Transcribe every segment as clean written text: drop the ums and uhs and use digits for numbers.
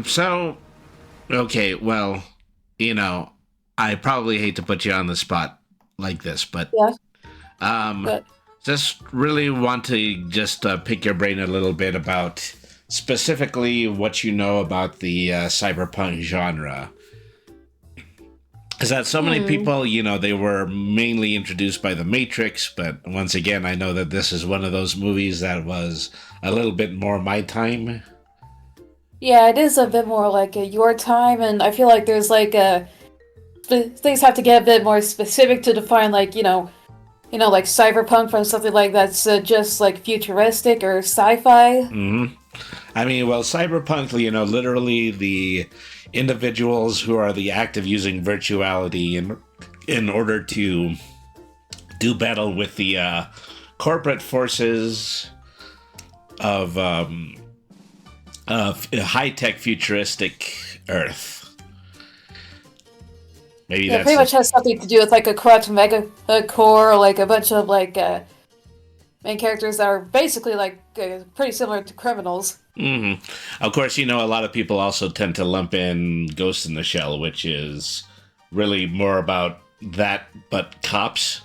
So, okay, well, you know, I probably hate to put you on the spot like this, but Yeah, um, but just really want to just pick your brain a little bit about specifically what you know about the cyberpunk genre. Is that so many hmm. people, they were mainly introduced by The Matrix, but once again, I know that this is one of those movies that was a little bit more my time. Yeah, it is a bit more like your time, and I feel like there's like things have to get a bit more specific to define like like cyberpunk from something like that's just like futuristic or sci-fi. hmm I mean, well, cyberpunk, literally the individuals who are the act of using virtuality in order to do battle with the corporate forces of high tech futuristic Earth. Maybe Yeah, that's pretty the. much has something to do with like a corrupt mega core, or like a bunch of like main characters that are basically like pretty similar to criminals. hmm Of course, a lot of people also tend to lump in Ghost in the Shell, which is really more about that, but cops.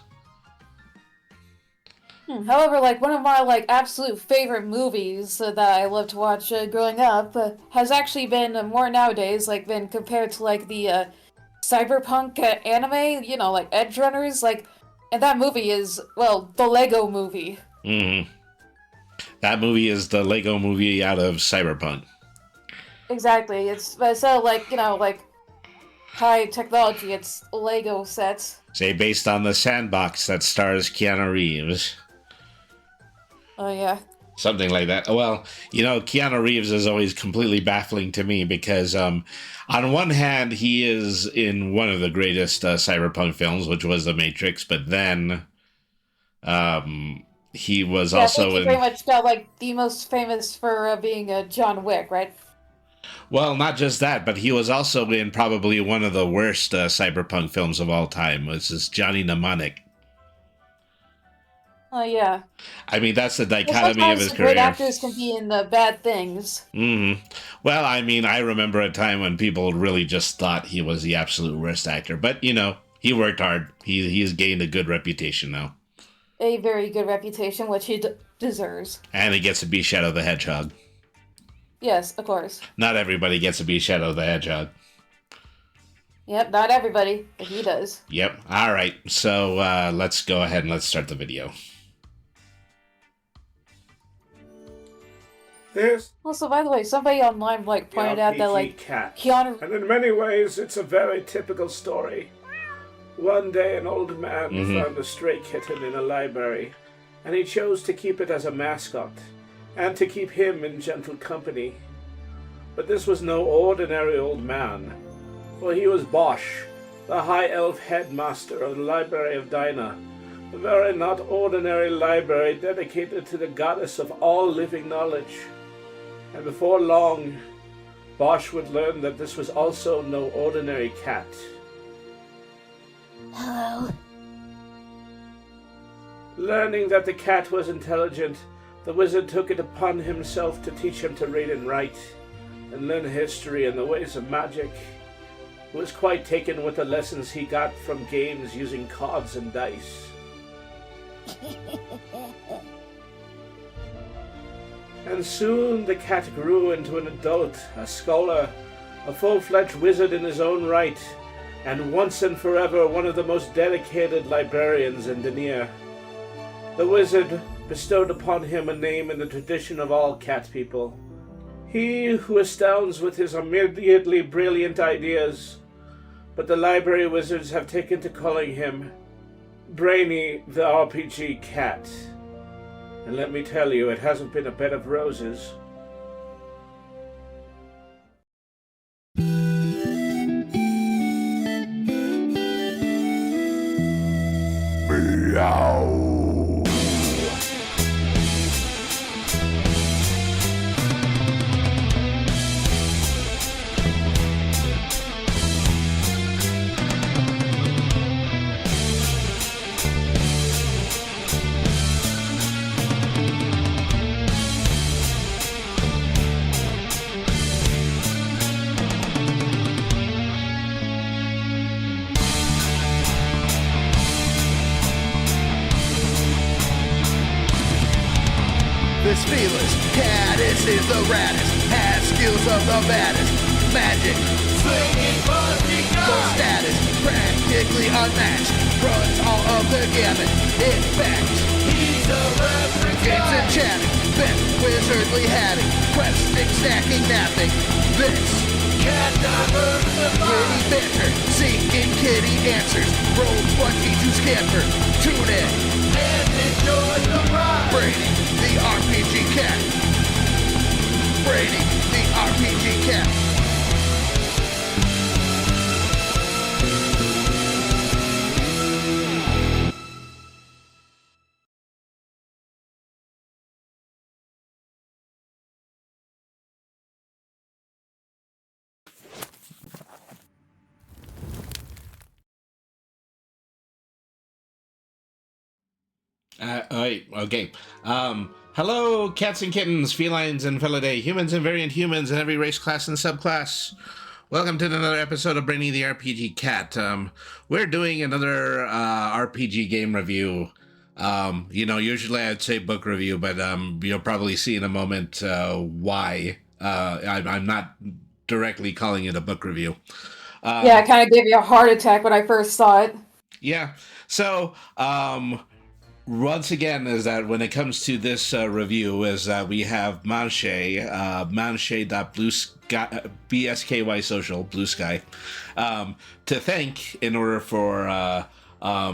However, like one of my like absolute favorite movies that I love to watch growing up has actually been more nowadays, like been compared to like the cyberpunk anime, like Edge Runners, like, and that movie is well the Lego Movie. hmm That movie is the Lego movie out of Cyberpunk. Exactly. It's but instead of like like high technology, it's Lego sets. Say, based on the sandbox that stars Keanu Reeves. Oh yeah. Something like that. Well, Keanu Reeves is always completely baffling to me because, on one hand, he is in one of the greatest cyberpunk films, which was The Matrix, but then he was Yeah, I think also he pretty in. much got like the most famous for being John Wick, right? Well, not just that, but he was also in probably one of the worst cyberpunk films of all time, which is Johnny Mnemonic. Oh yeah. I mean, that's the Well, dichotomy of sometimes his the great career. actors can be in the bad things. Well, I mean, I remember a time when people really just thought he was the absolute worst actor, but he worked hard. He's gained a good reputation now, A very good reputation, which he deserves. and he gets to be Shadow the Hedgehog. Yes, of course. Not everybody gets to be Shadow the Hedgehog. Yep, not everybody, but he does. Yep. All right. So let's go ahead and let's start the video. This Also, by the way, somebody online like the pointed out that RPG like cat. Keanu. And in many ways, it's a very typical story. One day, an old man found a stray kitten in a library, and he chose to keep it as a mascot, and to keep him in gentle company. But this was no ordinary old man, for he was Bosch, the high elf headmaster of the Library of Dinah, a very not ordinary library dedicated to the goddess of all living knowledge. And before long, Bosch would learn that this was also no ordinary cat. Hello. Learning that the cat was intelligent, the wizard took it upon himself to teach him to read and write, and learn history and the ways of magic. He was quite taken with the lessons he got from games using cards and dice. And soon the cat grew into an adult, a scholar, a full-fledged wizard in his own right, and once and forever one of the most dedicated librarians in Denier. The wizard bestowed upon him a name in the tradition of all cat people. He who astounds with his immediately brilliant ideas, but the library wizards have taken to calling him Brainy the RPG Cat. And let me tell you, it hasn't been a bed of roses. Meow. Fearless, Caddis is the raddest, has skills of the baddest. Magic, slinging busting full status, practically unmatched. Runs all of the gamut, in fact, he's a reference guy. Games and chatting, bent wizardly hatting, questing, stacking, napping. This cat diversified. Witty banter, seeking kitty answers, roll 20 to scamper. Tune in and enjoy the ride. Brady, the RPG cat. Brady, the RPG cat. Alright, okay. Hello, cats and kittens, felines and felidae, humans and variant humans, and every race, class, and subclass. Welcome to another episode of Brainy the RPG Cat. We're doing another RPG game review. Usually I'd say book review, but you'll probably see in a moment why. I'm not directly calling it a book review. Yeah, it kind of gave me a heart attack when I first saw it. Yeah, so... once again, is that when it comes to this review, is that we have Manche, Manche.BSKY social, Blue Sky, to thank in order for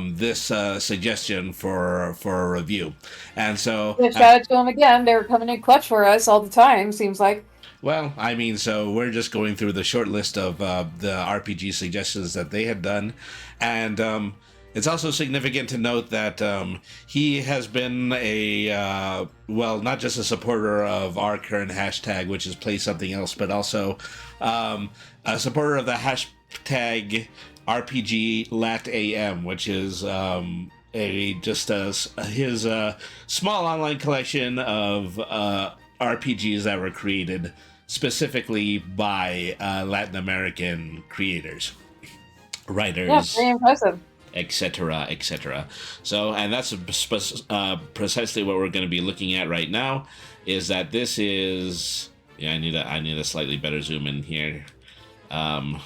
this suggestion for a review. And so... Yeah, shout out to them again. They're coming in clutch for us all the time, seems like. Well, I mean, so we're just going through the short list of the RPG suggestions that they had done. And... it's also significant to note that he has been not just a supporter of our current hashtag, which is Play Something Else, but also a supporter of the hashtag RPGLatAM, which is his small online collection of RPGs that were created specifically by Latin American creators, writers. Yeah, very impressive. Etc., etc. So, and that's precisely what we're going to be looking at right now. Is that this is? Yeah, I need a slightly better zoom in here. Okay,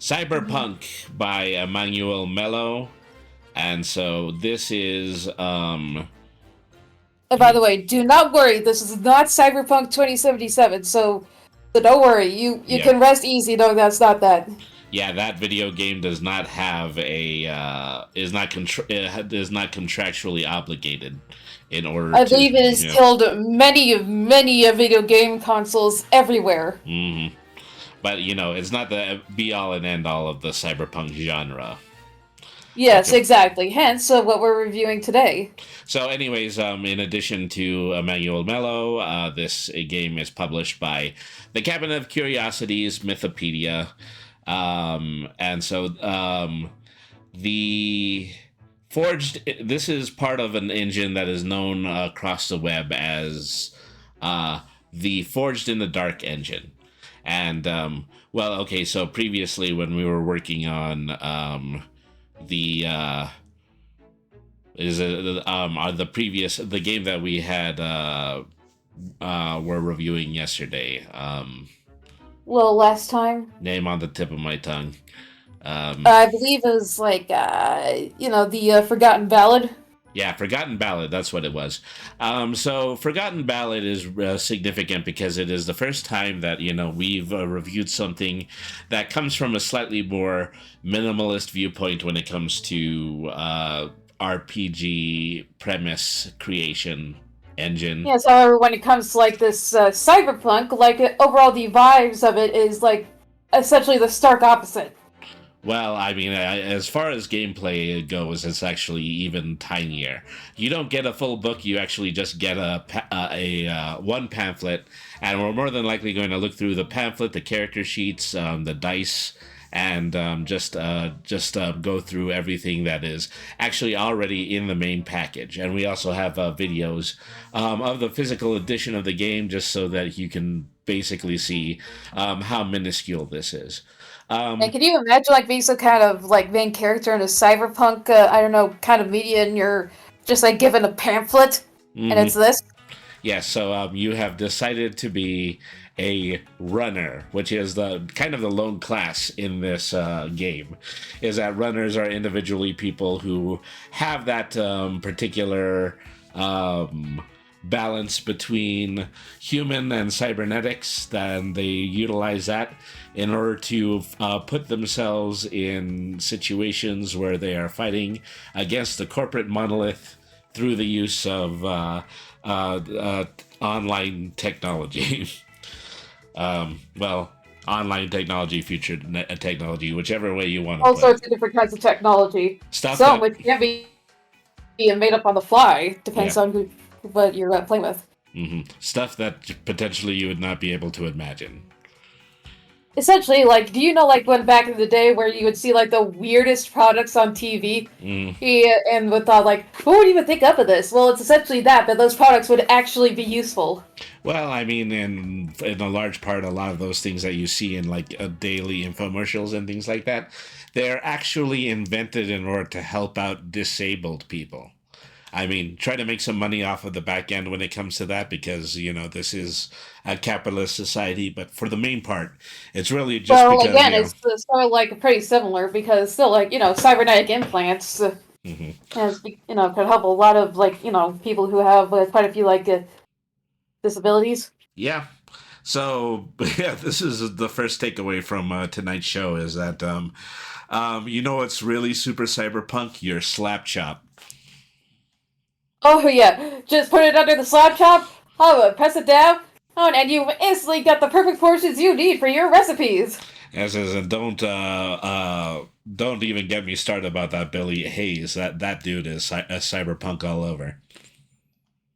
Cyberpunk by Emmanuel Mello, and so this is. And by the way, do not worry. This is not Cyberpunk 2077, so don't worry. You can rest easy knowing that's not that. Yeah, that video game does not have is not contractually obligated in order. I believe it has killed many video game consoles everywhere. Mm-hmm. But it's not the be all and end all of the cyberpunk genre. Yes, exactly. Hence, what we're reviewing today. So, anyways, in addition to Emmanuel Mello, this game is published by the Cabinet of Curiosities, Mythopedia. And so the Forged, this is part of an engine that is known across the web as the Forged in the Dark engine. And, so previously when we were working on the game that we had were reviewing yesterday, last time. Name on the tip of my tongue. I believe it was the Forgotten Ballad. Yeah, Forgotten Ballad, that's what it was. So Forgotten Ballad is significant because it is the first time that, we've reviewed something that comes from a slightly more minimalist viewpoint when it comes to RPG premise creation engine. Yes, however, when it comes to this cyberpunk, overall the vibes of it is essentially the stark opposite. Well, I mean, as far as gameplay goes, it's actually even tinier. You don't get a full book; you actually just get a one pamphlet, and we're more than likely going to look through the pamphlet, the character sheets, the dice, and just go through everything that is actually already in the main package. And we also have videos of the physical edition of the game, just so that you can basically see how minuscule this is. And can you imagine being some kind of main character in a cyberpunk kind of media, and you're just given a pamphlet? And it's this. Yes, so you have decided to be a runner, which is the kind of the lone class in this game. Is that runners are individually people who have that particular balance between human and cybernetics, then they utilize that in order to put themselves in situations where they are fighting against the corporate monolith through the use of online technology. Online technology, future technology, whichever way you want to All put sorts it. of different kinds of technology. Stuff Some that, which can be made up on the fly, depends yeah. on what you're playing with. Stuff that potentially you would not be able to imagine. Essentially, like, do you know, like, when back in the day where you would see, like, the weirdest products on TV? Yeah, and would thought, like, who would even think up of this? Well, it's essentially that, but those products would actually be useful. Well, I mean, in a large part, a lot of those things that you see in like daily infomercials and things like that, they're actually invented in order to help out disabled people. I mean, try to make some money off of the back end when it comes to that, because this is a capitalist society. But for the main part, it's really just Well, because again, it's sort of, like, pretty similar, because still, like, cybernetic implants, has, could help a lot of, like, people who have quite a few, like, disabilities. yeah. So yeah, this is the first takeaway from tonight's show is that what's really super cyberpunk? Your slap chop. Oh, yeah. Just put it under the slab chop, press it down, and you instantly got the perfect portions you need for your recipes. As is, and don't even get me started about that Billy Hayes. That dude is a cyberpunk all over.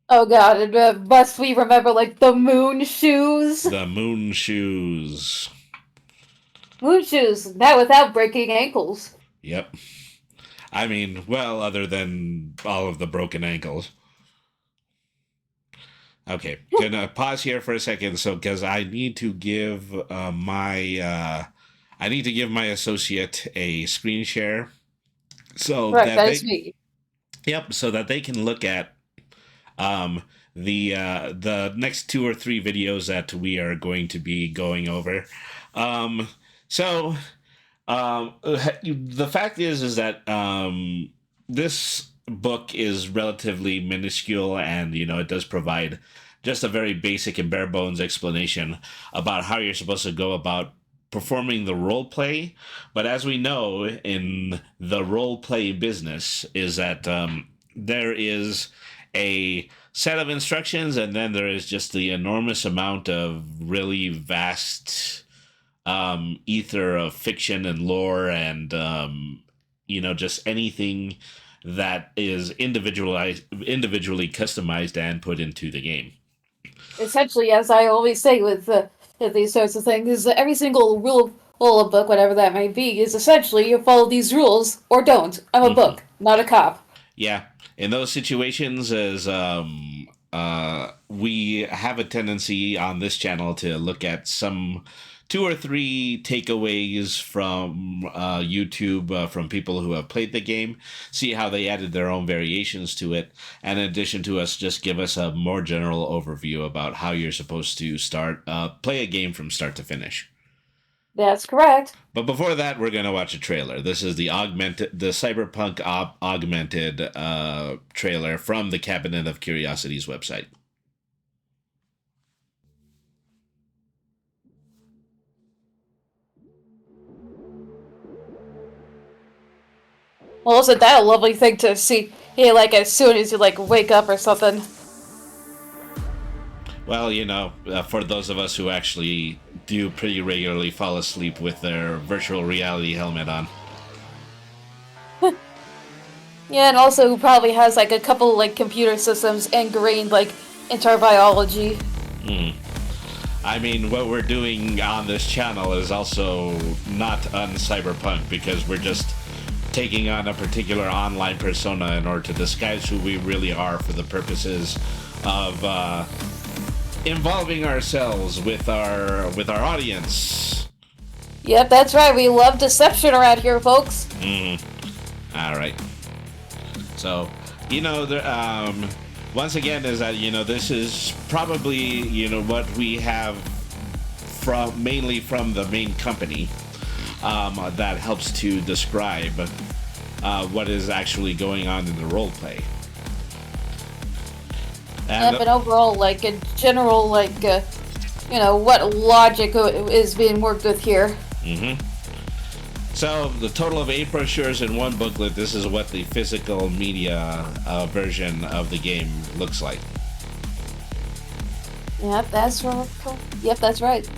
Oh god, and must we remember, like, the moon shoes? The moon shoes. Moon shoes, now without breaking ankles. Yep. I mean, well, other than all of the broken ankles. Okay, gonna pause here for a second, so because I need to give my associate a screen share, so Right, that that they, is me. yep, so that they can look at the next 2 or 3 videos that we are going to be going over. So the fact is that this book is relatively minuscule, and it does provide just a very basic and bare bones explanation about how you're supposed to go about performing the role play. But as we know in the role play business, is that there is a set of instructions, and then there is just the enormous amount of really vast ether of fiction and lore, and just anything that is individually customized and put into the game. Essentially, as I always say with these sorts of things, is that every single rule of book, whatever that may be, is essentially you follow these rules or don't. I'm a book, not a cop. Yeah, in those situations, as we have a tendency on this channel to look at some 2 or 3 takeaways from YouTube from people who have played the game, see how they added their own variations to it, and in addition to us, just give us a more general overview about how you're supposed to play a game from start to finish. That's correct. But before that, we're going to watch a trailer. This is the Cyberpunk augmented trailer from the Cabinet of Curiosities website. Well, isn't that a lovely thing to see? Yeah, like as soon as you wake up or something. Well, for those of us who actually do pretty regularly fall asleep with their virtual reality helmet on. Yeah, and also who probably has a couple computer systems ingrained into our biology. I mean, what we're doing on this channel is also not uncyberpunk, because we're just taking on a particular online persona in order to disguise who we really are for the purposes of involving ourselves with our audience. Yep, that's right. We love deception around here, folks. All right. So, once again, is that this is probably what we have mainly from the main company, that helps to describe what is actually going on in the role play. And overall, like in general, like what logic is being worked with here. So the total of 8 brochures in one booklet. This is what the physical media version of the game looks like. Yep, that's right. Yep, that's right.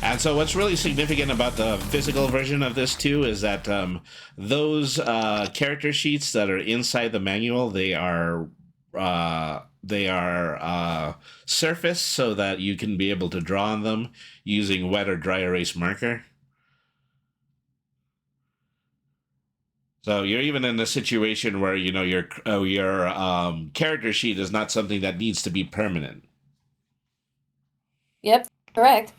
And so what's really significant about the physical version of this too is that those character sheets that are inside the manual, they are surfaced so that you can be able to draw on them using wet or dry erase marker. So you're even in a situation where your character sheet is not something that needs to be permanent. Yep, correct.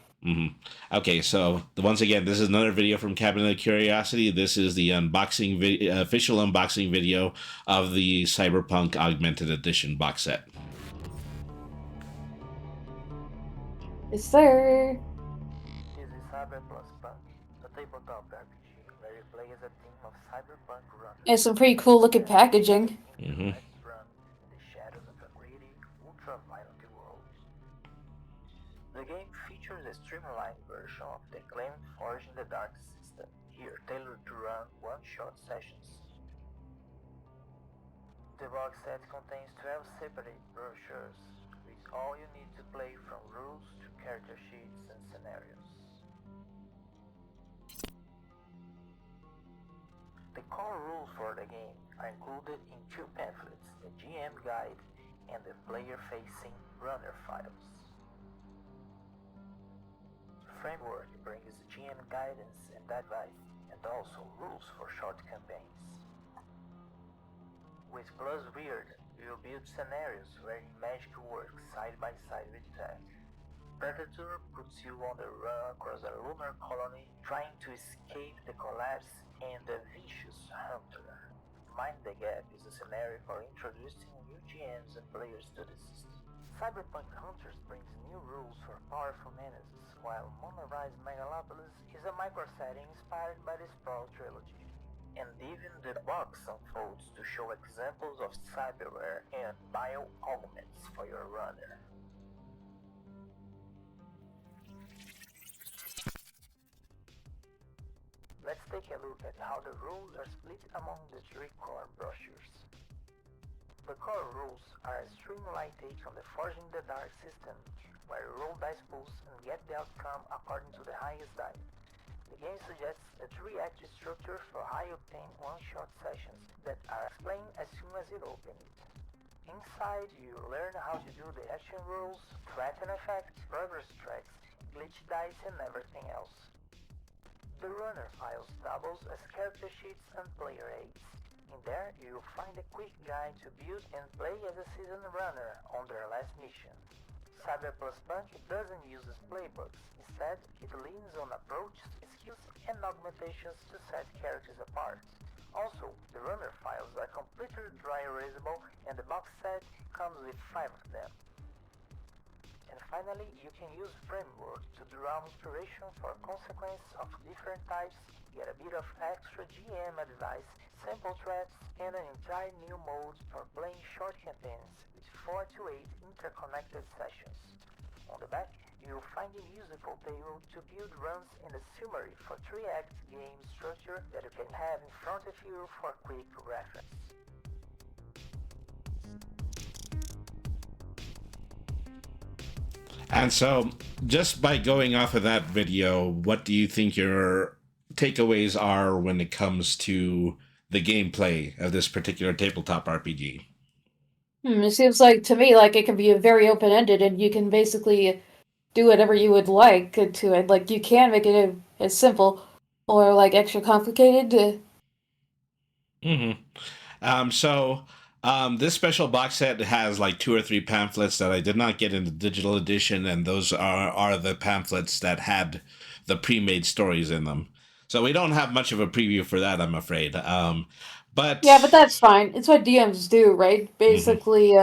Okay, so once again, this is another video from Cabinet of Curiosity. This is the official unboxing video of the Cyberpunk Augmented Edition box set. Yes, sir. This is CBR+PNK, a tabletop RPG where you play as a team of cyberpunk runners. It's some pretty cool looking packaging. Let's run in the shadows of a gritty, ultra-violent world. The game features a streamlined version of the acclaimed Forge in the Dark system, here tailored to run one-shot sessions. The box set contains 12 separate brochures, with all you need to play from rules to character sheets and scenarios. The core rules for the game are included in 2 pamphlets, the GM Guide and the player-facing runner files. Framework brings GM guidance and advice, and also rules for short campaigns. With Plus Weird, you'll build scenarios where magic works side by side with tech. Predator puts you on the run across a lunar colony trying to escape the collapse and the vicious hunter. Mind the Gap is a scenario for introducing new GMs and players to the system. Cyberpunk Hunters brings new rules for powerful menaces, while Moonrise Megalopolis is a micro-setting inspired by the Sprawl trilogy. And even the box unfolds to show examples of cyberware and bio-augments for your runner. Let's take a look at how the rules are split among the 3 core brochures. The core rules are a streamlined take on the Forge in the Dark system, where you roll dice pools and get the outcome according to the highest die. The game suggests a 3-act structure for high-octane one-shot sessions that are explained as soon as you open it. Inside, you learn how to do the action rules, threat and effect, progress tracks, glitch dice and everything else. The runner files doubles as character sheets and player aids. In there, you'll find a quick guide to build and play as a seasoned runner on their last mission. CBR+PNK doesn't use playbooks. Instead, it leans on approach, skills, and augmentations to set characters apart. Also, the runner files are completely dry erasable, and the box set comes with 5 of them. And finally, you can use Framework to draw inspiration for consequences of different types, get a bit of extra GM advice, sample threats, and an entire new mode for playing short campaigns with 4 to 8 interconnected sessions. On the back, you'll find a useful table to build runs and a summary for 3-act game structure that you can have in front of you for quick reference. And so, just by going off of that video, what do you think your takeaways are when it comes to the gameplay of this particular tabletop RPG? It seems like to me like it can be very open-ended, and you can basically do whatever you would like to it. Like you can make it as simple or like extra complicated. This special box set has like 2 or 3 pamphlets that I did not get in the digital edition, and those are the pamphlets that had the pre-made stories in them. So we don't have much of a preview for that, I'm afraid. But Yeah, but that's fine. It's what DMs do, right? Basically,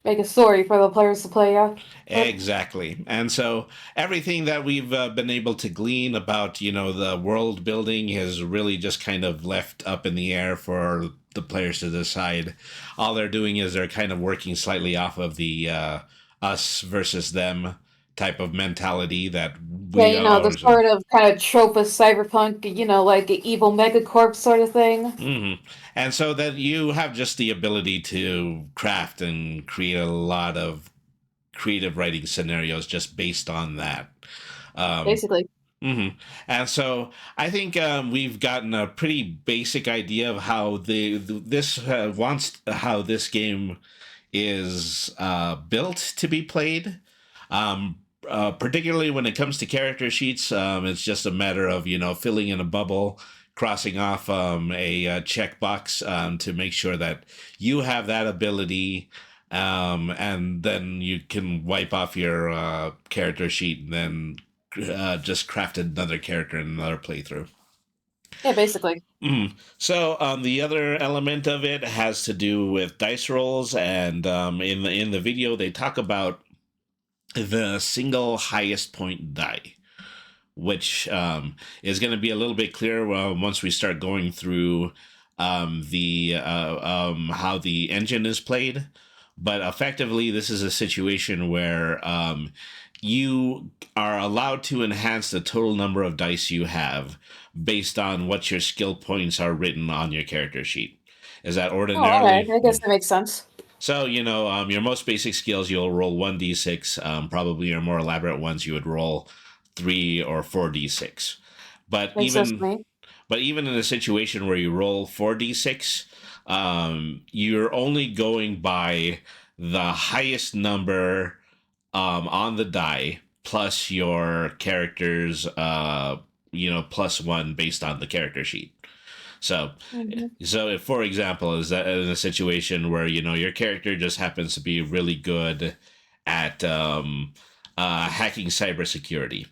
make a story for the players to play out. exactly. And so everything that we've been able to glean about, the world building is really just kind of left up in the air for the players to decide. All they're doing is they're kind of working slightly off of the us versus them type of mentality that Yeah, we the always. sort of kind of trope of cyberpunk, like an evil megacorp sort of thing. And so that you have just the ability to craft and create a lot of creative writing scenarios just based on that. Um, Basically. And so I think we've gotten a pretty basic idea of how how this game is built to be played. Particularly when it comes to character sheets, it's just a matter of filling in a bubble, crossing off a checkbox to make sure that you have that ability, and then you can wipe off your character sheet and then just craft another character in another playthrough. Yeah, basically. So the other element of it has to do with dice rolls, and in the video they talk about the single highest point die, which is going to be a little bit clearer once we start going through the how the engine is played. But effectively, this is a situation where you are allowed to enhance the total number of dice you have based on what your skill points are written on your character sheet. Is that Oh, ordinarily? alright. I guess that makes sense. So, your most basic skills, you'll roll 1d6. Probably your more elaborate ones, you would roll 3 or 4d6. But Makes sense to me. even in a situation where you roll 4d6, you're only going by the highest number on the die plus your character's, +1 based on the character sheet. So, if, for example, is that in a situation where your character just happens to be really good at hacking cybersecurity,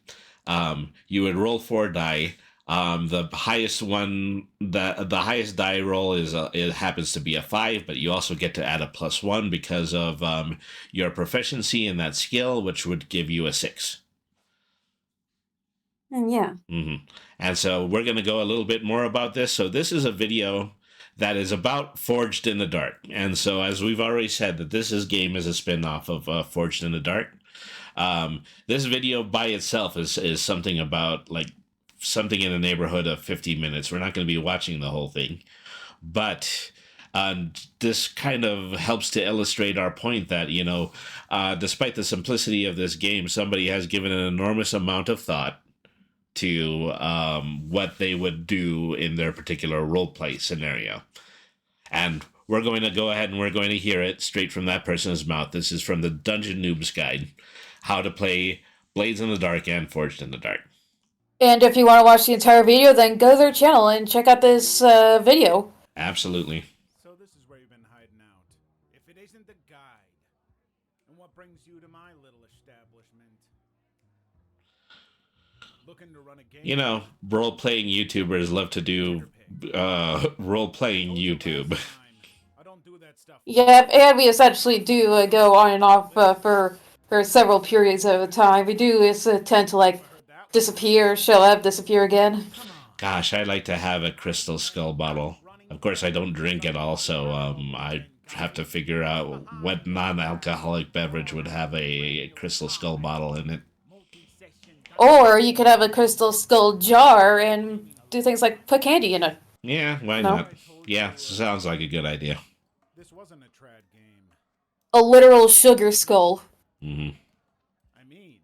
you would roll 4 die. The highest one, the highest die roll it happens to be a 5, but you also get to add a +1 because of your proficiency in that skill, which would give you a 6. And yeah. And so we're going to go a little bit more about this. So this is a video that is about Forged in the Dark. And so as we've already said, that this game is a spin-off of Forged in the Dark. This video by itself is something about something in the neighborhood of 50 minutes. We're not going to be watching the whole thing. But this kind of helps to illustrate our point that, despite the simplicity of this game, somebody has given an enormous amount of thought to what they would do in their particular roleplay scenario. And we're going to go ahead and we're going to hear it straight from that person's mouth. This is from the Dungeon Noob's Guide, how to play Blades in the Dark and Forged in the Dark. And if you want to watch the entire video, then go to their channel and check out this video. Absolutely. So this is where you've been hiding out. If it isn't the guide, and what brings you to my little establishment? Looking to run a game? Role-playing YouTubers love to do role-playing YouTube. I don't do that stuff. Yeah, and we essentially do go on and off for several periods at a time. We do tend to disappear, show up, disappear again. Gosh, I'd like to have a Crystal Skull bottle. Of course, I don't drink at all, so I have to figure out what non-alcoholic beverage would have a Crystal Skull bottle in it. Or you could have a Crystal Skull jar and do things like put candy in it. Yeah, why not? Yeah, sounds like a good idea. This wasn't a trad game. A literal sugar skull. Mm-hmm. I mean,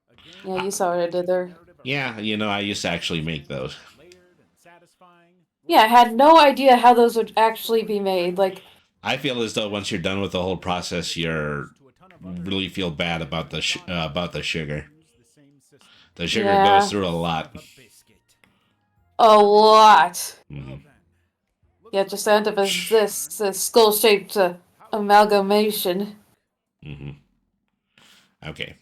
a game Yeah, you saw what I did there. Yeah, I used to actually make those. layered and satisfying. Yeah, I had no idea how those would actually be made. I feel as though once you're done with the whole process, you really feel bad about the sugar. The sugar goes through a lot. A lot. Mm-hmm. Yeah, just end up as this skull-shaped amalgamation. Mm-hmm. Okay.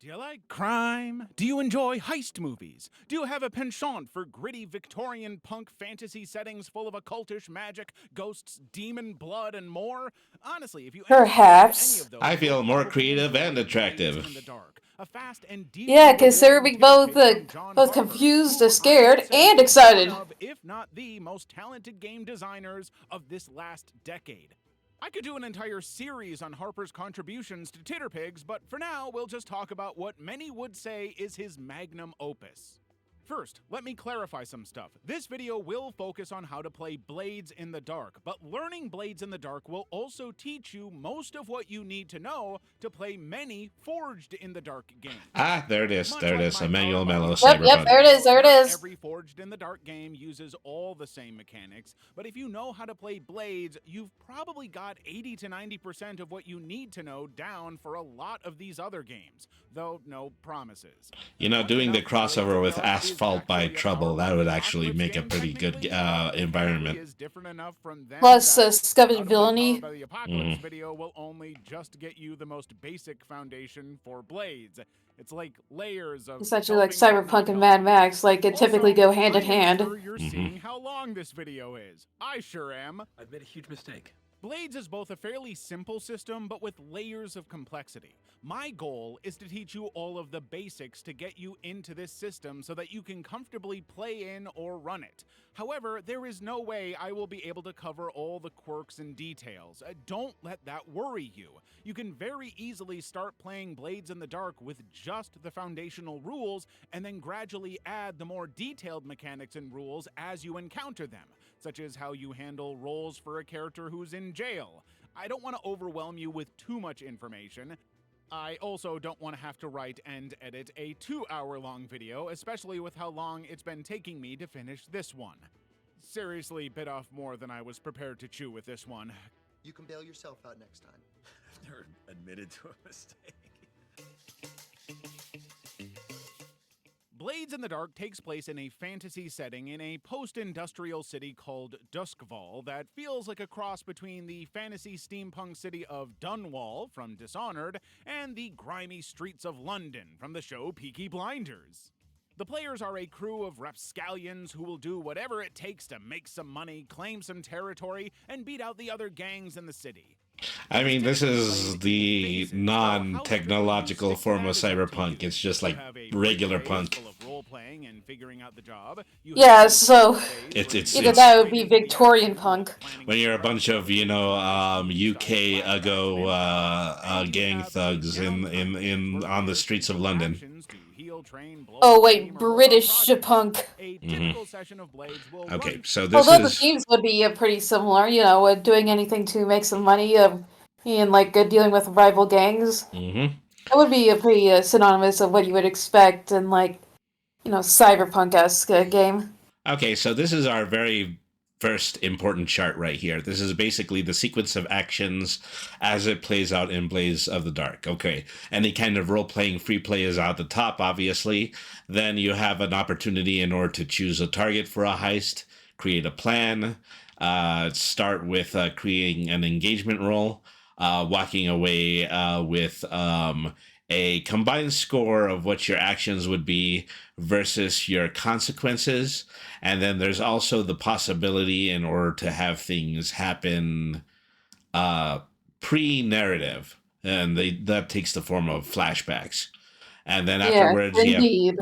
Do you like crime? Do you enjoy heist movies? Do you have a penchant for gritty Victorian punk fantasy settings full of occultish magic, ghosts, demon blood, and more? Honestly, if you Perhaps. any of those, I feel you'll more probably creative and enjoy Blades attractive. in the Dark, a fast and Yeah, deeply considering rewarding both take from John both Barber, confused, who I scared, would say and is excited. one of, if not the most talented game designers of this last decade. I could do an entire series on Harper's contributions to Titterpigs, but for now, we'll just talk about what many would say is his magnum opus. First, let me clarify some stuff. This video will focus on how to play Blades in the Dark, but learning Blades in the Dark will also teach you most of what you need to know to play many Forged in the Dark games. Ah, there it is. Much There it like is. my Emmanuel power Mello button, Yep, Cyberpunk. there it is, there it not is. Every Forged in the Dark game uses all the same mechanics, but if you know how to play Blades, you've probably got 80 to 90% of what you need to know down for a lot of these other games, though no promises. You know, doing the crossover with Asphalt by Trouble, that would actually Apocalypse make a game pretty good technically, but environment. is different enough from them Plus, that Scubby how to play Villainy. Powered by the Apocalypse video will only just get you the most basic foundation for Blades. It's like layers of Essentially like helping but Cyberpunk not and Mad Max, like it typically also, go hand in I am hand. sure you're seeing how long this video is. I sure am. I've made a huge mistake. Blades is both a fairly simple system, but with layers of complexity. My goal is to teach you all of the basics to get you into this system so that you can comfortably play in or run it. However, there is no way I will be able to cover all the quirks and details. Don't let that worry you. You can very easily start playing Blades in the Dark with just the foundational rules, and then gradually add the more detailed mechanics and rules as you encounter them, such as how you handle roles for a character who's in jail. I don't want to overwhelm you with too much information. I also don't want to have to write and edit a 2-hour-long video, especially with how long it's been taking me to finish this one. Seriously, bit off more than I was prepared to chew with this one. You can bail yourself out next time. I've never admitted to a mistake. Blades in the Dark takes place in a fantasy setting in a post-industrial city called Duskval that feels like a cross between the fantasy steampunk city of Dunwall from Dishonored and the grimy streets of London from the show Peaky Blinders. The players are a crew of rapscallions who will do whatever it takes to make some money, claim some territory, and beat out the other gangs in the city. I mean, this is the non-technological form of cyberpunk. It's just like regular punk. Yeah, so It's either that would be Victorian punk. when you're a bunch of, you know, UK Uggo gang thugs in on the streets of London. Oh wait, British punk. Okay, so this Although the is themes would be pretty similar, doing anything to make some money, and like dealing with rival gangs. Mhm. That would be a pretty synonymous of what you would expect in like, cyberpunk-esque game. Okay, so this is our very first important chart right here. This is basically the sequence of actions as it plays out in Blaze of the Dark. Okay, any kind of role-playing free play is out the top, obviously. Then you have an opportunity in order to choose a target for a heist, create a plan, start with creating an engagement role, walking away with a combined score of what your actions would be versus your consequences. And then there's also the possibility, in order to have things happen pre-narrative, and that takes the form of flashbacks. And then afterwards, yes, indeed.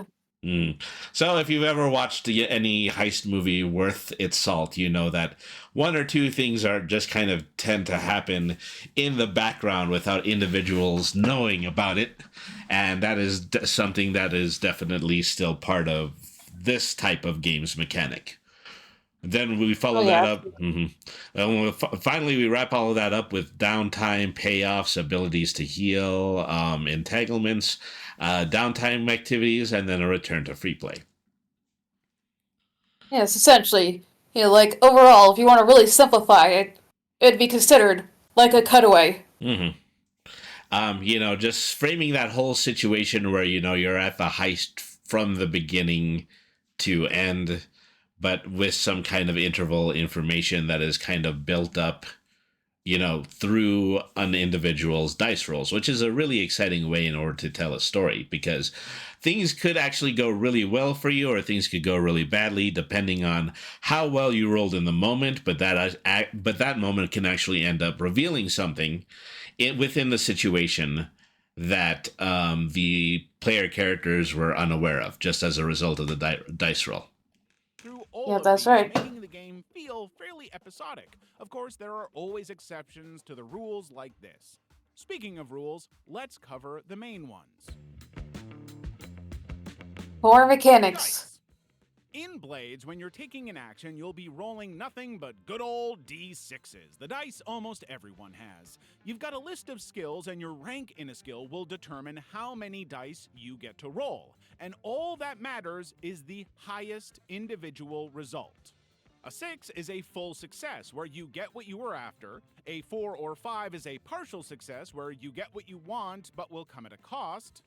So if you've ever watched any heist movie worth its salt, you know that one or two things are just kind of tend to happen in the background without individuals knowing about it. And that is something that is definitely still part of this type of games mechanic. Then we follow that up. Finally, we wrap all of that up with downtime, payoffs, abilities to heal, entanglements, downtime activities, and then a return to free play. Yes, essentially, like overall, if you want to really simplify it, it'd be considered like a cutaway. Just framing that whole situation where, you're at the heist from the beginning to end, but with some kind of interval information that is kind of built up through an individual's dice rolls, which is a really exciting way in order to tell a story, because things could actually go really well for you or things could go really badly depending on how well you rolled in the moment, but that moment can actually end up revealing something within the situation that the player characters were unaware of just as a result of the dice roll. Through all Yeah, of that's these, right. making the game feel fairly episodic. Of course, there are always exceptions to the rules like this. Speaking of rules, let's cover the main ones. Core mechanics. Dice. In Blades, when you're taking an action, you'll be rolling nothing but good old D6s, the dice almost everyone has. You've got a list of skills, and your rank in a skill will determine how many dice you get to roll. And all that matters is the highest individual result. A 6 is a full success, where you get what you were after. A 4 or 5 is a partial success, where you get what you want but will come at a cost.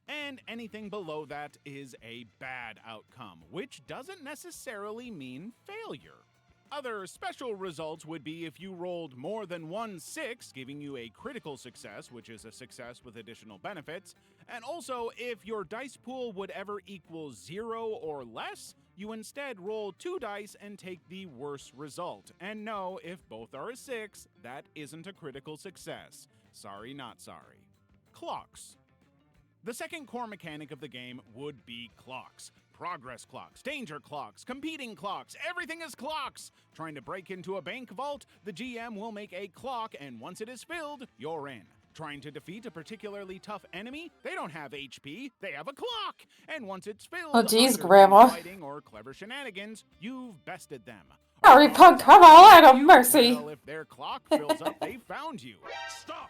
And anything below that is a bad outcome, which doesn't necessarily mean failure. Other special results would be if you rolled more than 1 6, giving you a critical success, which is a success with additional benefits. And also, if your dice pool would ever equal 0 or less, you instead roll 2 dice and take the worst result. And no, if both are a 6, that isn't a critical success. Sorry, not sorry. Clocks. The second core mechanic of the game would be clocks. Progress clocks, danger clocks, competing clocks, everything is clocks! Trying to break into a bank vault, the GM will make a clock, and once it is filled, you're in. Trying to defeat a particularly tough enemy, they don't have HP, they have a clock! And once it's filled, Oh, geez, either through Grandma. fighting or clever shenanigans, you've bested them. Sorry, punk, come on, have mercy. Well, if their clock fills up, they found you. Stop!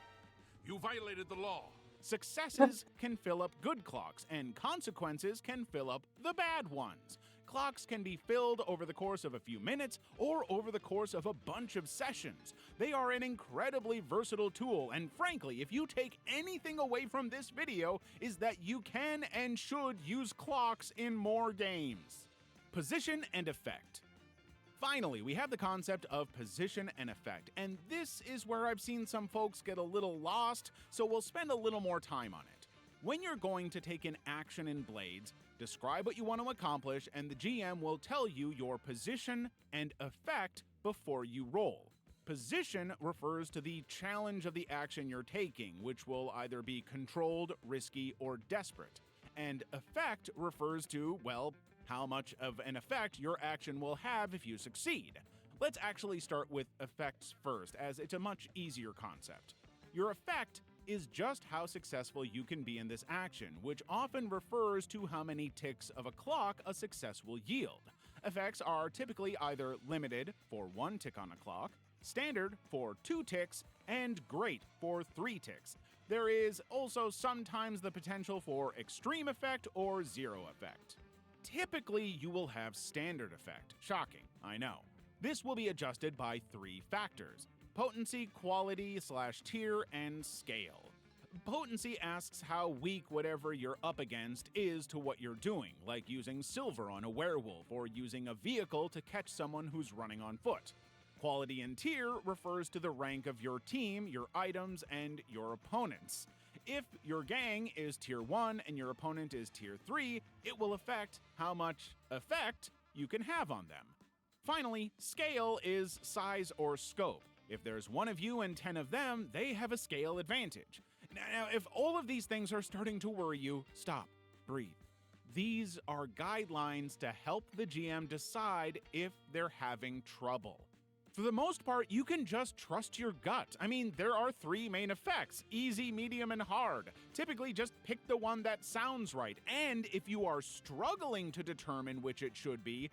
You violated the law. Successes can fill up good clocks, and consequences can fill up the bad ones. Clocks can be filled over the course of a few minutes or over the course of a bunch of sessions. They are an incredibly versatile tool, and frankly, if you take anything away from this video, is that you can and should use clocks in more games. Position and effect. Finally, we have the concept of position and effect, and this is where I've seen some folks get a little lost, so we'll spend a little more time on it. When you're going to take an action in Blades, describe what you want to accomplish, and the GM will tell you your position and effect before you roll. Position refers to the challenge of the action you're taking, which will either be controlled, risky, or desperate. And effect refers to, well, how much of an effect your action will have if you succeed. Let's actually start with effects first, as it's a much easier concept. Your effect is just how successful you can be in this action, which often refers to how many ticks of a clock a success will yield. Effects are typically either limited for 1 tick on a clock, standard for 2 ticks, and great for 3 ticks. There is also sometimes the potential for extreme effect or 0 effect. Typically, you will have standard effect. Shocking, I know. This will be adjusted by 3 factors: potency, quality/tier, and scale. Potency asks how weak whatever you're up against is to what you're doing, like using silver on a werewolf or using a vehicle to catch someone who's running on foot. Quality and tier refers to the rank of your team, your items, and your opponents. If your gang is tier 1 and your opponent is tier 3, it will affect how much effect you can have on them. Finally, scale is size or scope. If there's 1 of you and 10 of them, they have a scale advantage. Now, if all of these things are starting to worry you, stop, breathe. These are guidelines to help the GM decide if they're having trouble. For the most part, you can just trust your gut. I mean, there are 3 main effects: easy, medium, and hard. Typically, just pick the one that sounds right. And if you are struggling to determine which it should be,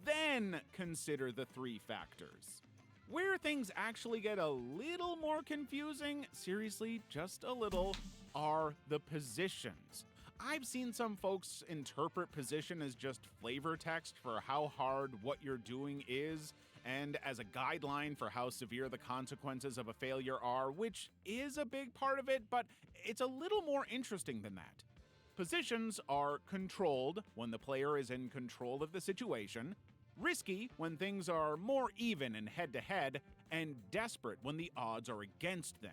then consider the 3 factors. Where things actually get a little more confusing, seriously, just a little, are the positions. I've seen some folks interpret position as just flavor text for how hard what you're doing is, and as a guideline for how severe the consequences of a failure are, which is a big part of it, but it's a little more interesting than that. Positions are controlled when the player is in control of the situation, risky when things are more even and head-to-head, and desperate when the odds are against them.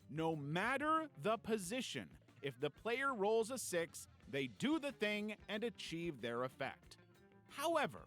No matter the position, if the player rolls a 6, they do the thing and achieve their effect. However,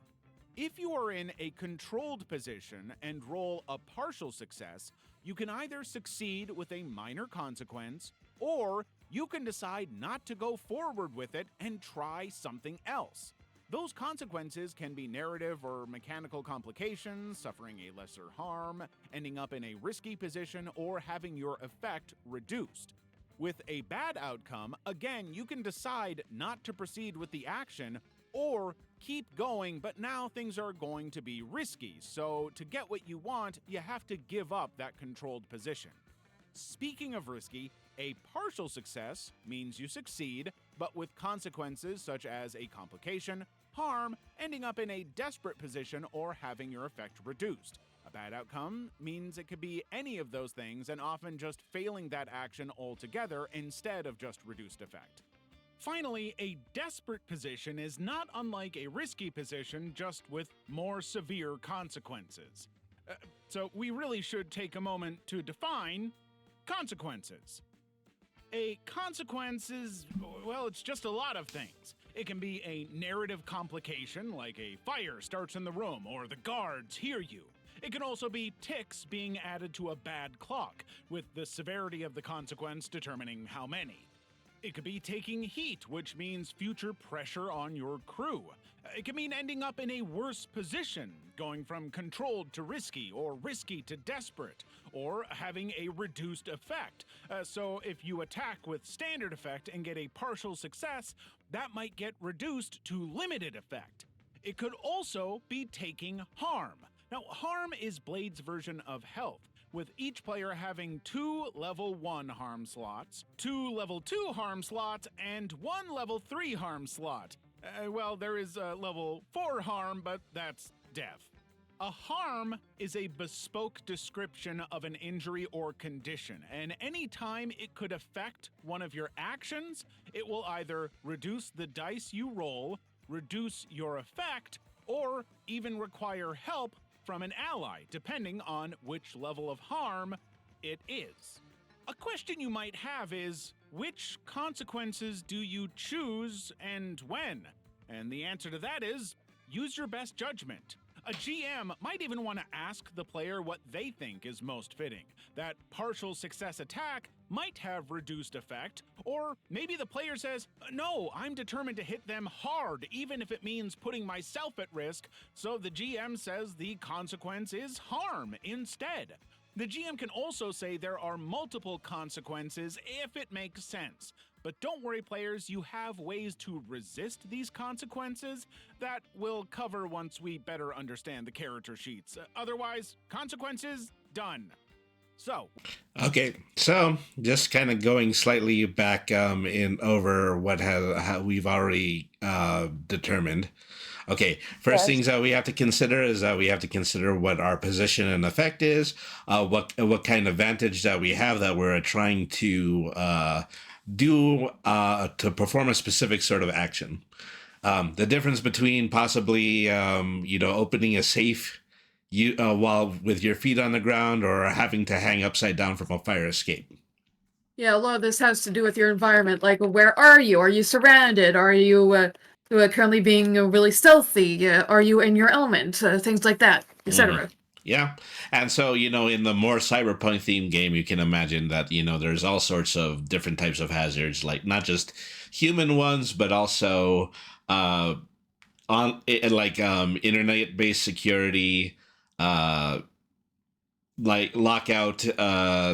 if you are in a controlled position and roll a partial success, you can either succeed with a minor consequence, or you can decide not to go forward with it and try something else. Those consequences can be narrative or mechanical complications, suffering a lesser harm, ending up in a risky position, or having your effect reduced. With a bad outcome, again, you can decide not to proceed with the action or keep going, but now things are going to be risky, so to get what you want, you have to give up that controlled position. Speaking of risky, a partial success means you succeed, but with consequences such as a complication, harm, ending up in a desperate position, or having your effect reduced. A bad outcome means it could be any of those things, and often just failing that action altogether instead of just reduced effect. Finally, a desperate position is not unlike a risky position, just with more severe consequences. So we really should take a moment to define consequences. A consequence is, well, it's just a lot of things. It can be a narrative complication, like a fire starts in the room or the guards hear you. It can also be ticks being added to a bad clock, with the severity of the consequence determining how many. It could be taking heat, which means future pressure on your crew. It can mean ending up in a worse position, going from controlled to risky, or risky to desperate, or having a reduced effect. So if you attack with standard effect and get a partial success, that might get reduced to limited effect. It could also be taking harm. Now, harm is Blade's version of health, with each player having 2 level 1 harm slots, 2 level 2 harm slots, and 1 level 3 harm slot. Well, there is a level 4 harm, but that's death. A harm is a bespoke description of an injury or condition, and any time it could affect one of your actions, it will either reduce the dice you roll, reduce your effect, or even require help from an ally, depending on which level of harm it is. A question you might have is, which consequences do you choose and when? And the answer to that is, use your best judgment. A GM might even want to ask the player what they think is most fitting. That partial success attack might have reduced effect, or maybe the player says, no, I'm determined to hit them hard, even if it means putting myself at risk, so the GM says the consequence is harm instead. The GM can also say there are multiple consequences if it makes sense. But don't worry, players, you have ways to resist these consequences that we'll cover once we better understand the character sheets. Otherwise, consequences, done. So. Okay, so just kind of going slightly back in over how we've already determined. Okay, first things that we have to consider is that we have to consider what our position and effect is, what kind of advantage that we have that we're trying to do to perform a specific sort of action. The difference between possibly opening a safe while with your feet on the ground or having to hang upside down from a fire escape. Yeah, a lot of this has to do with your environment. Like, where are you? Are you surrounded? Are you currently being really stealthy? Are you in your element? Things like that, etc. Mm-hmm. Yeah. And so, in the more cyberpunk themed game, you can imagine that, there's all sorts of different types of hazards, like not just human ones, but also internet-based security, like lockout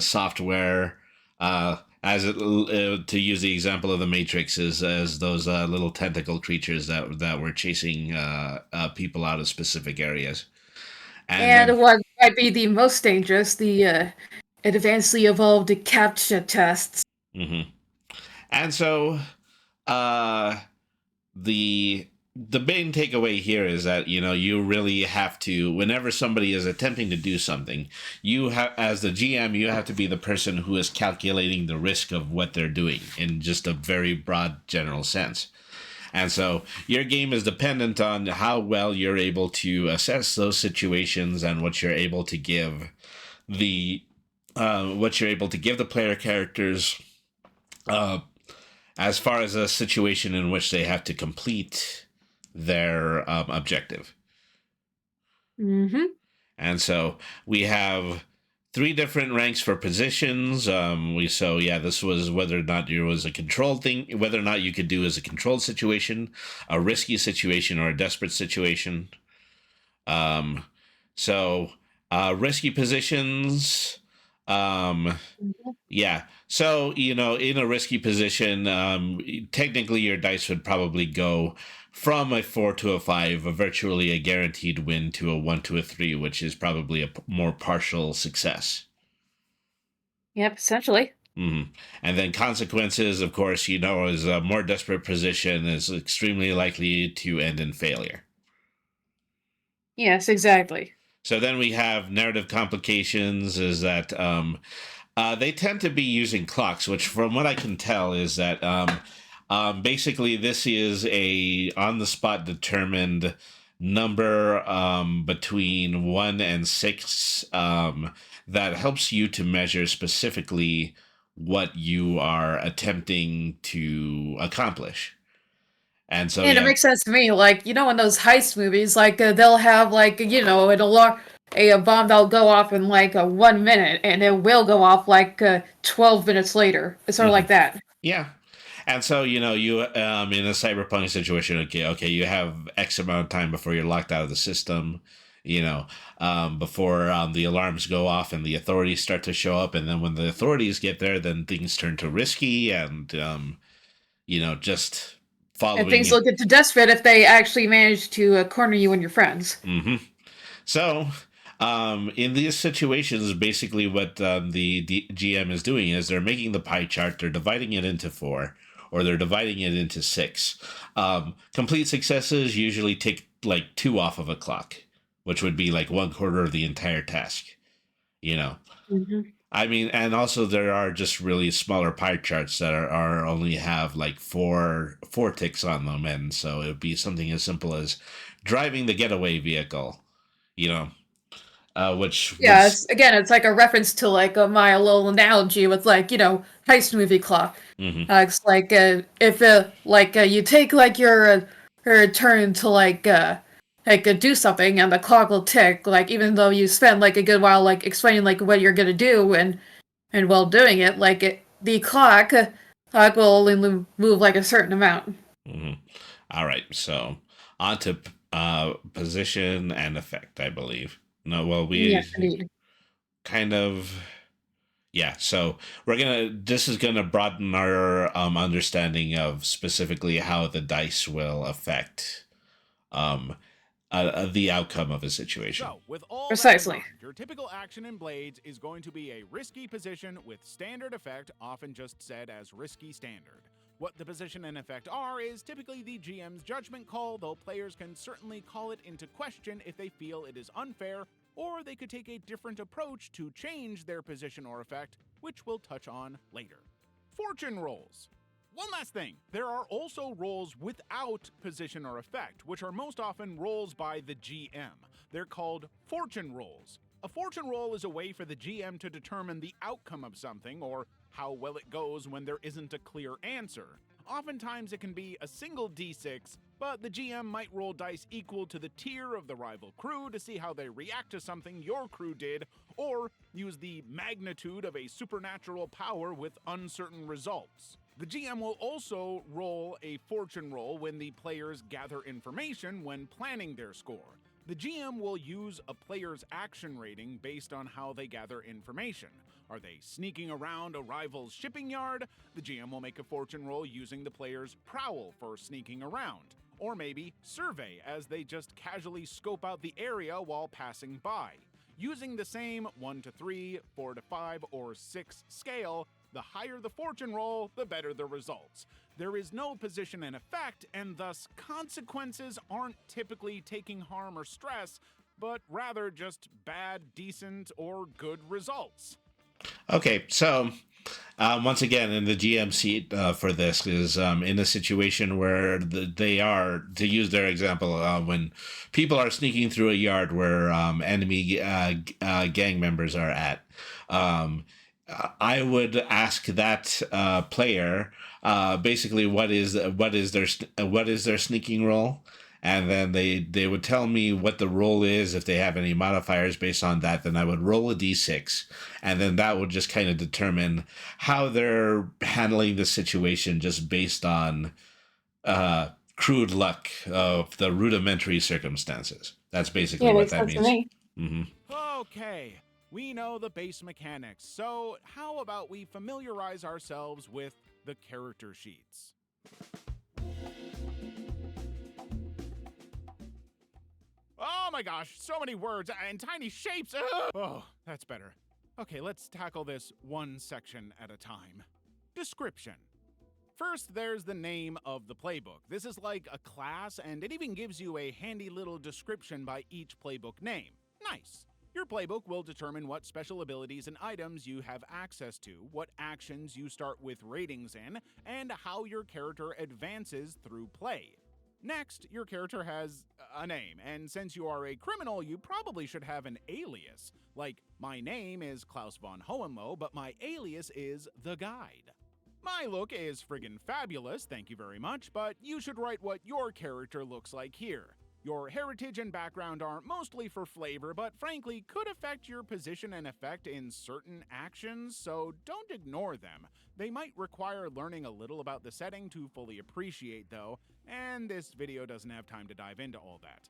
software, to use the example of the Matrix, as those little tentacle creatures that were chasing people out of specific areas. And then, what might be the most dangerous, the advancedly evolved CAPTCHA tests. Mm-hmm. And so, the main takeaway here is that, you really have to, whenever somebody is attempting to do something, as the GM, you have to be the person who is calculating the risk of what they're doing in just a very broad general sense. And so your game is dependent on how well you're able to assess those situations and what you're able to give the what you're able to give the player characters as far as a situation in which they have to complete their objective. Mm-hmm. And so we have 3 different ranks for positions. This was whether or not there was a controlled thing, whether or not you could do as a controlled situation, a risky situation, or a desperate situation. Risky positions. Yeah. So, in a risky position, technically your dice would probably go from a 4 to a 5, virtually a guaranteed win, to a 1 to a 3, which is probably a more partial success. Yep, essentially. Mm-hmm. And then consequences, of course, is a more desperate position is extremely likely to end in failure. Yes, exactly. So then we have narrative complications, is that they tend to be using clocks, which from what I can tell is that basically this is a on-the-spot determined number between 1 and 6 that helps you to measure specifically what you are attempting to accomplish. And so, And it makes sense to me, like, in those heist movies, like, they'll have, like, a bomb that'll go off in, like, 1 minute, and it will go off, like, 12 minutes later. It's sort of like that. Yeah. And so, you in a cyberpunk situation, okay, you have X amount of time before you're locked out of the system, before the alarms go off and the authorities start to show up. And then when the authorities get there, then things turn to risky and, just following. And things will get to desperate if they actually manage to corner you and your friends. Mm-hmm. So, in these situations, basically what the GM is doing is they're making the pie chart, they're dividing it into 4, or they're dividing it into 6. Complete successes usually take like 2 off of a clock, which would be like 1/4 of the entire task, Mm-hmm. I mean, and also there are just really smaller pie charts that are only have like four ticks on them, and so it would be something as simple as driving the getaway vehicle, which it's like a reference to like my little analogy with like heist movie clock. Mm-hmm. It's like if you take like your turn to do something and the clock will tick, like even though you spend like a good while like explaining like what you're gonna do and while doing it, the clock will only move like a certain amount. Mm-hmm. All right, so on to position and effect, I believe. No, well, Yes, indeed. kind of. Yeah, so this is gonna broaden our understanding of specifically how the dice will affect the outcome of a situation. So, with all Precisely. that in mind, your typical action in Blades is going to be a risky position with standard effect, often just said as risky standard. What the position and effect are is typically the GM's judgment call, though players can certainly call it into question if they feel it is unfair, or they could take a different approach to change their position or effect, which we'll touch on later. Fortune rolls. One last thing, there are also rolls without position or effect, which are most often rolls by the GM. They're called fortune rolls. A fortune roll is a way for the GM to determine the outcome of something, or how well it goes when there isn't a clear answer. Oftentimes it can be a single d6, but the GM might roll dice equal to the tier of the rival crew to see how they react to something your crew did, or use the magnitude of a supernatural power with uncertain results. The GM will also roll a fortune roll when the players gather information when planning their score. The GM will use a player's action rating based on how they gather information. Are they sneaking around a rival's shipping yard? The GM will make a fortune roll using the player's prowl for sneaking around. Or maybe survey, as they just casually scope out the area while passing by. Using the same 1 to 3, 4 to 5, or 6 scale, the higher the fortune roll, the better the results. There is no position and effect, and thus consequences aren't typically taking harm or stress, but rather just bad, decent, or good results. Okay, so Once again, in the GM seat for this is in a situation where they are, to use their example, when people are sneaking through a yard where enemy gang members are at. Um, I would ask that player basically what is their sneaking roll, and then they would tell me what the roll is. If they have any modifiers based on that, then I would roll a d6, and then that would just kind of determine how they're handling the situation just based on crude luck of the rudimentary circumstances. That's basically Yeah, what makes that sense to means. me. Hmm. Okay, we know the base mechanics, so how about we familiarize ourselves with the character sheets? Oh my gosh, so many words and tiny shapes. Ugh. Oh, that's better. Okay, let's tackle this one section at a time. Description. First, there's the name of the playbook. This is like a class, and it even gives you a handy little description by each playbook name. Nice. Your playbook will determine what special abilities and items you have access to, what actions you start with ratings in, and how your character advances through play. Next, your character has a name, and since you are a criminal, you probably should have an alias. Like, my name is Klaus von Hohenlohe, but my alias is The Guide. My look is friggin' fabulous, thank you very much, but you should write what your character looks like here. Your heritage and background are mostly for flavor, but frankly could affect your position and effect in certain actions, so don't ignore them. They might require learning a little about the setting to fully appreciate, though, and this video doesn't have time to dive into all that.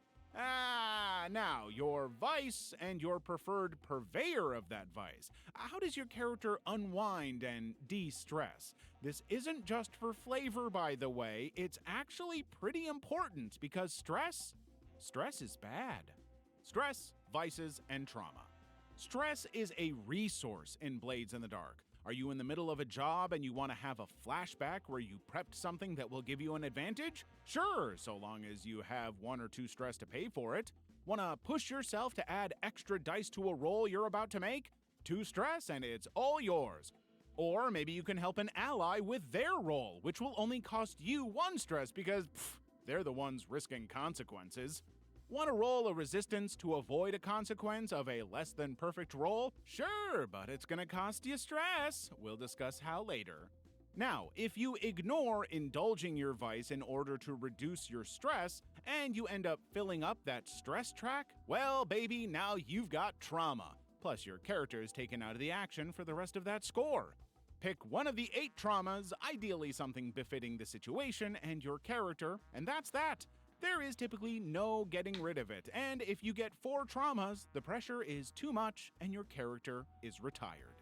Now, your vice and your preferred purveyor of that vice. How does your character unwind and de-stress? This isn't just for flavor, by the way. It's actually pretty important because stress is bad. Stress, vices, and trauma. Stress is a resource in Blades in the Dark. Are you in the middle of a job and you want to have a flashback where you prepped something that will give you an advantage? Sure, so long as you have 1 or 2 stress to pay for it. Want to push yourself to add extra dice to a roll you're about to make? 2 stress and it's all yours. Or maybe you can help an ally with their roll, which will only cost you 1 stress because they're the ones risking consequences. Want to roll a resistance to avoid a consequence of a less than perfect roll? Sure, but it's gonna cost you stress. We'll discuss how later. Now, if you ignore indulging your vice in order to reduce your stress, and you end up filling up that stress track, well, baby, now you've got trauma. Plus, your character is taken out of the action for the rest of that score. Pick one of the 8 traumas, ideally something befitting the situation and your character, and that's that. There is typically no getting rid of it, and if you get 4 traumas, the pressure is too much and your character is retired.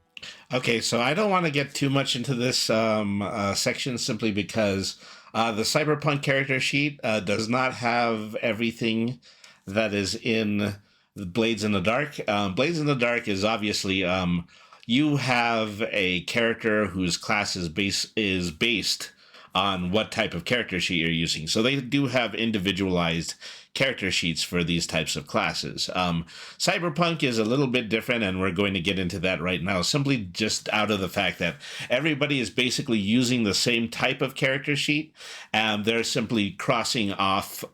Okay, so I don't want to get too much into this section simply because the Cyberpunk character sheet does not have everything that is in Blades in the Dark. Blades in the Dark is obviously you have a character whose class is based on what type of character sheet you're using. So they do have individualized character sheets for these types of classes. Cyberpunk is a little bit different, and we're going to get into that right now, simply just out of the fact that everybody is basically using the same type of character sheet, and they're simply crossing off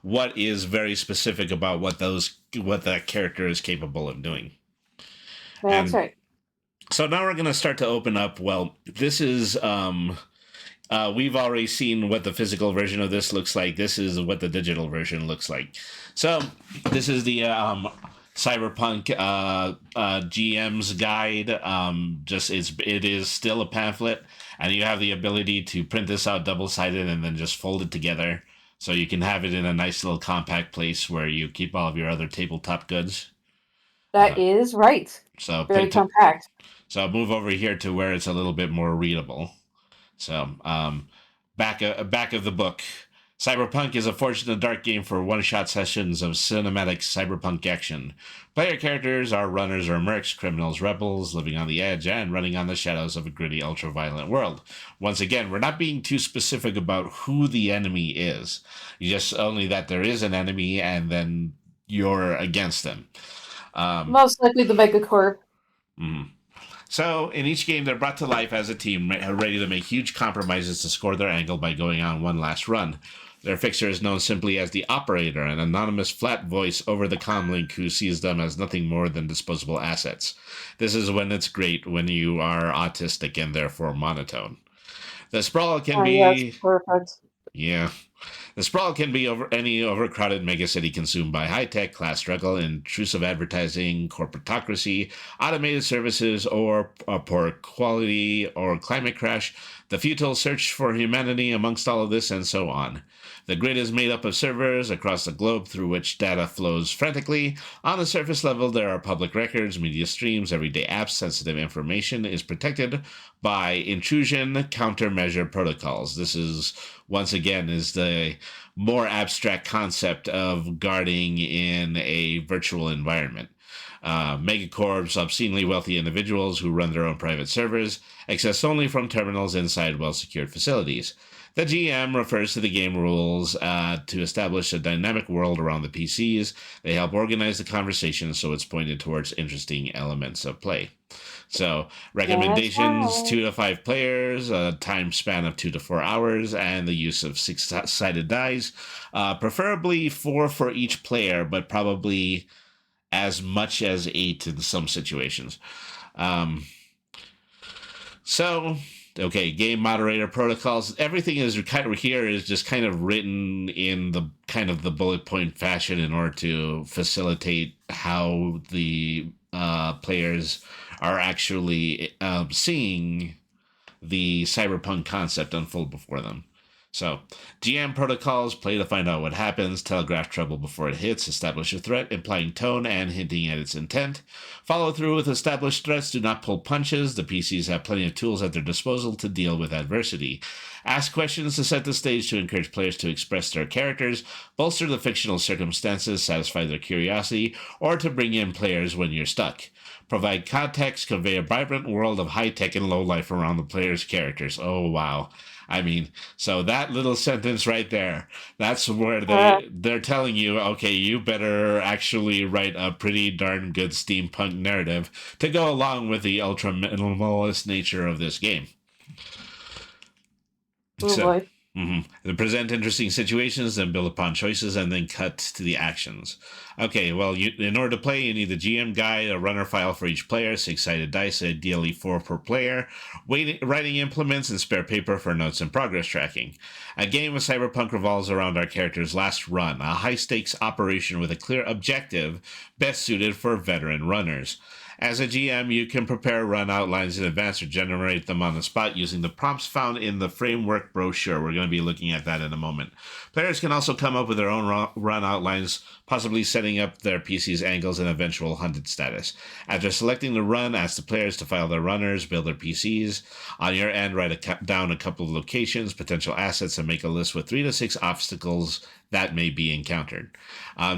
what is very specific about what that character is capable of doing. That's right. So now we're going to start to open up. Well, this is, we've already seen what the physical version of this looks like. This is what the digital version looks like. So this is the Cyberpunk GM's guide. It is still a pamphlet, and you have the ability to print this out double-sided and then just fold it together. So you can have it in a nice little compact place where you keep all of your other tabletop goods. That is right. So Very compact. So I'll move over here to where it's a little bit more readable. So back of the book. Cyberpunk is a Forged in the Dark game for one-shot sessions of cinematic cyberpunk action. Player characters are runners or mercs, criminals, rebels, living on the edge, and running on the shadows of a gritty, ultra-violent world. Once again, we're not being too specific about who the enemy is. Just only that there is an enemy, and then you're against them. Most likely the Megacorp. Mm. So, in each game, they're brought to life as a team, ready to make huge compromises to score their angle by going on one last run. Their fixer is known simply as the Operator, an anonymous flat voice over the comlink who sees them as nothing more than disposable assets. This is when it's great, when you are autistic and therefore monotone. The sprawl can be... Yes, perfect. Yeah. The sprawl can be over any overcrowded megacity consumed by high-tech, class struggle, intrusive advertising, corporatocracy, automated services, or poor quality, or climate crash, the futile search for humanity amongst all of this, and so on. The grid is made up of servers across the globe through which data flows frantically. On the surface level, there are public records, media streams, everyday apps. Sensitive information is protected by intrusion countermeasure protocols. This is, once again, is the more abstract concept of guarding in a virtual environment. Megacorps, obscenely wealthy individuals who run their own private servers, accessed only from terminals inside well-secured facilities. The GM refers to the game rules to establish a dynamic world around the PCs. They help organize the conversation so it's pointed towards interesting elements of play. So, recommendations, 2 to 5 players, a time span of 2 to 4 hours, and the use of 6-sided dice. Preferably 4 for each player, but probably as much as 8 in some situations. Okay, game moderator protocols. Everything is kind of here is just kind of written in the kind of the bullet point fashion in order to facilitate how the players are actually seeing the cyberpunk concept unfold before them. So, GM protocols: play to find out what happens, telegraph trouble before it hits, establish a threat, implying tone and hinting at its intent. Follow through with established threats, do not pull punches. The PCs have plenty of tools at their disposal to deal with adversity. Ask questions to set the stage to encourage players to express their characters, bolster the fictional circumstances, satisfy their curiosity, or to bring in players when you're stuck. Provide context, convey a vibrant world of high-tech and low-life around the player's characters. Oh, wow. I mean, so that little sentence right there, that's where they're telling you, okay, you better actually write a pretty darn good steampunk narrative to go along with the ultra-minimalist nature of this game. Oh boy. They present interesting situations, then build upon choices, and then cut to the actions. Okay, well, in order to play, you need a GM guide, a runner file for each player, 6-sided dice, ideally 4 per player, writing implements, and spare paper for notes and progress tracking. A game of Cyberpunk revolves around our character's last run, a high-stakes operation with a clear objective best suited for veteran runners. As a GM, you can prepare run outlines in advance or generate them on the spot using the prompts found in the framework brochure. We're going to be looking at that in a moment. Players can also come up with their own run outlines, possibly setting up their PC's angles and eventual hunted status. After selecting the run, ask the players to file their runners, build their PCs. On your end, write down a couple of locations, potential assets, and make a list with 3 to 6 obstacles that may be encountered.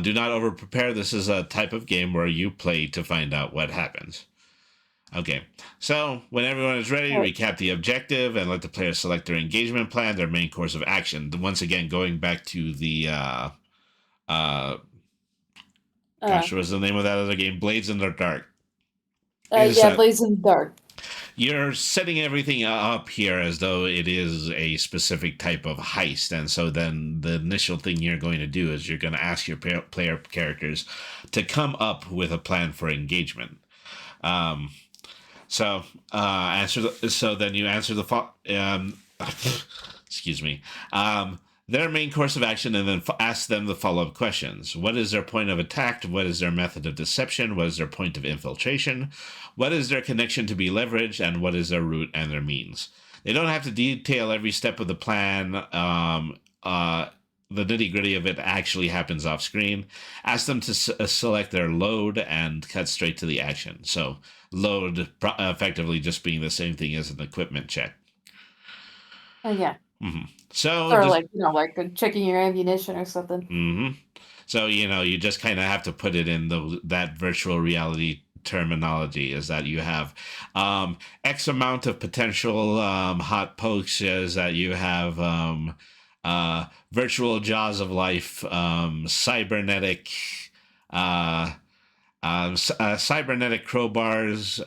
Do not over-prepare. This is a type of game where you play to find out what happens. Okay, so when everyone is ready, recap the objective and let the players select their engagement plan, their main course of action. Once again, going back to the, gosh, what was the name of that other game? Blades in the Dark. Blades in the Dark. You're setting everything up here as though it is a specific type of heist. And so then the initial thing you're going to do is you're going to ask your player characters to come up with a plan for engagement. Then you answer the excuse me. Their main course of action, and then ask them the follow-up questions. What is their point of attack? What is their method of deception? What is their point of infiltration? What is their connection to be leveraged? And what is their route and their means? They don't have to detail every step of the plan. The nitty-gritty of it actually happens off-screen. Ask them to select their load and cut straight to the action. So load effectively just being the same thing as an equipment check. Yeah. So, or like checking your ammunition or something. So, you just kind of have to put it in that virtual reality terminology, is that you have X amount of potential hot pokes, is that you have virtual jaws of life, cybernetic Cybernetic crowbars,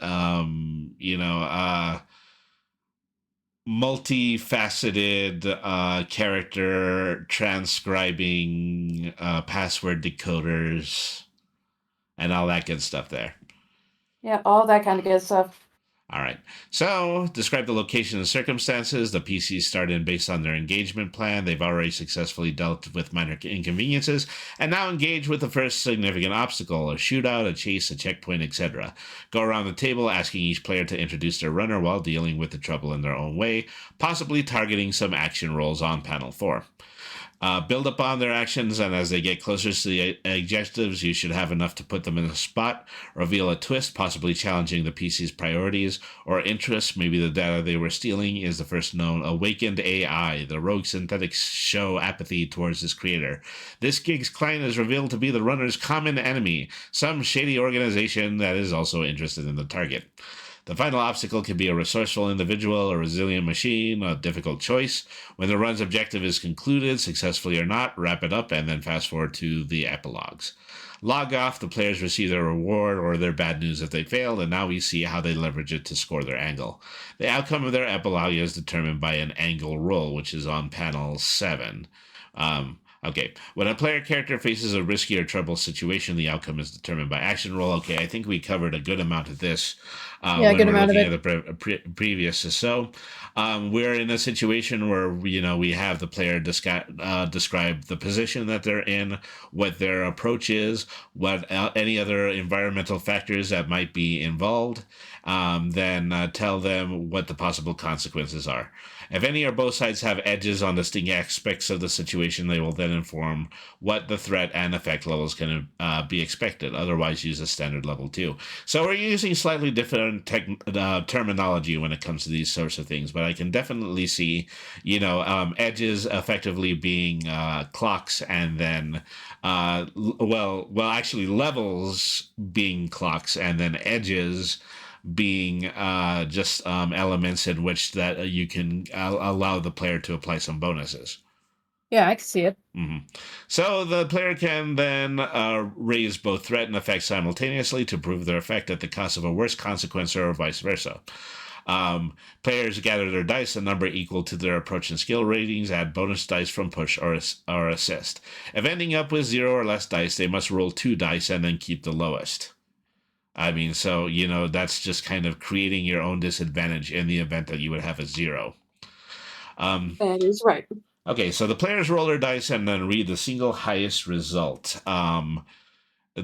multifaceted character transcribing password decoders, and all that good stuff there. Yeah, all that kind of good stuff. All right. So, describe the location and circumstances. The PCs start in based on their engagement plan. They've already successfully dealt with minor inconveniences and now engage with the first significant obstacle, a shootout, a chase, a checkpoint, etc. Go around the table asking each player to introduce their runner while dealing with the trouble in their own way, possibly targeting some action rolls on panel 4. Build upon their actions, and as they get closer to the objectives, you should have enough to put them in a spot, reveal a twist, possibly challenging the PC's priorities or interests. Maybe the data they were stealing is the first known awakened AI. The rogue synthetics show apathy towards its creator. This gig's client is revealed to be the runner's common enemy, some shady organization that is also interested in the target. The final obstacle can be a resourceful individual, a resilient machine, a difficult choice. When the run's objective is concluded, successfully or not, wrap it up and then fast forward to the epilogues. Log off, the players receive their reward or their bad news if they failed, and now we see how they leverage it to score their angle. The outcome of their epilogue is determined by an angle roll, which is on panel 7. Okay, when a player character faces a risky or trouble situation, the outcome is determined by action roll. Okay, I think we covered a good amount of this Yeah, when good we're amount of looking it. at the previous. So we're in a situation where, we have the player describe the position that they're in, what their approach is, what any other environmental factors that might be involved, then tell them what the possible consequences are. If any or both sides have edges on distinct aspects of the situation, they will then inform what the threat and effect levels can be expected. Otherwise, use a standard level 2. So we're using slightly different terminology when it comes to these sorts of things, but I can definitely see, edges effectively being clocks, and then, actually levels being clocks, and then edges being just elements in which that you can allow the player to apply some bonuses. Yeah, I can see it. Mm-hmm. So the player can then raise both threat and effect simultaneously to prove their effect at the cost of a worse consequence, or vice versa. Players gather their dice, a number equal to their approach and skill ratings, add bonus dice from push or assist. If ending up with 0 or less dice, they must roll 2 dice and then keep the lowest. So, that's just kind of creating your own disadvantage in the event that you would have a 0. That is right. Okay, so the players roll their dice and then read the single highest result,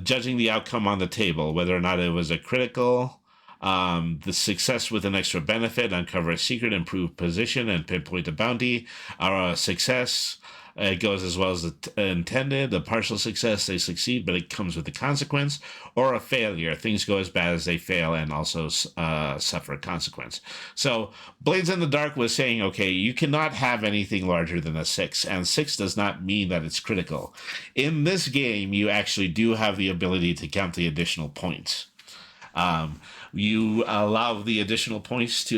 judging the outcome on the table, whether or not it was a critical, the success with an extra benefit, uncover a secret, improve position, and pinpoint a bounty, or a success. It goes as well as the intended. The partial success, they succeed, but it comes with a consequence. Or a failure. Things go as bad as they fail and also suffer a consequence. So Blades in the Dark was saying, okay, you cannot have anything larger than a 6. And 6 does not mean that it's critical. In this game, you actually do have the ability to count the additional points. You allow the additional points to,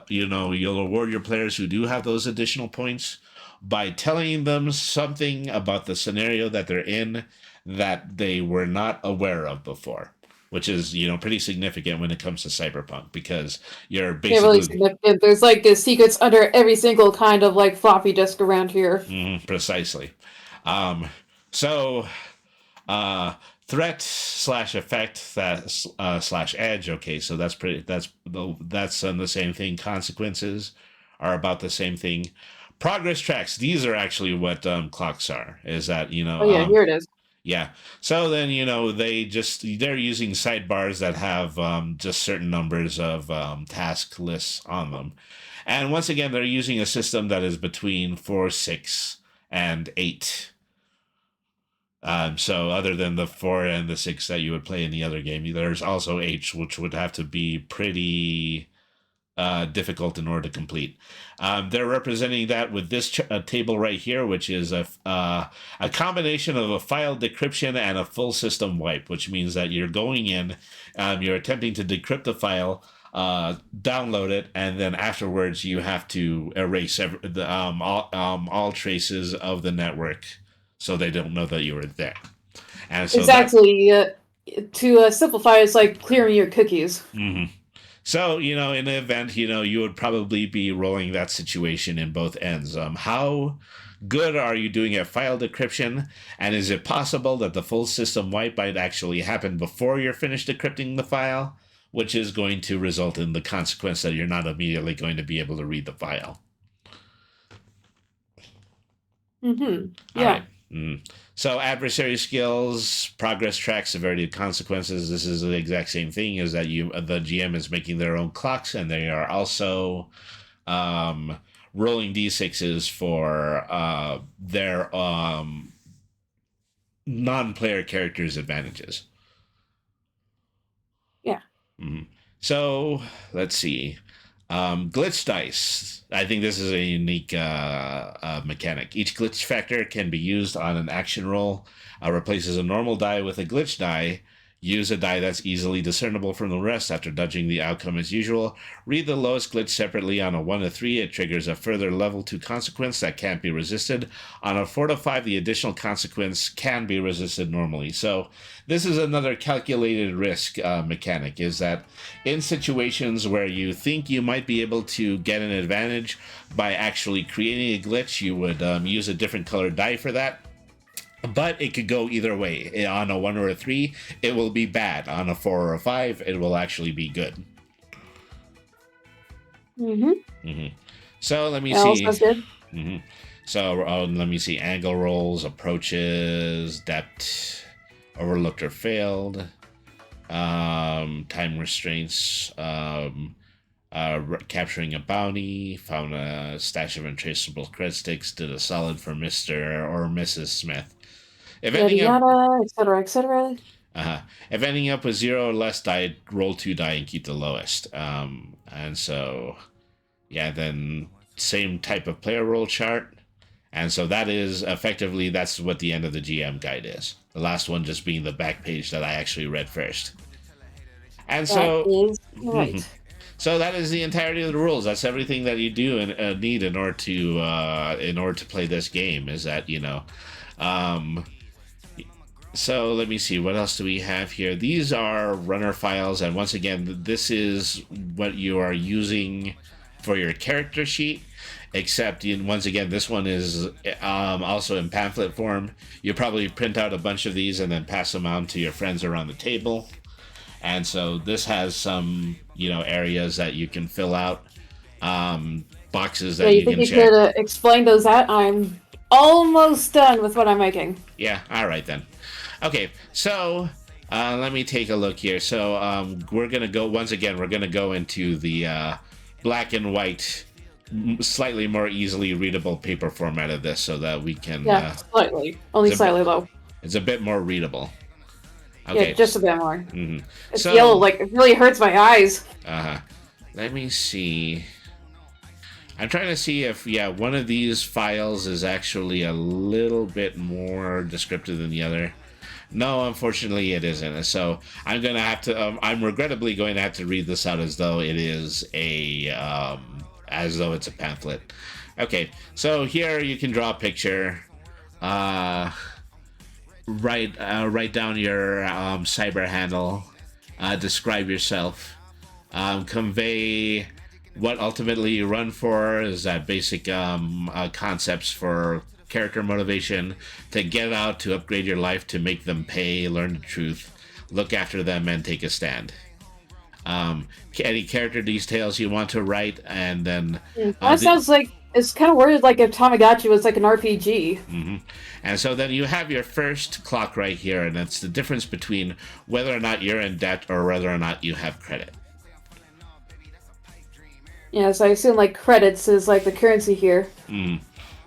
you'll reward your players who do have those additional points by telling them something about the scenario that they're in that they were not aware of before, which is, pretty significant when it comes to Cyberpunk, because you're basically... Yeah, really significant. There's secrets under every single kind of floppy disk around here. Precisely. Threat / effect / edge. Okay, so that's the same thing. Consequences are about the same thing. Progress tracks. These are actually what clocks are. Is that Oh yeah, here it is. Yeah. So then they're using sidebars that have just certain numbers of task lists on them, and once again they're using a system that is between 4, 6, and 8. So other than the 4 and the 6 that you would play in the other game, there's also 8, which would have to be pretty difficult in order to complete. They're representing that with this table right here, which is a combination of a file decryption and a full system wipe, which means that you're going in, you're attempting to decrypt the file, download it, and then afterwards you have to erase all traces of the network so they don't know that you were there. And so exactly. to simplify, it's like clearing your cookies. Mm-hmm. So, in the event, you would probably be rolling that situation in both ends. How good are you doing at file decryption? And is it possible that the full system wipe might actually happen before you're finished decrypting the file, which is going to result in the consequence that you're not immediately going to be able to read the file? Mm-hmm. All Yeah. right. So adversary skills, progress track, severity of consequences. This is the exact same thing. Is that the GM is making their own clocks, and they are also rolling d6s for their non-player characters' advantages. Yeah. So let's see. Glitch dice. I think this is a unique mechanic. Each glitch factor can be used on an action roll. Replaces a normal die with a glitch die. Use a die that's easily discernible from the rest after judging the outcome as usual. Read the lowest glitch separately. On a 1 to 3, it triggers a further level 2 consequence that can't be resisted. On a 4 to 5, the additional consequence can be resisted normally. So this is another calculated risk mechanic, is that in situations where you think you might be able to get an advantage by actually creating a glitch, you would use a different colored die for that. But it could go either way. On a 1 or a 3, it will be bad. On a 4 or a 5, it will actually be good. So let me see. Sounds good. So let me see. Angle rolls, approaches, depth, overlooked or failed, time restraints, capturing a bounty, found a stash of untraceable cred sticks, did a solid for Mr. or Mrs. Smith. If ending up, etc., etc. If ending up with 0 or less die, roll 2 die and keep the lowest. And so, yeah, then same type of player roll chart. And so that is effectively, that's what the end of the GM guide is. The last one just being the back page that I actually read first. And so, That is right. So that is the entirety of the rules. That's everything that you do and need in order to play this game. Is that So let me see. What else do we have here? These are runner files, and once again, this is what you are using for your character sheet. Except, once again, this one is also in pamphlet form. You probably print out a bunch of these and then pass them on to your friends around the table. And so this has some, areas that you can fill out, boxes that you can check. You could explain those out? I'm almost done with what I'm making. Yeah, all right then. Okay, so let me take a look here. So we're going to go, once again, we're going to go into the black and white, slightly more easily readable paper format of this so that we can... Yeah, slightly. Only slightly, though. It's a bit more readable. Okay. Yeah, just a bit more. Mm-hmm. It's yellow, it really hurts my eyes. Let me see. I'm trying to see if, one of these files is actually a little bit more descriptive than the other. No, unfortunately it isn't. So I'm going to have to, I'm regrettably going to have to read this out as though it is as though it's a pamphlet. Okay, so here you can draw a picture. Write down your cyber handle, describe yourself, convey what ultimately you run for, is that basic concepts for character motivation, to get out, to upgrade your life, to make them pay, learn the truth, look after them, and take a stand. Any character details you want to write, and then... that sounds like... It's kind of worded like if Tamagotchi was like an RPG. Mm-hmm. And so then you have your first clock right here, and that's the difference between whether or not you're in debt or whether or not you have credit. Yeah, so I assume like credits is like the currency here.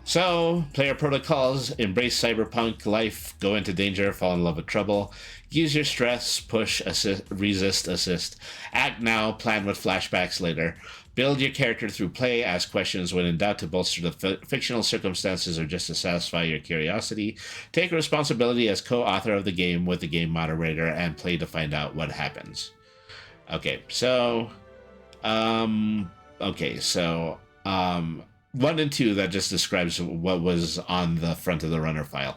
So, player protocols: embrace cyberpunk life, go into danger, fall in love with trouble, use your stress, push, assist, resist, assist, act now, plan with flashbacks later. Build your character through play, ask questions when in doubt to bolster the fictional circumstances or just to satisfy your curiosity. Take responsibility as co-author of the game with the game moderator and play to find out what happens. Okay, so... 1 and 2, that just describes what was on the front of the runner file.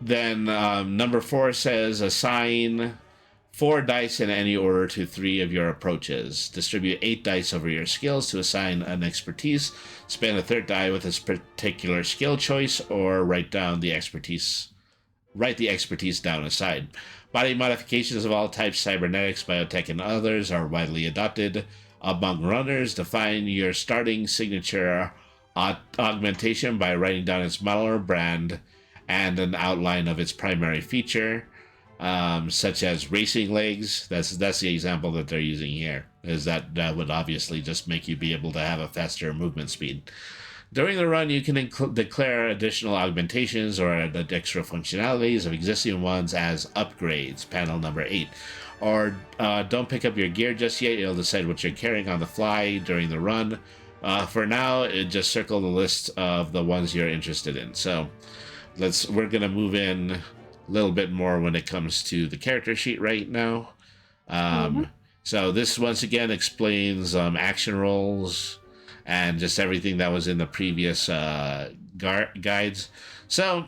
Then number 4 says assign 4 dice in any order to 3 of your approaches. Distribute 8 dice over your skills to assign an expertise. Spend a third die with a particular skill choice, or write the expertise down aside. Body modifications of all types, cybernetics, biotech, and others, are widely adopted among runners. Define your starting signature augmentation by writing down its model or brand and an outline of its primary feature, such as racing legs. That's the example that they're using here, is that would obviously just make you be able to have a faster movement speed. During the run, you can declare additional augmentations or extra functionalities of existing ones as upgrades, panel number 8. Or don't pick up your gear just yet. It'll decide what you're carrying on the fly during the run. For now, just circle the list of the ones you're interested in. So we're going to move in a little bit more when it comes to the character sheet right now. So this, once again, explains action rolls and just everything that was in the previous guides. So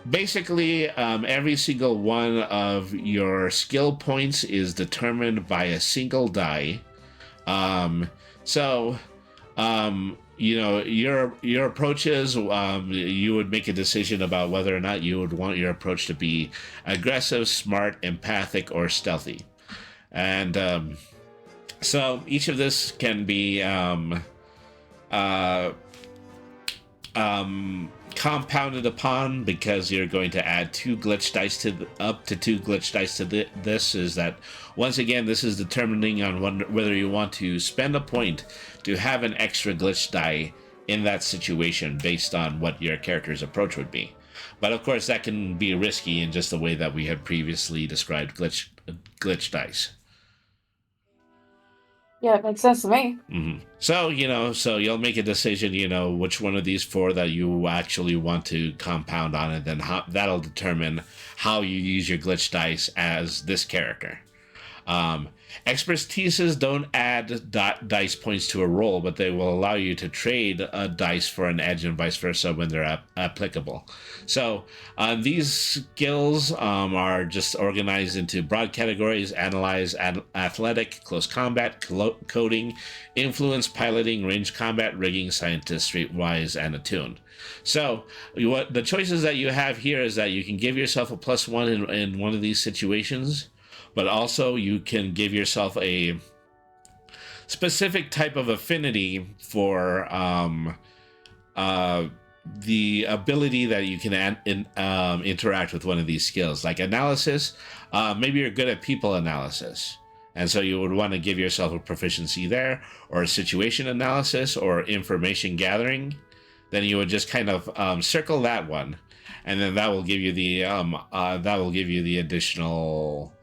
basically, every single one of your skill points is determined by a single die. Your approaches, you would make a decision about whether or not you would want your approach to be aggressive, smart, empathic, or stealthy. And so each of this can be compounded upon, because you're going to add up to 2 glitch dice to this. Is that, once again, this is determining on whether you want to spend a point to have an extra glitch die in that situation based on what your character's approach would be. But of course, that can be risky in just the way that we had previously described glitch dice. Yeah, it makes sense to me. Mm-hmm. So you'll make a decision, which one of these 4 that you actually want to compound on, and then that'll determine how you use your glitch dice as this character. Expertises don't add dice points to a roll, but they will allow you to trade a dice for an edge and vice versa when they're applicable. So these skills are just organized into broad categories: analyze, athletic, close combat, coding, influence, piloting, range combat, rigging, scientist, streetwise, and attuned. So what the choices that you have here is that you can give yourself a +1 in one of these situations, but also you can give yourself a specific type of affinity for the ability that you can interact with one of these skills. Like analysis, maybe you're good at people analysis, and so you would want to give yourself a proficiency there, or situation analysis or information gathering. Then you would just kind of circle that one, and then that will give you the additional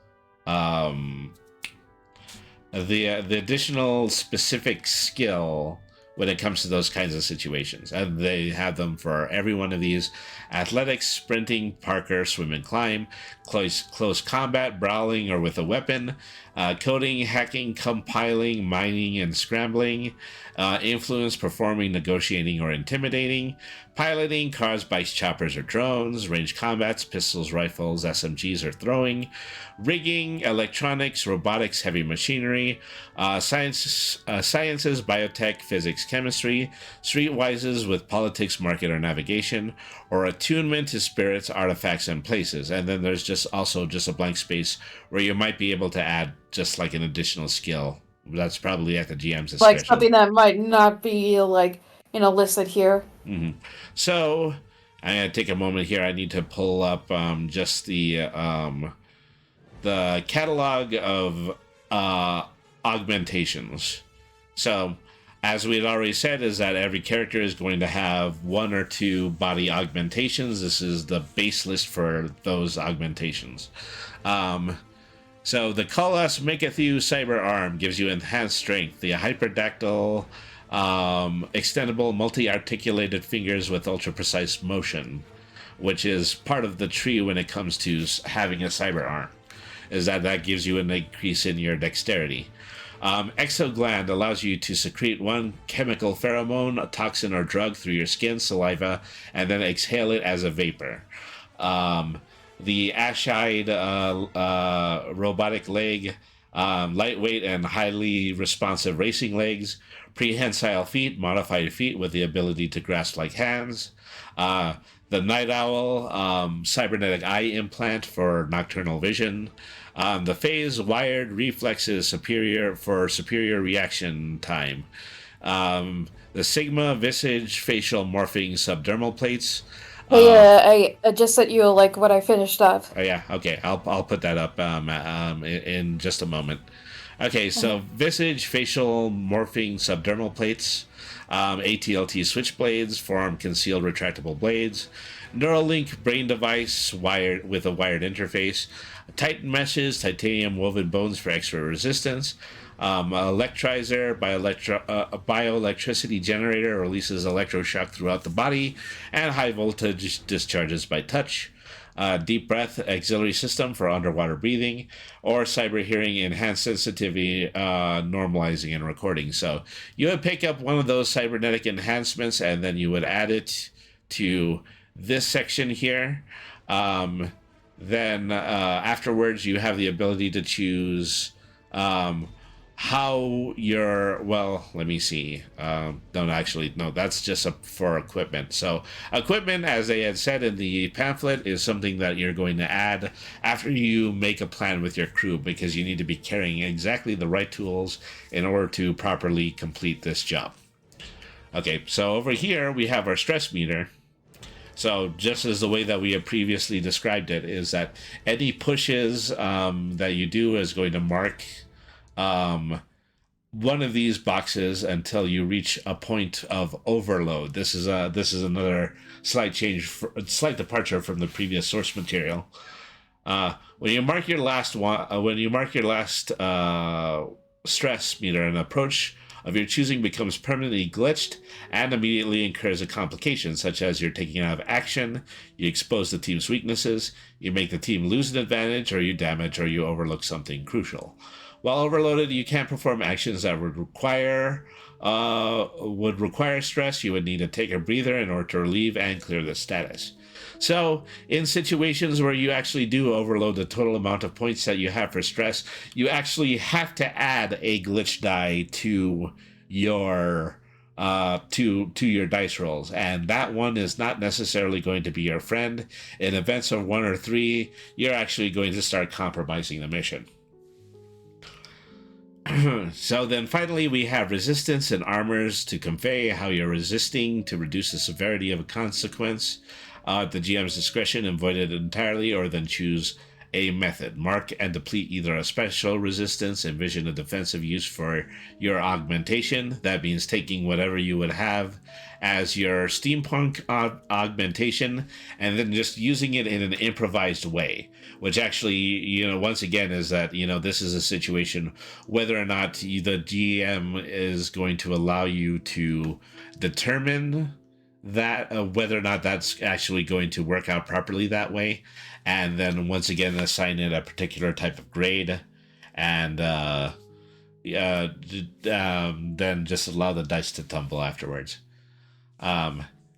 the additional specific skill when it comes to those kinds of situations. And they have them for every one of these: athletics, sprinting, parkour, swim and climb, close combat, brawling or with a weapon, coding, hacking, compiling, mining and scrambling, influence, performing, negotiating or intimidating, piloting, cars, bikes, choppers or drones, range combats, pistols, rifles, SMGs or throwing, rigging, electronics, robotics, heavy machinery, sciences, biotech, physics, chemistry, streetwises with politics, market or navigation, or attunement to spirits, artifacts, and places. And then there's just a blank space where you might be able to add just like an additional skill. That's probably at the GM's discretion. Like something that might not be listed here. Mm-hmm. So I'm gonna take a moment here. I need to pull up just the catalog of augmentations. So, as we had already said, is that every character is going to have 1 or 2 body augmentations. This is the base list for those augmentations. So the Colossus Maketh You Cyber Arm gives you enhanced strength. The Hyperdactyl extendable multi-articulated fingers with ultra-precise motion, which is part of the tree when it comes to having a cyber arm, is that gives you an increase in your dexterity. Exogland allows you to secrete one chemical pheromone, a toxin, or drug through your skin, saliva, and then exhale it as a vapor. The Ashide robotic leg, lightweight and highly responsive racing legs, prehensile feet, modified feet with the ability to grasp like hands. The Night Owl cybernetic eye implant for nocturnal vision. The phase wired reflexes superior reaction time. The Sigma visage facial morphing subdermal plates. Hey, I just sent you like what I finished up. Oh yeah, okay. I'll put that up in just a moment. Okay, so visage facial morphing subdermal plates, ATLT switchblades, forearm concealed retractable blades, Neuralink brain device wired with a wired interface, Titan meshes, titanium woven bones for extra resistance. Electrizer, bioelectricity generator releases electroshock throughout the body, and high voltage discharges by touch. Deep breath auxiliary system for underwater breathing, or cyber hearing enhanced sensitivity, normalizing and recording. So you would pick up one of those cybernetic enhancements, and then you would add it to this section here. Then afterwards, you have the ability to choose how your, well, let me see. No, that's just for equipment. So equipment, as they had said in the pamphlet, is something that you're going to add after you make a plan with your crew, because you need to be carrying exactly the right tools in order to properly complete this job. Okay, so over here we have our stress meter. So just as the way that we have previously described it, is that any pushes that you do is going to mark one of these boxes until you reach a point of overload. This is another slight departure from the previous source material. When you mark your last stress meter, an approach of your choosing becomes permanently glitched and immediately incurs a complication, such as you're taking out of action, you expose the team's weaknesses, you make the team lose an advantage, or you damage or you overlook something crucial. While overloaded, you can't perform actions that would require stress. You would need to take a breather in order to relieve and clear the status. So, in situations where you actually do overload the total amount of points that you have for stress, you actually have to add a glitch die to your to your dice rolls, and that one is not necessarily going to be your friend. In events of 1 or 3, you're actually going to start compromising the mission. So then finally we have resistance and armors to convey how you're resisting to reduce the severity of a consequence. At the GM's discretion, avoid it entirely, or then choose a method. Mark and deplete either a special resistance, envision a defensive use for your augmentation. That means taking whatever you would have as your steampunk augmentation and then just using it in an improvised way, which actually, once again, is that, this is a situation whether or not the GM is going to allow you to determine that whether or not that's actually going to work out properly that way, and then once again assign it a particular type of grade, and then just allow the dice to tumble afterwards.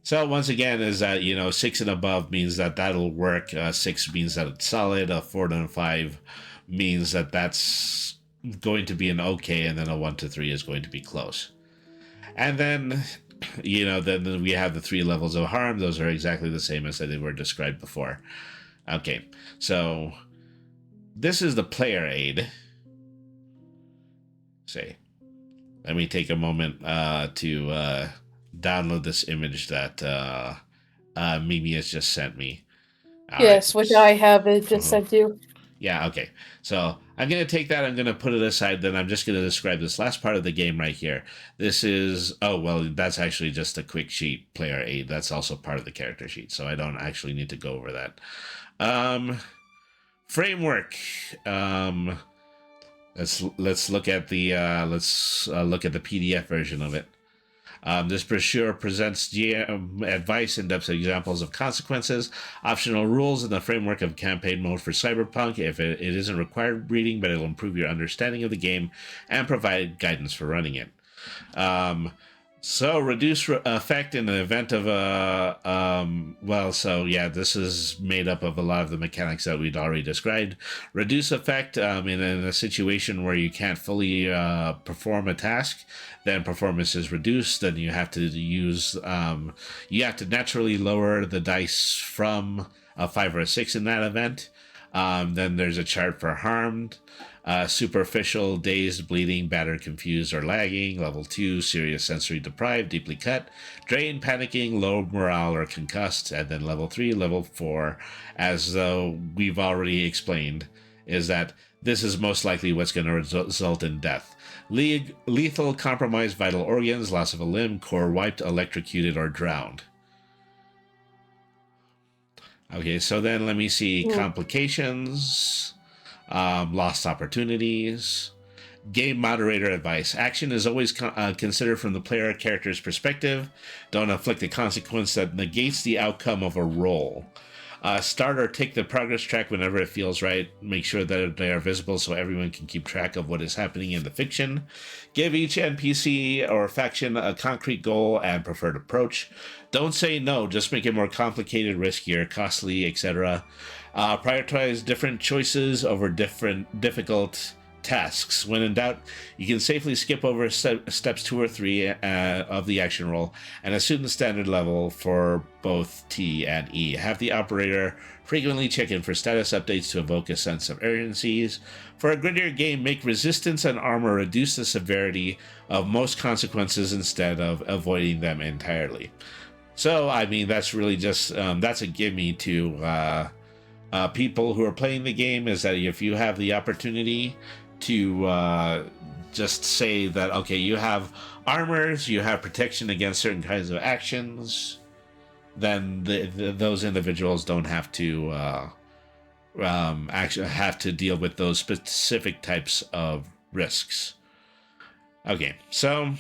So once again is that 6 and above means that that'll work. 6 means that it's solid. A 4 and a 5 means that that's going to be an okay, and then a 1 to 3 is going to be close. And then then we have the 3 levels of harm. Those are exactly the same as they were described before. Okay, so this is the player aid. Let me take a moment to download this image that Mimi has just sent me. Yes, which I have just sent you. Yeah, okay. So I'm going to take that, I'm going to put it aside, then I'm just going to describe this last part of the game right here. This is, that's actually just a quick sheet player aid. That's also part of the character sheet, so I don't actually need to go over that. Framework. Let's look at the PDF version of it. This brochure presents GM advice, in-depth examples of consequences, optional rules in the framework of campaign mode for Cyberpunk. If it isn't required reading, but it'll improve your understanding of the game and provide guidance for running it. So reduce effect in the event of this is made up of a lot of the mechanics that we'd already described. Reduce effect in a situation where you can't fully perform a task, then performance is reduced. Then you have to naturally lower the dice from a 5 or a 6 in that event. Then there's a chart for harmed. Superficial, dazed, bleeding, battered, confused, or lagging. Level 2, serious, sensory deprived, deeply cut, drained, panicking, low morale, or concussed. And then level 3, level 4, as though we've already explained, is that this is most likely what's going to result in death. Lethal, compromised vital organs, loss of a limb, core wiped, electrocuted, or drowned. Okay, so then let me see complications. Lost opportunities. Game moderator advice. Action is always considered from the player character's perspective. Don't inflict a consequence that negates the outcome of a roll. Start or take the progress track whenever it feels right. Make sure that they are visible so everyone can keep track of what is happening in the fiction. Give each NPC or faction a concrete goal and preferred approach. Don't say no, just make it more complicated, riskier, costly, etc. Prioritize different choices over difficult tasks. When in doubt, you can safely skip over steps 2 or 3 of the action roll and assume the standard level for both T and E. Have the operator frequently check in for status updates to evoke a sense of urgencies. For a grittier game, make resistance and armor reduce the severity of most consequences instead of avoiding them entirely. So, I mean, that's really just, that's a gimme to people who are playing the game, is that if you have the opportunity to just say that, okay, you have armors, you have protection against certain kinds of actions, then those individuals don't have to actually have to deal with those specific types of risks. Okay, so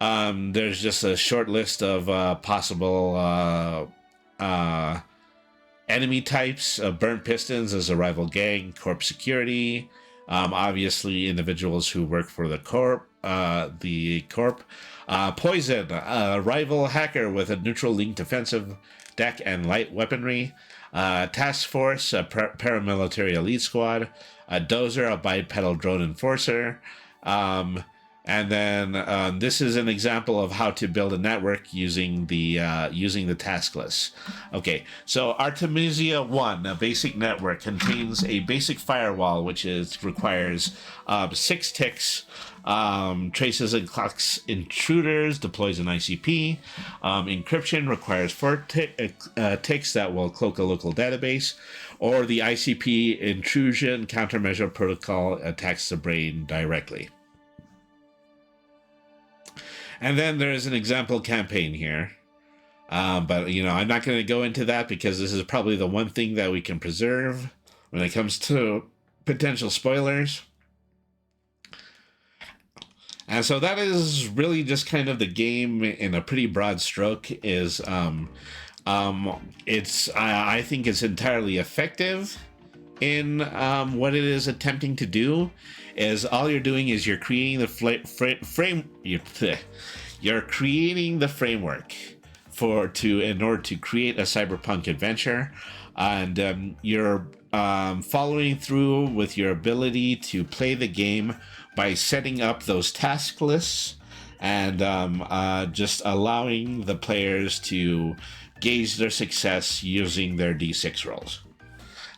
there's just a short list of possible enemy types. Burnt Pistons as a rival gang. Corp security. Obviously, individuals who work for the Corp. Poison, a rival hacker with a neutral link defensive deck and light weaponry. Task Force, a paramilitary elite squad. A Dozer, a bipedal drone enforcer. And then this is an example of how to build a network using the task list. Okay, so Artemisia 1, a basic network, contains a basic firewall, which requires 6 ticks, traces and clocks intruders, deploys an ICP. Encryption requires 4 ticks that will cloak a local database, or the ICP intrusion countermeasure protocol attacks the brain directly. And then there is an example campaign here. But, I'm not going to go into that because this is probably the one thing that we can preserve when it comes to potential spoilers. And so that is really just kind of the game in a pretty broad stroke. Is I think it's entirely effective in what it is attempting to do. Is all you're doing is you're creating the you're creating the framework in order to create a cyberpunk adventure, and you're following through with your ability to play the game by setting up those task lists and just allowing the players to gauge their success using their D6 rolls.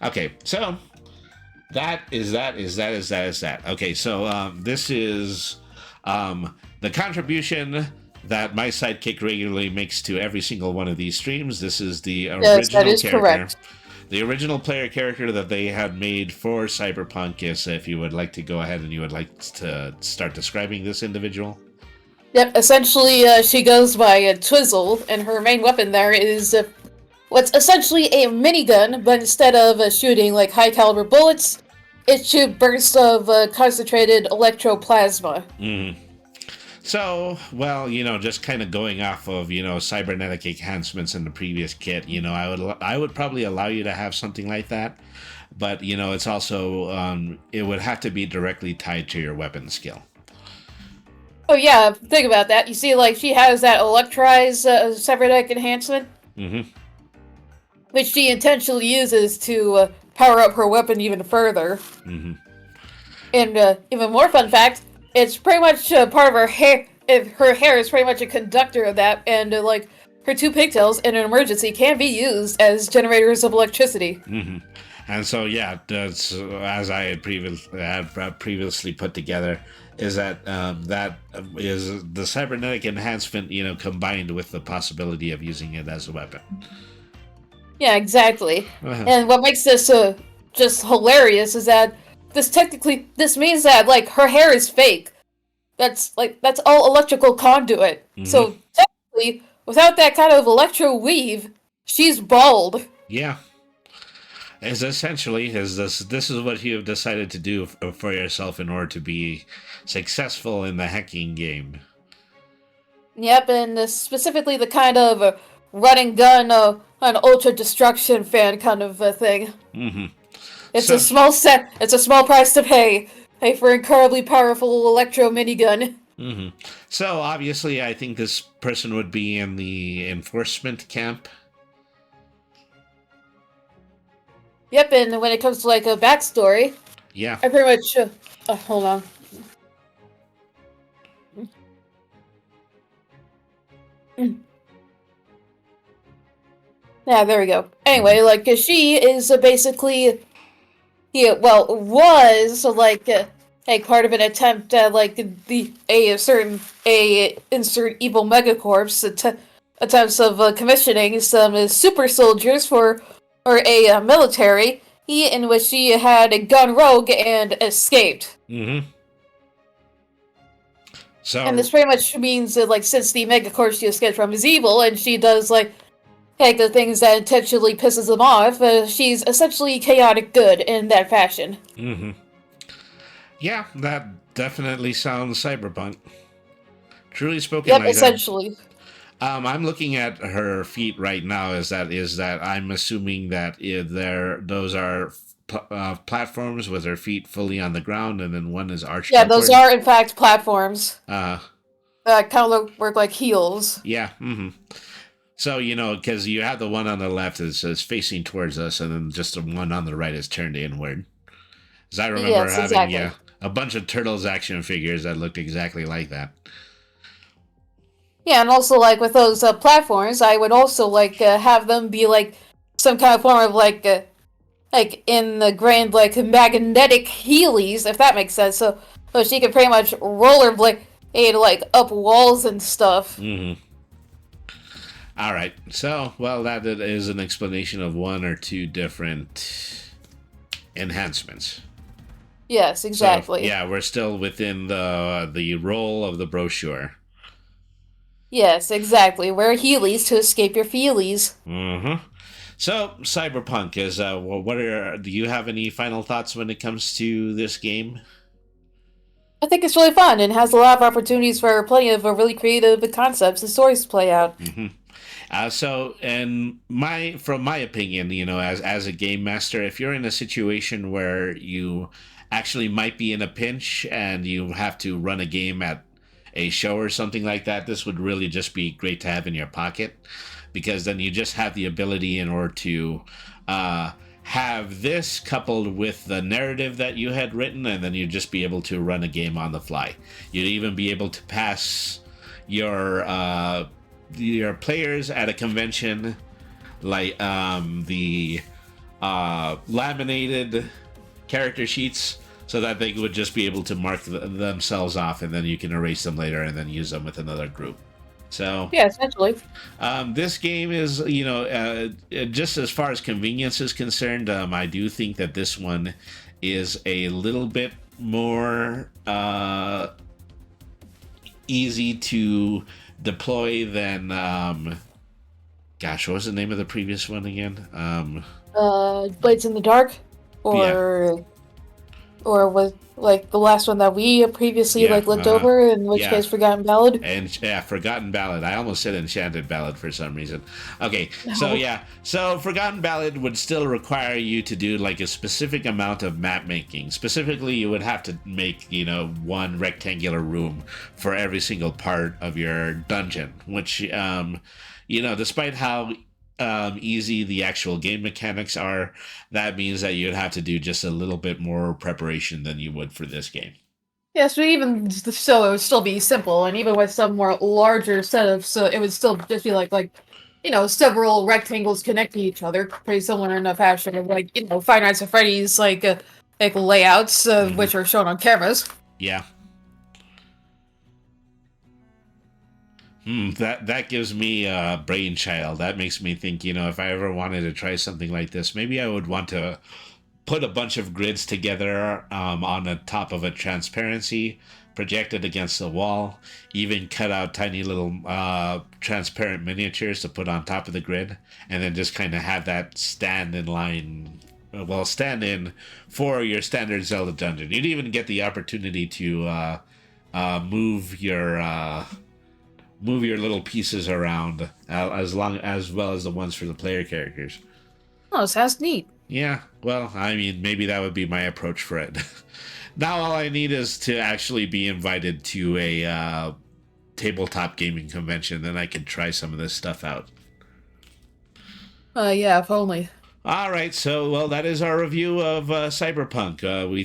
Okay, so that is that. Okay, so this is the contribution that my sidekick regularly makes to every single one of these streams. This is the original that is character. Correct. The original player character that they had made for Cyberpunk. Is if you would like to go ahead and you would like to start describing this individual. Yep, essentially she goes by Twizzle, and her main weapon there is what's essentially a minigun, but instead of shooting like high caliber bullets, it shoots bursts of concentrated electroplasma. Mm. So, well, just kind of going off of, cybernetic enhancements in the previous kit, I would probably allow you to have something like that. But, it's also, it would have to be directly tied to your weapon skill. Oh yeah, think about that. You see, like, she has that Electrize cybernetic enhancement, which she intentionally uses to power up her weapon even further. And even more fun fact, it's pretty much part of her hair. Her hair is pretty much a conductor of that, and like her 2 pigtails in an emergency can be used as generators of electricity. And so, yeah, that's as I had previously put together, is that that is the cybernetic enhancement, combined with the possibility of using it as a weapon. Yeah, exactly. And what makes this just hilarious is that this means that like her hair is fake. That's all electrical conduit. So technically, without that kind of electro weave, she's bald. Yeah. This is what you have decided to do for yourself in order to be successful in the hacking game. Yep, and specifically the kind of run and gun, an ultra destruction fan kind of thing. It's a small price to pay for incredibly powerful electro minigun. So obviously, I think this person would be in the enforcement camp. Yep, and when it comes to like a backstory, Yeah. I pretty much hold on. Yeah, there we go. Anyway, like she is basically, was like a part of an attempt at like insert evil megacorps attempts of commissioning some super soldiers for a military, in which she had gone rogue and escaped. So, And this pretty much means that, like, since the megacorps she escaped from is evil, and she does like the things that intentionally pisses them off, she's essentially chaotic good in that fashion. Yeah, that definitely sounds cyberpunk. Truly spoken. Yep, like essentially. That. I'm looking at her feet right now. Is that I'm assuming that those are platforms with her feet fully on the ground, and then one is arched. Yeah, upward. those are in fact platforms. Kind of work like heels. Yeah. So because you have the one on the left is facing towards us, and then just the one on the right is turned inward. As I remember having a bunch of Turtles action figures that looked exactly like that. Yeah, and also, like, with those platforms, I would also, like, have them be, like, some kind of form of, like in the grand, like, magnetic Heelys, if that makes sense. So she can pretty much rollerblade, like, up walls and stuff. All right. So, well, that is an explanation of one or two different enhancements. Yes, exactly. So, yeah, we're still within the role of the brochure. Yes, exactly. Wear Heelys to escape your feelies. So, Cyberpunk is. Do you have any final thoughts when it comes to this game? I think it's really fun and has a lot of opportunities for plenty of really creative concepts and stories to play out. So, from my opinion, as a game master, if you're in a situation where you actually might be in a pinch and you have to run a game at a show or something like that, this would really just be great to have in your pocket, because then you just have the ability in order to have this coupled with the narrative that you had written, and then you'd just be able to run a game on the fly. You'd even be able to pass your players at a convention, like the laminated character sheets, so that they would just be able to mark themselves off, and then you can erase them later and then use them with another group. So yeah, essentially. This game is, just as far as convenience is concerned, I do think that this one is a little bit more easy to deploy than, what was the name of the previous one again? Blades in the Dark? Or... or was like the last one that we previously Yeah, like looked over, in which yeah. case Forgotten Ballad. And yeah, Forgotten Ballad. I almost said Enchanted Ballad for some reason. Okay, so No. yeah, so Forgotten Ballad would still require you to do like a specific amount of map making. Specifically, you would have to make, one rectangular room for every single part of your dungeon, which, despite how easy the actual game mechanics are, that means that you'd have to do just a little bit more preparation than you would for this game. Yes, but even so, it would still be simple, and even with some more larger setups, so it would still just be like several rectangles connecting each other, pretty similar in a fashion of Five Nights at Freddy's like layouts, which are shown on cameras. Yeah. That gives me a brainchild. That makes me think, if I ever wanted to try something like this, maybe I would want to put a bunch of grids together on the top of a transparency, project it against the wall, even cut out tiny little transparent miniatures to put on top of the grid, and then just kind of have that stand in for your standard Zelda dungeon. You'd even get the opportunity to move your little pieces around as well as the ones for the player characters. Oh, sounds neat. Yeah, well, I mean, maybe that would be my approach for it. Now all I need is to actually be invited to a tabletop gaming convention, then I can try some of this stuff out. Yeah, if only. All right, so well, that is our review of Cyberpunk.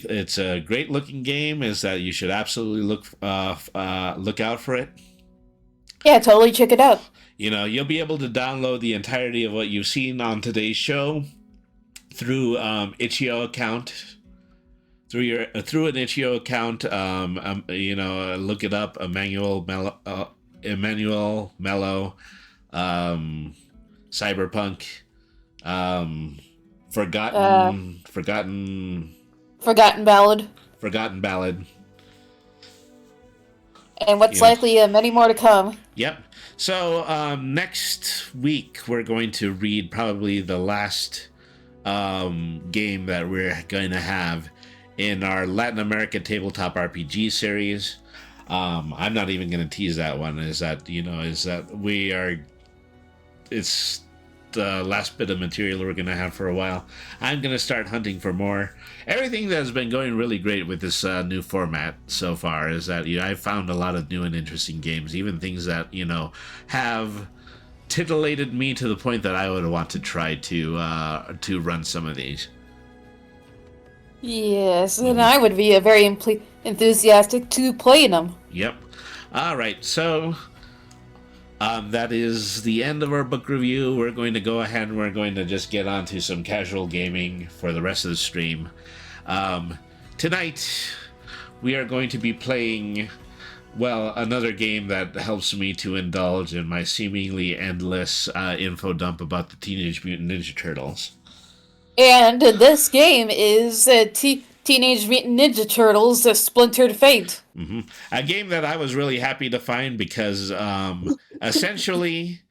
It's a great looking game. Is that you should absolutely look out for it. Yeah, totally check it out. You'll be able to download the entirety of what you've seen on today's show through itch.io account. Through an itch.io account, look it up. Emmanuel Mello, Cyberpunk, Forgotten Ballad. And what's likely many more to come. Yep. So next week we're going to read probably the last game that we're going to have in our Latin America tabletop RPG series. I'm not even going to tease that one. It's the last bit of material we're going to have for a while. I'm going to start hunting for more. Everything that's been going really great with this new format so far is that I've found a lot of new and interesting games, even things that have titillated me to the point that I would want to try to run some of these. Yes, and I would be very enthusiastic to play them. Yep. All right, so that is the end of our book review. We're going to go ahead and we're going to just get on to some casual gaming for the rest of the stream. Tonight, we are going to be playing, another game that helps me to indulge in my seemingly endless info dump about the Teenage Mutant Ninja Turtles. And this game is Teenage Mutant Ninja Turtles: Splintered Fate. Mm-hmm. A game that I was really happy to find because essentially,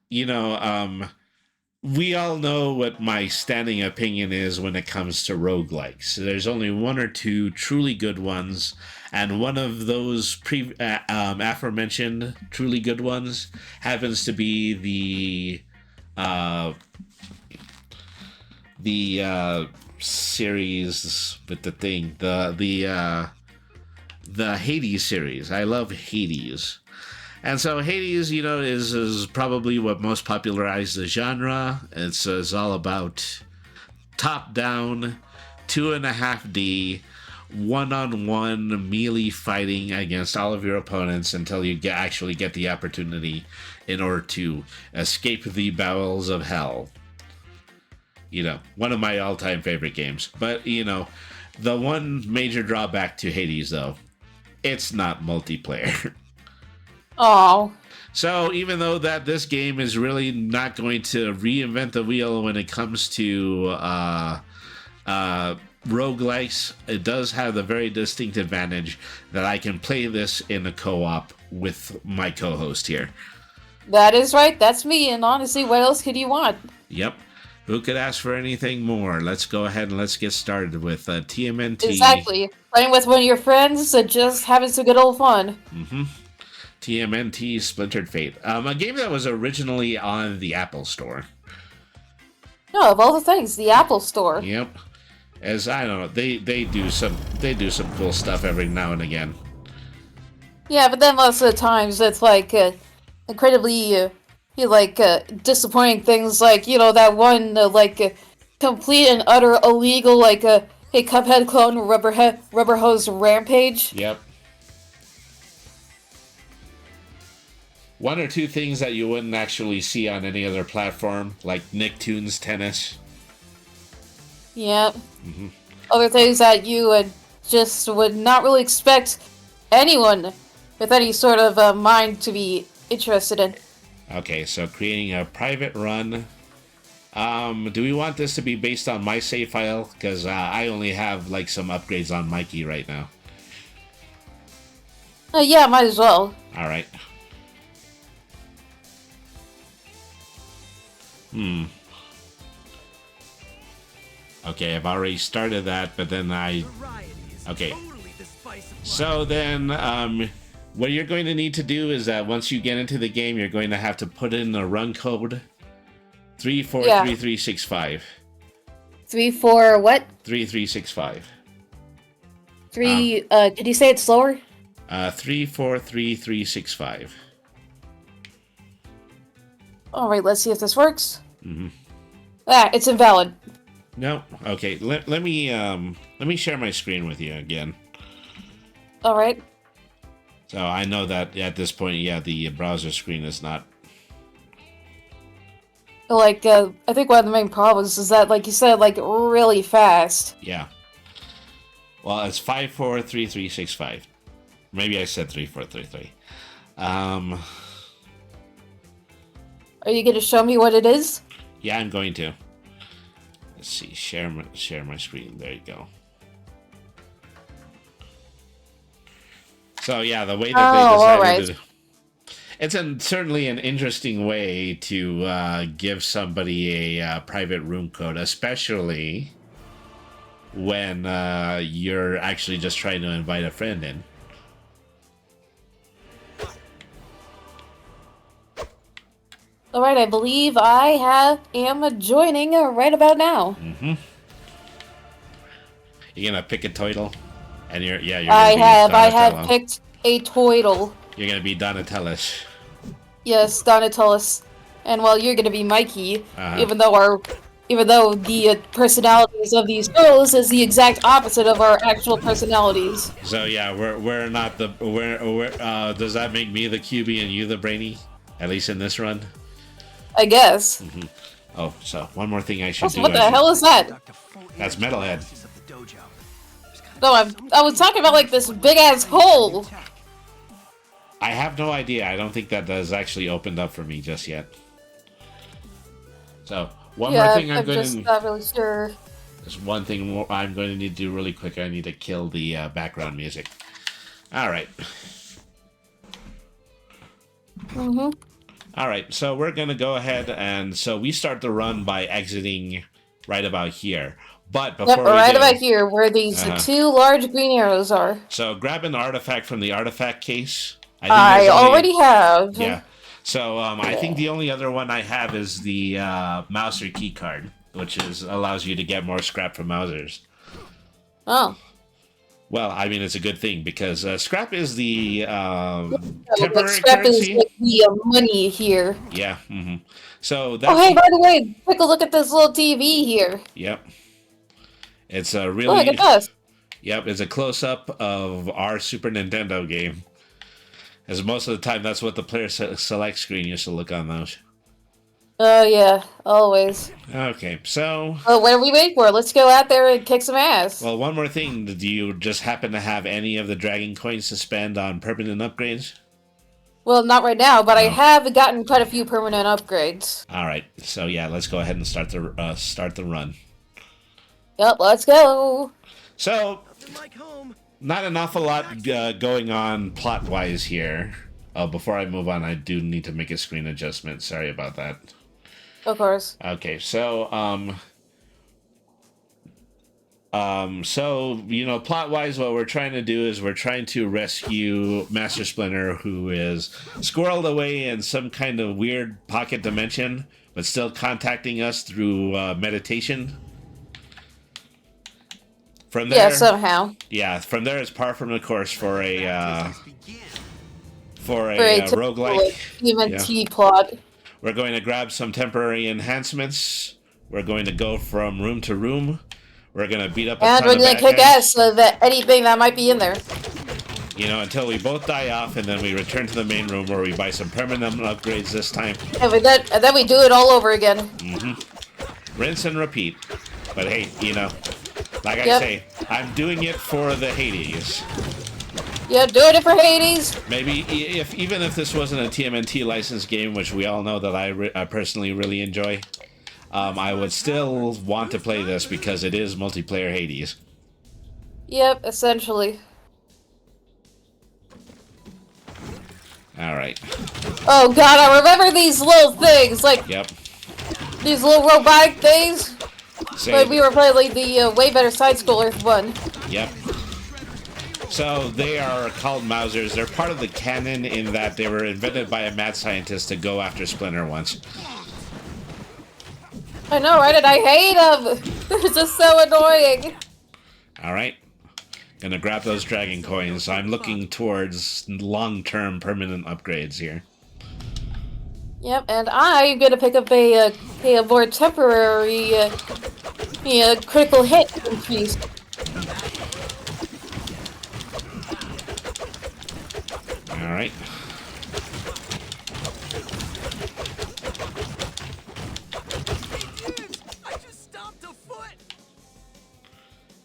we all know what my standing opinion is when it comes to roguelikes. There's only one or two truly good ones, and one of those aforementioned truly good ones happens to be the series with the thing, the Hades series. I love Hades. And so Hades, is probably what most popularized the genre. It's all about top-down, 2.5D, one-on-one melee fighting against all of your opponents until you actually get the opportunity in order to escape the bowels of hell. One of my all-time favorite games. But, the one major drawback to Hades, though, it's not multiplayer. Oh. So even though that this game is really not going to reinvent the wheel when it comes to roguelikes, it does have the very distinct advantage that I can play this in a co-op with my co-host here. That is right. That's me. And honestly, what else could you want? Yep. Who could ask for anything more? Let's go ahead and let's get started with TMNT. Exactly. Playing with one of your friends and just having some good old fun. TMNT Splintered Fate. A game that was originally on the Apple Store. No, of all the things, the Apple Store. Yep. As I don't know, they do some cool stuff every now and again. Yeah, but then most of the times it's like incredibly disappointing things like, that one complete and utter illegal hey, Cuphead clone Rubber Hose Rampage. Yep. One or two things that you wouldn't actually see on any other platform, like Nicktoons Tennis. Yep. Other things that you would not really expect anyone with any sort of mind to be interested in. Okay, so creating a private run. Do we want this to be based on my save file? Because I only have like some upgrades on Mikey right now. Yeah, might as well. All right. Okay, I've already started that, but then okay. So then, what you're going to need to do is that once you get into the game, you're going to have to put in the run code 343365. 34 what? 3365. Could you say it slower? 343365. Alright, let's see if this works. It's invalid. No. Okay. Let me share my screen with you again. Alright. So I know that at this point, yeah, the browser screen is not. I think one of the main problems is that, like you said, really fast. Yeah. Well, it's 543365. Maybe I said 3433. Are you gonna show me what it is? Yeah, I'm going to. Let's see. Share my screen. There you go. So yeah, the way that they decided to, it's certainly an interesting way to give somebody a private room code, especially when you're actually just trying to invite a friend in. Alright, I believe I am joining right about now. You're gonna pick a title, and you're I have picked a title. You're gonna be Donatellis. Yes, Donatellis. And well, you're gonna be Mikey, even though the personalities of these girls is the exact opposite of our actual personalities. So yeah, we're not the does that make me the QB and you the brainy? At least in this run? I guess. Oh, so one more thing I should do. What the hell is that? That's Metalhead. No, I was talking about this big ass hole. I have no idea. I don't think that has actually opened up for me just yet. So one more thing I'm just not really sure. There's one thing more I'm going to need to do really quick. I need to kill the background music. All right. All right, so we're going to go ahead and so we start the run by exiting right about here. But before about here, where these two large green arrows are. So grab an artifact from the artifact case. I already have. Yeah. So I think the only other one I have is the Mouser key card, which allows you to get more scrap from Mousers. Oh. Well, I mean, it's a good thing because scrap is the temporary scrap currency. Is the money here. Yeah. So that's. Oh, hey, by the way, take a look at this little TV here. Yep. It's a really. Look at this. Yep, it's a close-up of our Super Nintendo game. As most of the time, that's what the player select screen used to look on those. Oh, yeah, always. Okay, so... Well, what are we waiting for? Let's go out there and kick some ass. Well, one more thing. Do you just happen to have any of the Dragon Coins to spend on permanent upgrades? Well, not right now, but I have gotten quite a few permanent upgrades. Alright, so yeah, let's go ahead and start the run. Yep, let's go. So, not an awful lot going on plot-wise here. Before I move on, I do need to make a screen adjustment. Sorry about that. Of course. Okay, so plot-wise, what we're trying to do is we're trying to rescue Master Splinter, who is squirreled away in some kind of weird pocket dimension, but still contacting us through meditation. From there, Yeah, somehow. yeah, from there it's par from the course for a Very roguelike. TMNT plot. We're going to grab some temporary enhancements. We're going to go from room to room. We're going to beat up a And ton we're of gonna bad kick guys, ass so that anything that might be in there. until we both die off, and then we return to the main room where we buy some permanent upgrades this time. And then we do it all over again. Rinse and repeat. But hey, like I Yep. say, I'm doing it for the Hades. Yeah, doing it for Hades. Maybe even if this wasn't a TMNT licensed game, which we all know that I personally really enjoy, I would still want to play this because it is multiplayer Hades. Yep, essentially. All right. Oh god, I remember these little things, like Yep. these little robotic things. Same. Like we were playing like the way better side scroller one. Yep. So they are called Mousers. They're part of the canon in that they were invented by a mad scientist to go after Splinter once. I know, right? And I hate them. They're just so annoying. All right. Gonna grab those dragon coins. I'm looking towards long-term permanent upgrades here. Yep, and I'm gonna pick up a more temporary critical hit increase. All right.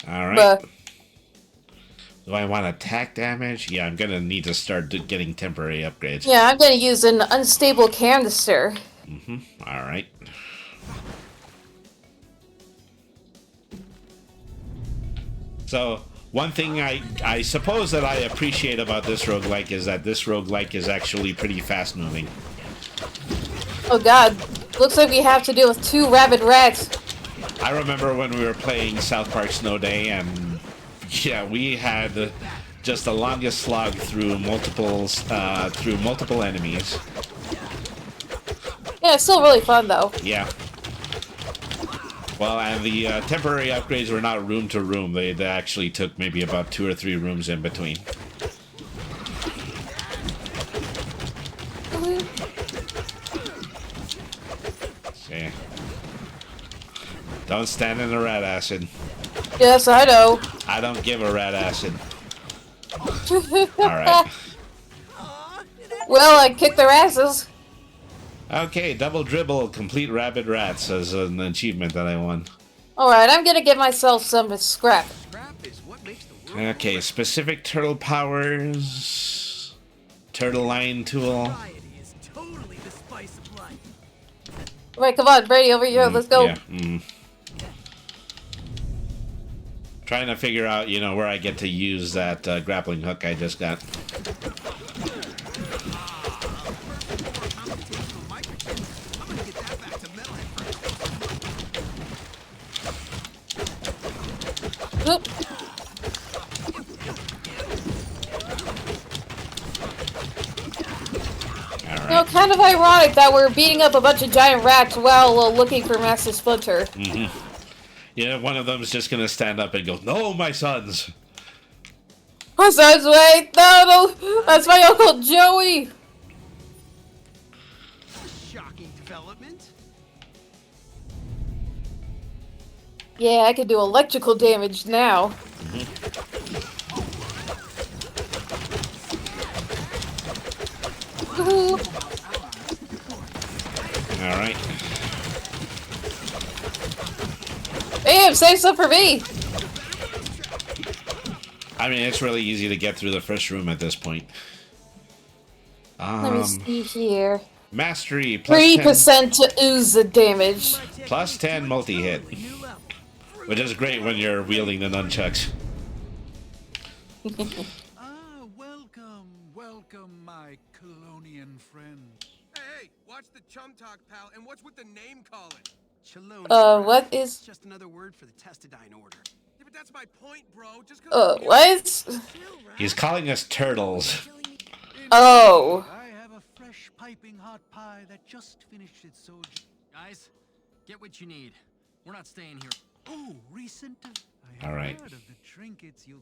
All right. But Do I want attack damage? Yeah, I'm gonna need to start getting temporary upgrades. yeah, I'm gonna use an unstable canister. All right. So one thing I suppose that I appreciate about this roguelike is that this roguelike is actually pretty fast moving. Oh god, looks like we have to deal with 2 rabid rats. I remember when we were playing South Park Snow Day, and yeah, we had just the longest slog through multiple enemies. Yeah, it's still really fun though. Yeah. Well, and the temporary upgrades were not room to room. They actually took maybe about 2 or 3 rooms in between. See. Don't stand in the rat acid. Yes, I know. I don't give a rat acid. Alright. Well, I kicked their asses. Okay, double dribble, complete rabid rats as an achievement that I won. Alright, I'm gonna give myself some scrap. Okay, specific turtle powers. Turtle line tool. Alright, come on, Brady, over here, let's go. Yeah. Trying to figure out, where I get to use that grappling hook I just got. Oop. Kind of ironic that we're beating up a bunch of giant rats while looking for Master Splinter. Yeah, one of them is just gonna stand up and go, "No, my sons." My sons, wait, no, that's my Uncle Joey. Shocking development. Yeah, I can do electrical damage now. Alright. Damn, save some for me! I mean, it's really easy to get through the first room at this point. Let me see here. Mastery, plus 3% to ooze the damage. 10, plus 10 multi-hit. Which is great when you're wielding the nunchucks. Welcome, my colonian friend. Hey, watch the chum talk, pal, and what's with the name calling? What is... Just another word for the Testadine order. Yeah, but that's my point, bro. Just cause what? He's calling us turtles. Oh. I have a fresh piping hot pie that just finished its sojourn. Guys, get what you need. We're not staying here. Oh, recent. I have Alright. heard of the trinkets you'll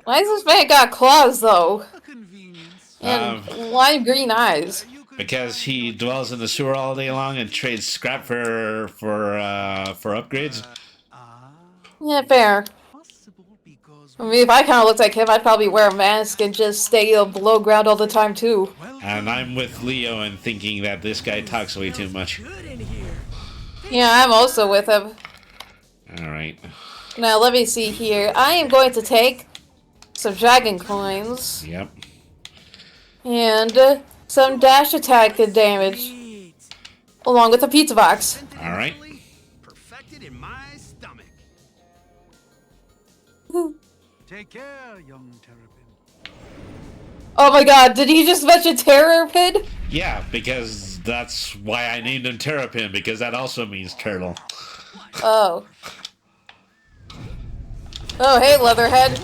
Why does this man got claws, though? a convenience. And lime green eyes. Because he dwells in the sewer all day long and trades scrap for upgrades. Yeah, fair. Possible because I mean, if I kind of looked like him, I'd probably wear a mask and just stay below ground all the time, too. And I'm with Leo in thinking that this guy talks way too much. Yeah, I'm also with him. Alright. Now, let me see here. I am going to take some dragon coins Yep. and some dash attack damage, along with a pizza box. Alright. perfected in my stomach. Take care, young Terrapin. Oh my god, did he just mention Terrapin? Yeah, because that's why I named him Terrapin, because that also means turtle. Oh. Oh, hey, Leatherhead.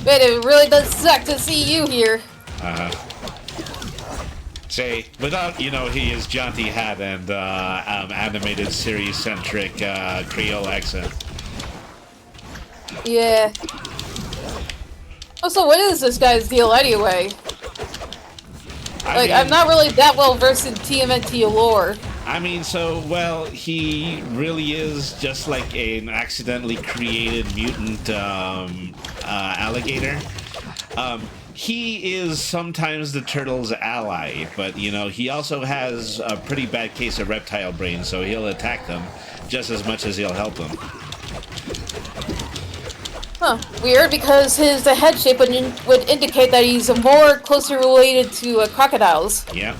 Man, it really does suck to see you here. Say, without, he is jaunty hat and animated series-centric Creole accent. Yeah. Oh, so what is this guy's deal anyway? I'm not really that well versed in TMNT lore. I mean, he really is just like an accidentally created mutant alligator. He is sometimes the turtle's ally, but, he also has a pretty bad case of reptile brain, so he'll attack them just as much as he'll help them. Huh. Weird, because his head shape would indicate that he's more closely related to crocodiles. Yeah.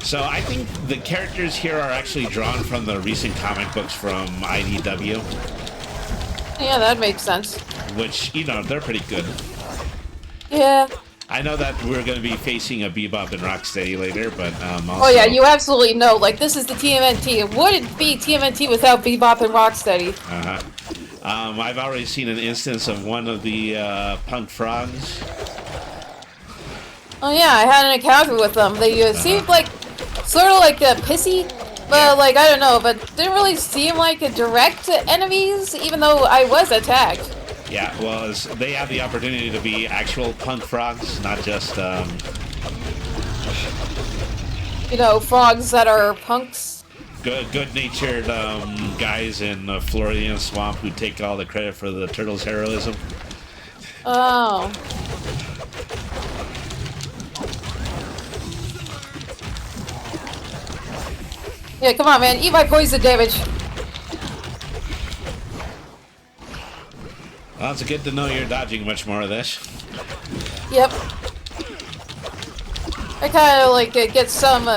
So I think the characters here are actually drawn from the recent comic books from IDW. Yeah, that makes sense. Which, they're pretty good. Yeah. I know that we're going to be facing a Bebop and Rocksteady later, but also... Oh yeah, you absolutely know. Like, this is the TMNT. It wouldn't be TMNT without Bebop and Rocksteady. I've already seen an instance of one of the punk frogs. Oh yeah, I had an encounter with them. They seemed like, sort of like pissy, but I don't know, but didn't really seem like direct enemies, even though I was attacked. Yeah, well, they have the opportunity to be actual punk frogs, not just, frogs that are punks. Good-natured guys in the Floridian swamp who take all the credit for the turtles' heroism. Oh. Yeah, come on, man. Eat my poison damage. Well, it's good to know you're dodging much more of this. Yep. I kind of get some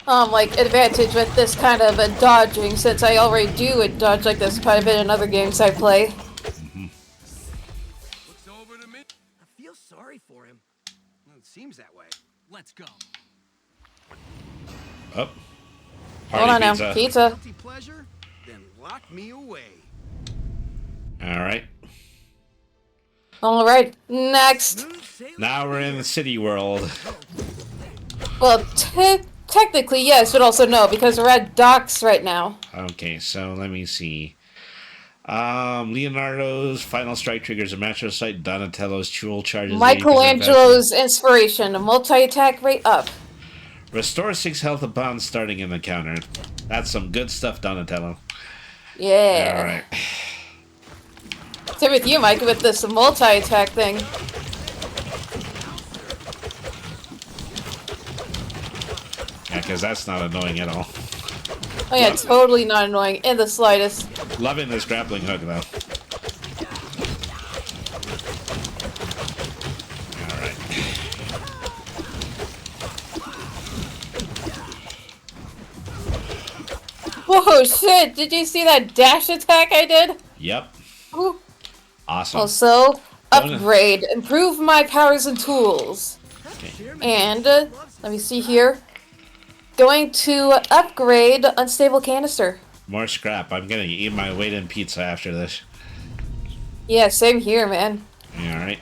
advantage with this kind of dodging, since I already do dodge like this quite a bit in other games I play. Looks over to me. I feel sorry for him. Well, it seems that way. Let's go. Oh. Hold on now. Pizza. Guilty pleasure? Then lock me away. Alright. Alright, next. Now we're in the city world. Well, technically yes, but also no, because we're at docks right now. Okay, so let me see. Leonardo's final strike triggers a match site. Donatello's tool charges. Michelangelo's inspiration, multi-attack rate up. Restore 6 health upon starting an encounter. That's some good stuff, Donatello. Yeah. Alright. Same with you, Mike, with this multi-attack thing. Yeah, because that's not annoying at all. Oh yeah, totally not annoying in the slightest. Loving this grappling hook, though. Alright. Whoa, shit! Did you see that dash attack I did? Yep. Ooh. Awesome. Also, upgrade, improve my powers and tools. And, let me see here. Going to upgrade unstable canister. More scrap. I'm gonna eat my weight in pizza after this. Yeah, same here, man. Alright.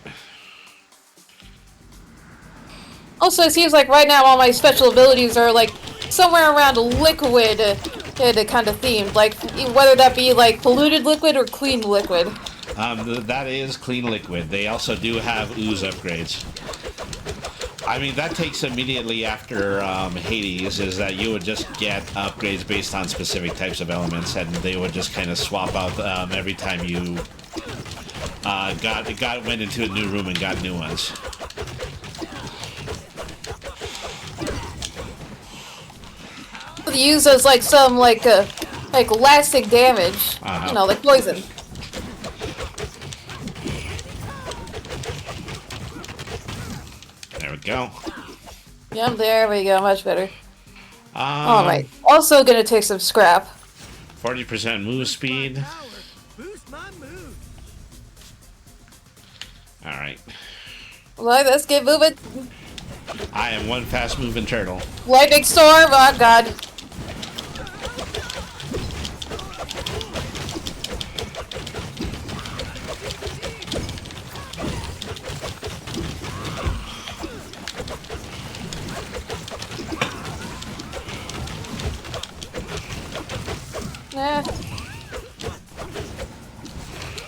Also, it seems like right now all my special abilities are like somewhere around liquid kind of themed. Like, whether that be like polluted liquid or clean liquid. That is clean liquid. They also do have ooze upgrades. I mean, that takes immediately after Hades, is that you would just get upgrades based on specific types of elements, and they would just kind of swap out every time you went into a new room and got new ones. Use as like some like lasting damage, you know, like poison. There we go. Yep, there we go, much better. Alright. Also gonna take some scrap. 40% move speed. Alright. Well, let's get moving. I am one fast moving turtle. Lightning storm, oh god.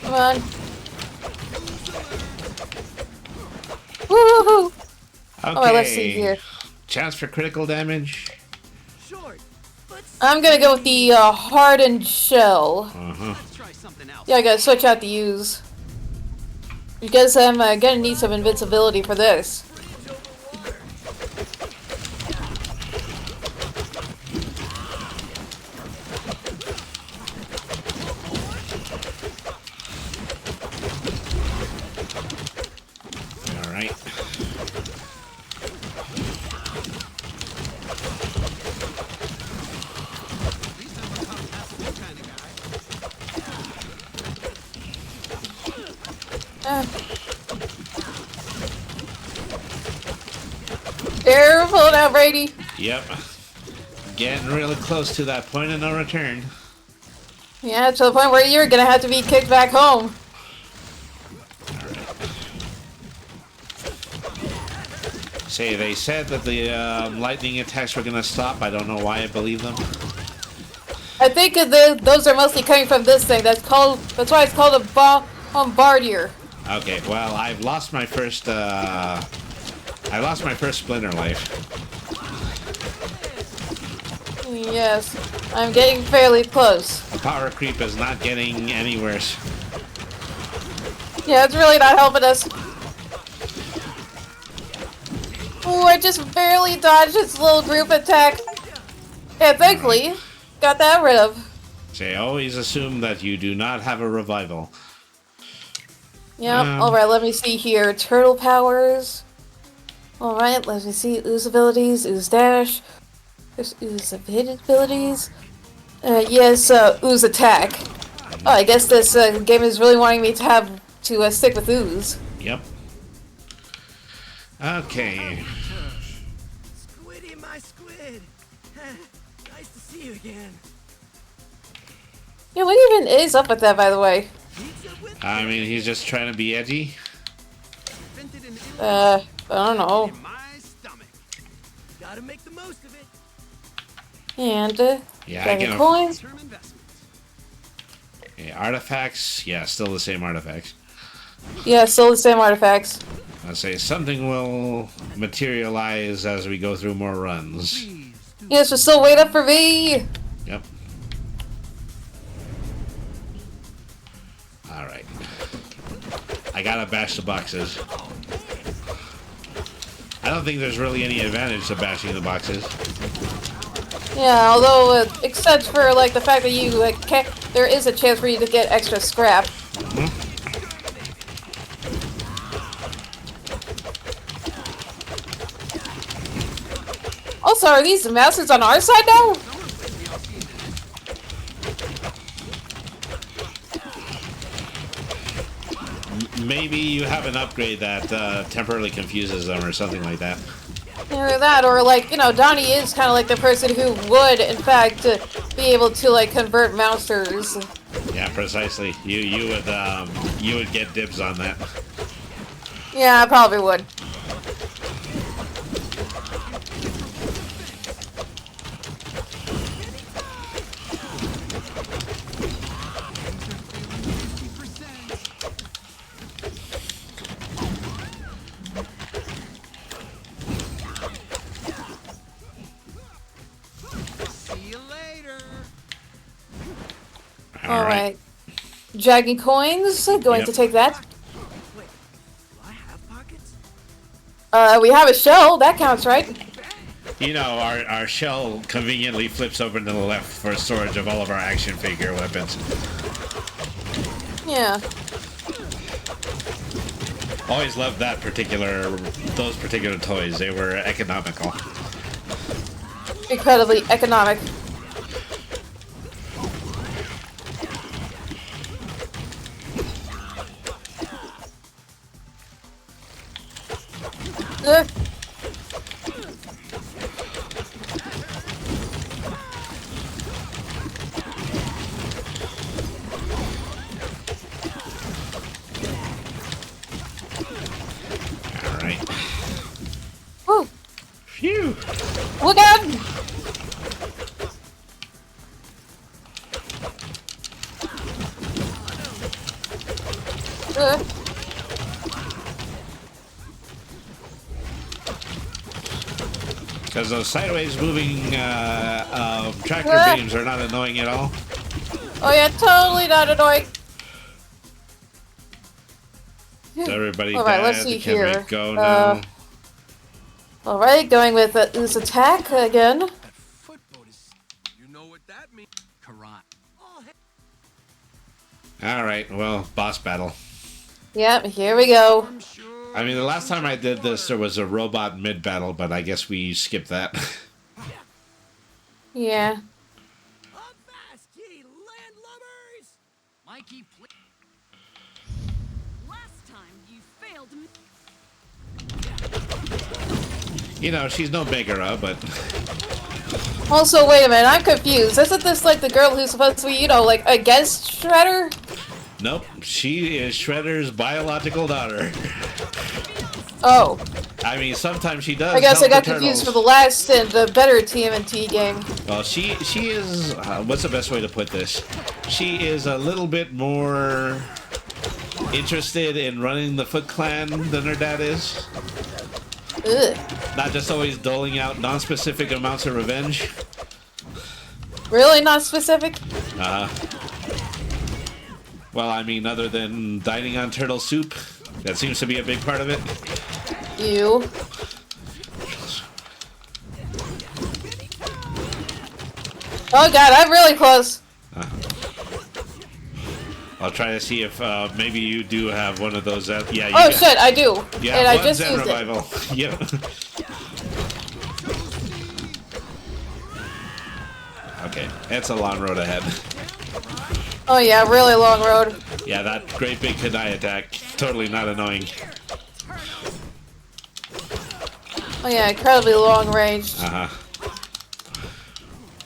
Come on. Woohoo! Okay. Alright, let's see here. Chance for critical damage. I'm gonna go with the hardened shell. Yeah, I gotta switch out the use. Because I'm gonna need some invincibility for this. Alright. Careful now, Brady. Yep. Getting really close to that point of no return. Yeah, to the point where you're gonna have to be kicked back home. Say, they said that the lightning attacks were gonna stop. I don't know why I believe them. I think those are mostly coming from this thing. That's why it's called a bombardier. Okay, well, I've lost my first splinter life. Yes, I'm getting fairly close. The power creep is not getting any worse. Yeah, it's really not helping us. Ooh, I just barely dodged its little group attack. Yeah, thankfully, got that rid of. Say, always assume that you do not have a revival. Yep, alright, let me see here. Turtle powers. Alright, let me see. Ooze abilities, ooze dash. There's ooze abilities. Yes, ooze attack. Oh, I guess this game is really wanting me to stick with ooze. Yep. Okay. Squiddy, my squid. Nice to see you again. Yeah, what even is up with that, by the way? I mean, he's just trying to be edgy. I don't know. Gotta make the most of it. And, yeah, I get coins. Okay, artifacts. Yeah, still the same artifacts. Yeah, still the same artifacts. I'll say something will materialize as we go through more runs. Yes, but still wait up for me. Yep. Alright. I gotta bash the boxes. I don't think there's really any advantage to bashing the boxes. Yeah, although, except for, like, the fact that you, there is a chance for you to get extra scrap. Also, are these mouses on our side now? maybe you have an upgrade that temporarily confuses them or something like that. Either that, or like, you know, Donnie is kind of like the person who would, in fact, be able to like convert mousters. Yeah, precisely. You would get dibs on that. Yeah, I probably would. Alright. Dragon coins, going to take that. Wait, do I have pockets? We have a shell, that counts, right? You know, our shell conveniently flips over to the left for storage of all of our action figure weapons. Yeah. Always loved those particular toys. They were economical. Incredibly economic. Alright. Woo. Phew. Look out! Because those sideways moving tractor beams are not annoying at all. Oh yeah, totally not annoying. So everybody Alright, dead. let's see Can here. we go now? Alright, going with this attack again. That footboat is... You know what that means? Karat. Oh, hey. Alright, well, boss battle. Yep, here we go. I mean, the last time I did this, there was a robot mid-battle, but I guess we skipped that. Yeah. Up fast, ye landlubbers! Mikey, please. Last time you failed me. You know, she's no Megara, but... Also, wait a minute, I'm confused. Isn't this like the girl who's supposed to be, you know, like against Shredder? Nope, she is Shredder's biological daughter. Oh. I mean, sometimes she does. I guess I help got the confused for turtles. the last and the better TMNT game. Well, she is... what's the best way to put this? She is a little bit more interested in running the Foot Clan than her dad is. Ugh. Not just always doling out non-specific amounts of revenge. Really not specific? Well, I mean, other than dining on turtle soup, that seems to be a big part of it. You. Oh god, I'm really close. I'll try to see if maybe you do have one of those. Yeah. You Oh shit, I do. Yeah, and I one just Zen used revival. Yep. Okay, it's a long road ahead. Oh yeah, really long road. Yeah, that great big Kadai attack. Totally not annoying. Oh yeah, incredibly long range. Uh-huh.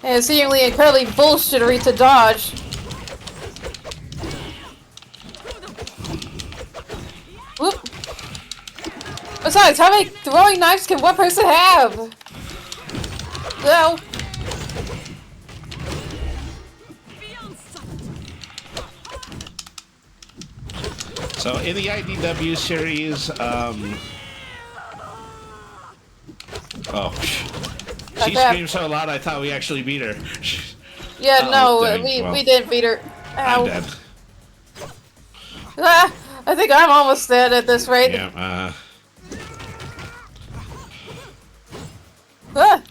And seemingly incredibly bullshittery to dodge. Whoop. Besides, how many throwing knives can one person have? No. So in the IDW series, she screamed so loud I thought we actually beat her. Yeah, Oh, no, dang. Well, we didn't beat her. Ow. I'm dead. Ah, I think I'm almost dead at this rate. Yeah, Ah.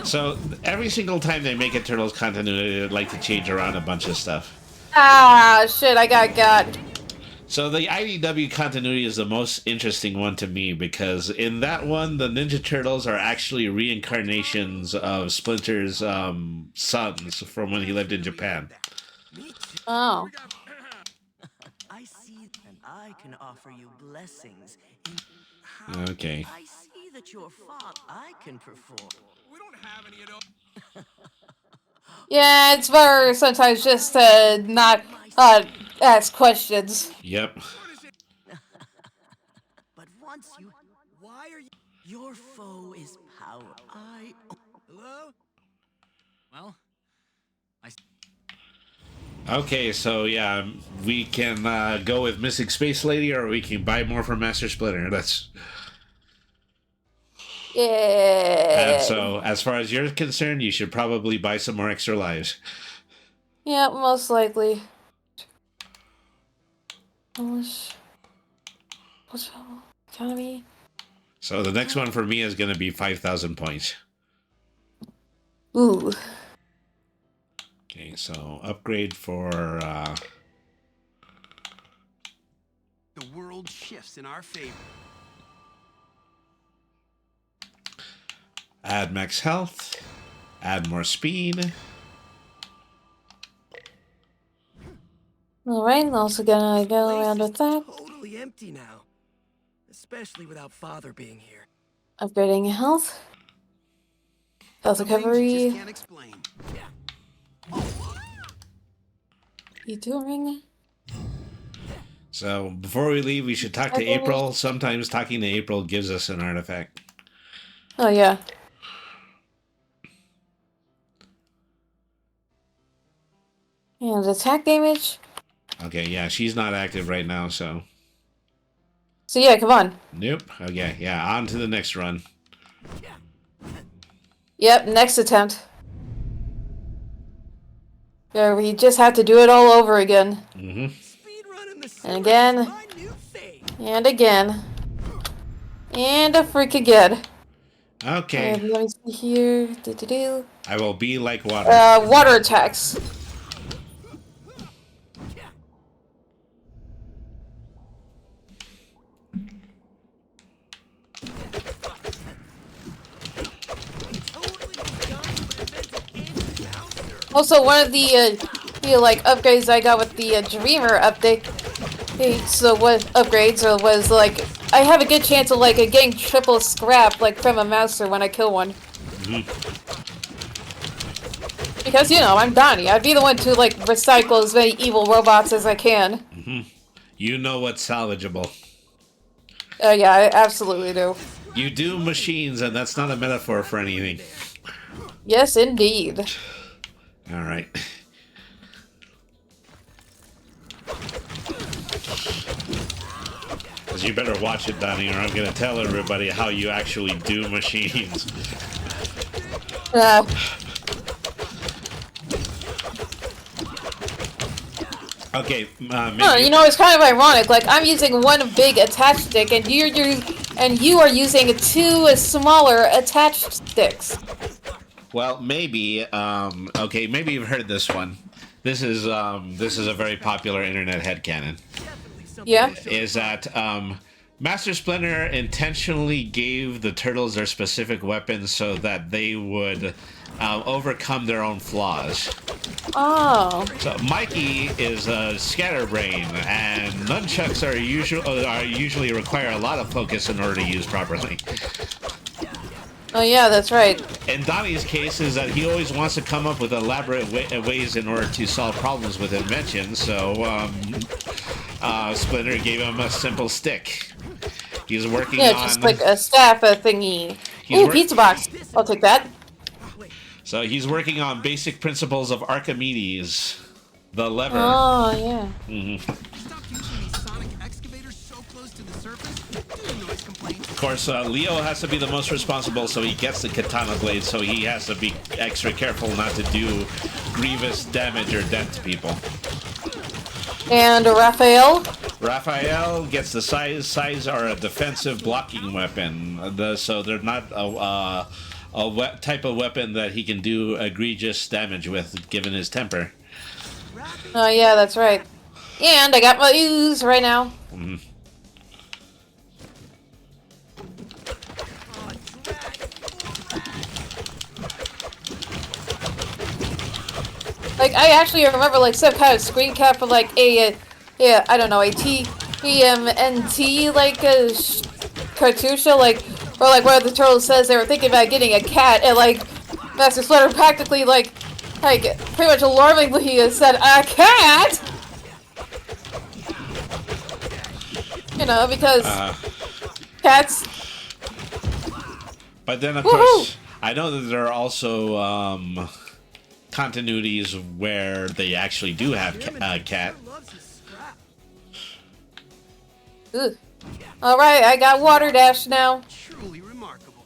So every single time they make a Turtles continuity, they'd like to change around a bunch of stuff. Ah, shit, I got. So the IDW continuity is the most interesting one to me because in that one, the Ninja Turtles are actually reincarnations of Splinter's sons from when he lived in Japan. Oh. I I see, and I can offer you blessings. Okay. I see that your father. I can perform. We don't have any of those. Yeah, it's better sometimes just not ask questions. Yep. But once you, why are you? Your foe is power. Hello? Well, Okay, so yeah, we can go with Missing Space Lady, or we can buy more from Master Splinter. That's. Yeah. And so, as far as you're concerned, you should probably buy some more extra lives. Yeah, most likely. What's economy? So the next one for me is going to be 5,000 points. Ooh. Okay, so upgrade for. the world shifts in our favor. Add max health. Add more speed. Alright, also gonna go around with that. Totally empty now, especially without Father being here. Upgrading health. Health recovery. Just can't explain. You doing? So before we leave, we should talk to April. Sometimes talking to April gives us an artifact. Oh, yeah. And attack damage. Okay, yeah, she's not active right now, so. So yeah, come on. Nope. Okay, yeah, on to the next run. Yep, next attempt. Yeah, we just have to do it all over again. Mm-hmm. And again. And again. And a freak again. Okay. Let me see here. I will be like water. Water attacks. Also, one of the like upgrades I got with the Dreamer update. So what upgrades was like I have a good chance of like getting triple scrap like from a mouser when I kill one. Mm-hmm. Because you know I'm Donnie. I'd be the one to like recycle as many evil robots as I can. Mm-hmm. You know what's salvageable. Oh yeah, I absolutely do. You do machines, and that's not a metaphor for anything. Yes, indeed. All right. Because you better watch it, Donnie, or I'm going to tell everybody how you actually do machines. Okay, maybe... Oh, you know, it's kind of ironic. Like, I'm using one big attached stick, and you are using two smaller attached sticks. Well, maybe. Okay, maybe you've heard this one. This is a very popular internet headcanon. Yeah. Is that Master Splinter intentionally gave the turtles their specific weapons so that they would overcome their own flaws. Oh. So Mikey is a scatterbrain, and nunchucks are usually require a lot of focus in order to use properly. Oh yeah, that's right. In Donnie's case is that he always wants to come up with elaborate ways in order to solve problems with inventions, so Splinter gave him a simple stick. He's working on... Yeah, just like a staff thingy. Ooh, pizza box. I'll take that. So he's working on basic principles of Archimedes, the lever. Oh, yeah. Mm-hmm. Of course, Leo has to be the most responsible, so he gets the katana blade, so he has to be extra careful not to do grievous damage or death to people. And Raphael? Raphael gets the size are a defensive blocking weapon, so they're not a type of weapon that he can do egregious damage with, given his temper. Oh yeah, that's right. And I got my ooze right now. Mm-hmm. Like, I actually remember, like, some kind of screen cap for, like, a yeah, I don't know, a TMNT like a cartoon show, like where like one of the turtles says they were thinking about getting a cat, and like Master Splinter practically like pretty much alarmingly said a cat. You know, because cats. But then, of course, I know that there are also continuities where they actually do have cat. Ugh. All right, I got water dash now. Truly remarkable.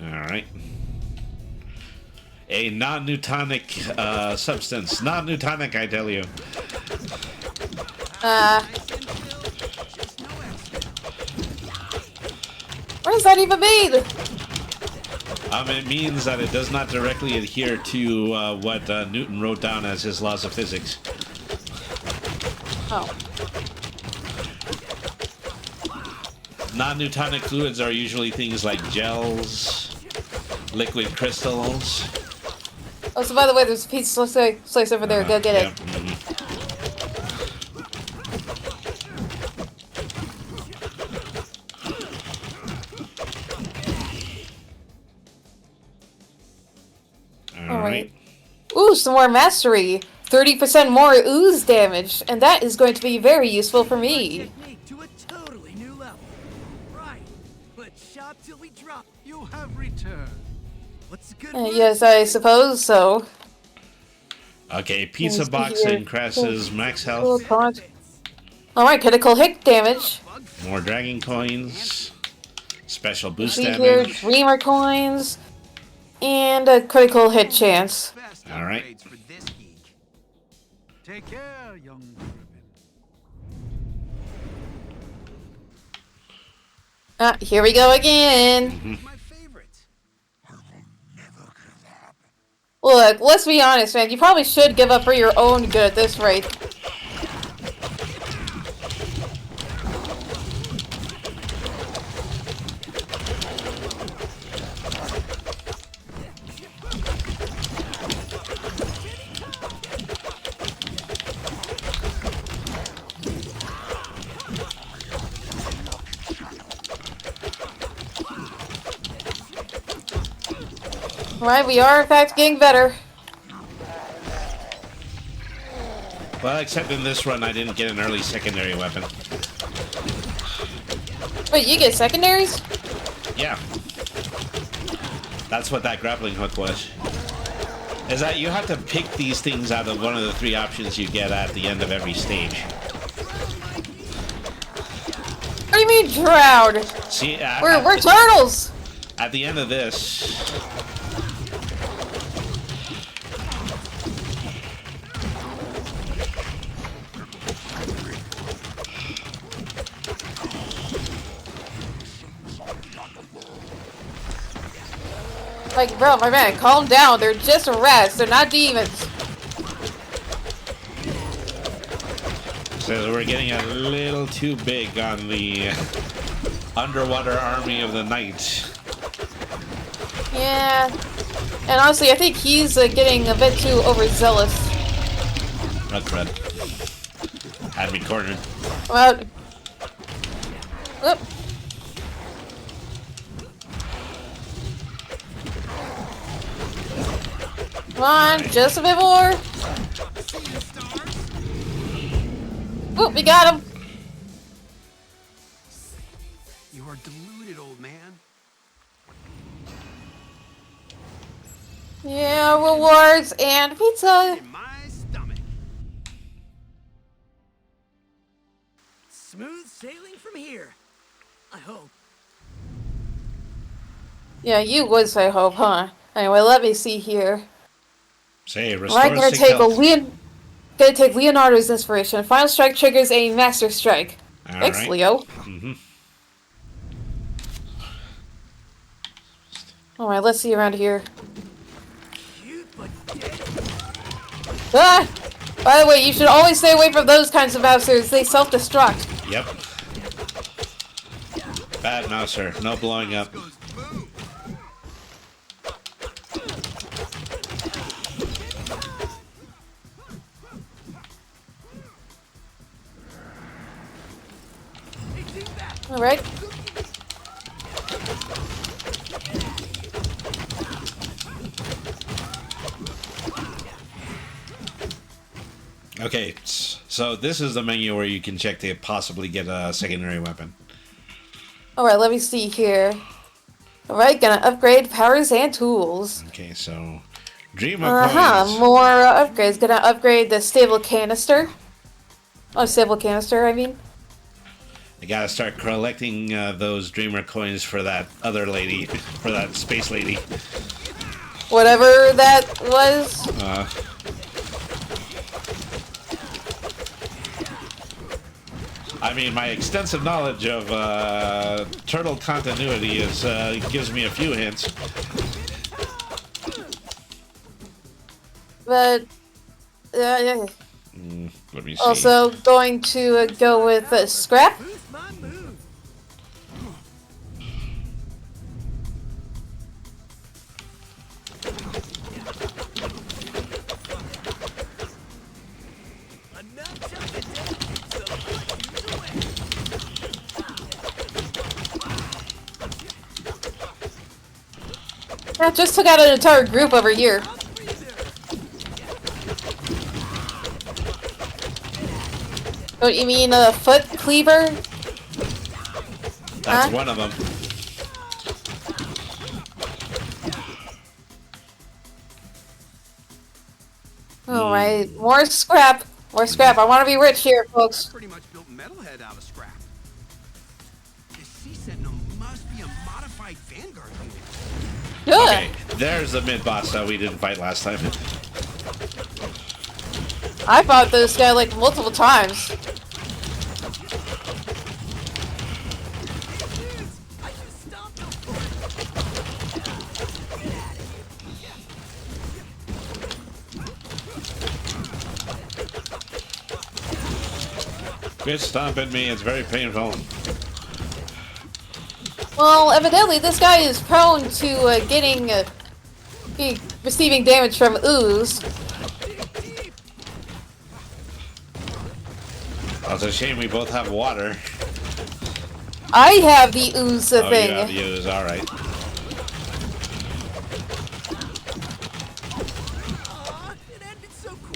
All right. A non-Newtonic substance. Non-Newtonic, I tell you. What does that even mean? It means that it does not directly adhere to what Newton wrote down as his laws of physics. Oh. Non-Newtonic fluids are usually things like gels, liquid crystals. Oh, so by the way, there's a pizza slice over there. Go get it. Mm-hmm. All right. Ooh, some more mastery. 30% more ooze damage, and that is going to be very useful for me. To a totally new level. Right. Let's shop till we drop. You have returned. What's the good Yes, I suppose so. Okay, pizza box increases max health. Alright, critical hit damage. More dragon coins. Special boost See here, damage. dreamer coins. And a critical hit chance. Alright. Take care, young Here we go again. Mm-hmm. Look, let's be honest, man. You probably should give up for your own good at this rate. Right, we are in fact getting better. Well, except in this run, I didn't get an early secondary weapon. Wait, you get secondaries? Yeah. That's what that grappling hook was. Is that you have to pick these things out of one of the 3 options you get at the end of every stage. What do you mean drowned? See, we're turtles! At the end of this... Like, bro, my man, calm down. They're just rats. They're not demons. So we're getting a little too big on the underwater army of the night. Yeah. And honestly, I think he's getting a bit too overzealous. Red thread. Had me cornered. Well... Oop. Come on, just a bit more. Oh, we got him. You are deluded, old man. Yeah, rewards and pizza. In my stomach. Smooth sailing from here. I hope. Yeah, you would say hope, huh? Anyway, let me see here. Say, restore I'm gonna 6 take health. Gonna take Leonardo's inspiration. Final strike triggers a master strike. All Thanks, right. Leo. Mm-hmm. Alright, let's see around here. Ah! By the way, you should always stay away from those kinds of mouses. They self-destruct. Yep. Bad mouser. No blowing up. Alright. Okay, so this is the menu where you can check to possibly get a secondary weapon. Alright, let me see here. Alright, gonna upgrade powers and tools. Okay, so Dreamer coins. More upgrades. Gonna upgrade the stable canister. Oh, stable canister, I mean. I gotta start collecting those Dreamer coins for that other lady, for that space lady. Whatever that was. I mean, my extensive knowledge of turtle continuity gives me a few hints. But Let me see. also going to go with scrap. I just took out an entire group over here. Oh, you mean a foot cleaver? That's one of them. Alright, more scrap. More scrap. I want to be rich here, folks. Pretty much built Metalhead out of scrap. This Sea Sentinel must be a modified Vanguard unit. Good. Okay, there's the mid-boss that we didn't fight last time. I fought this guy like multiple times. Quit stomping me, it's very painful. Well, evidently this guy is prone to receiving damage from ooze. Oh, it's a shame we both have water. I have the ooze thing. You have the ooze, alright.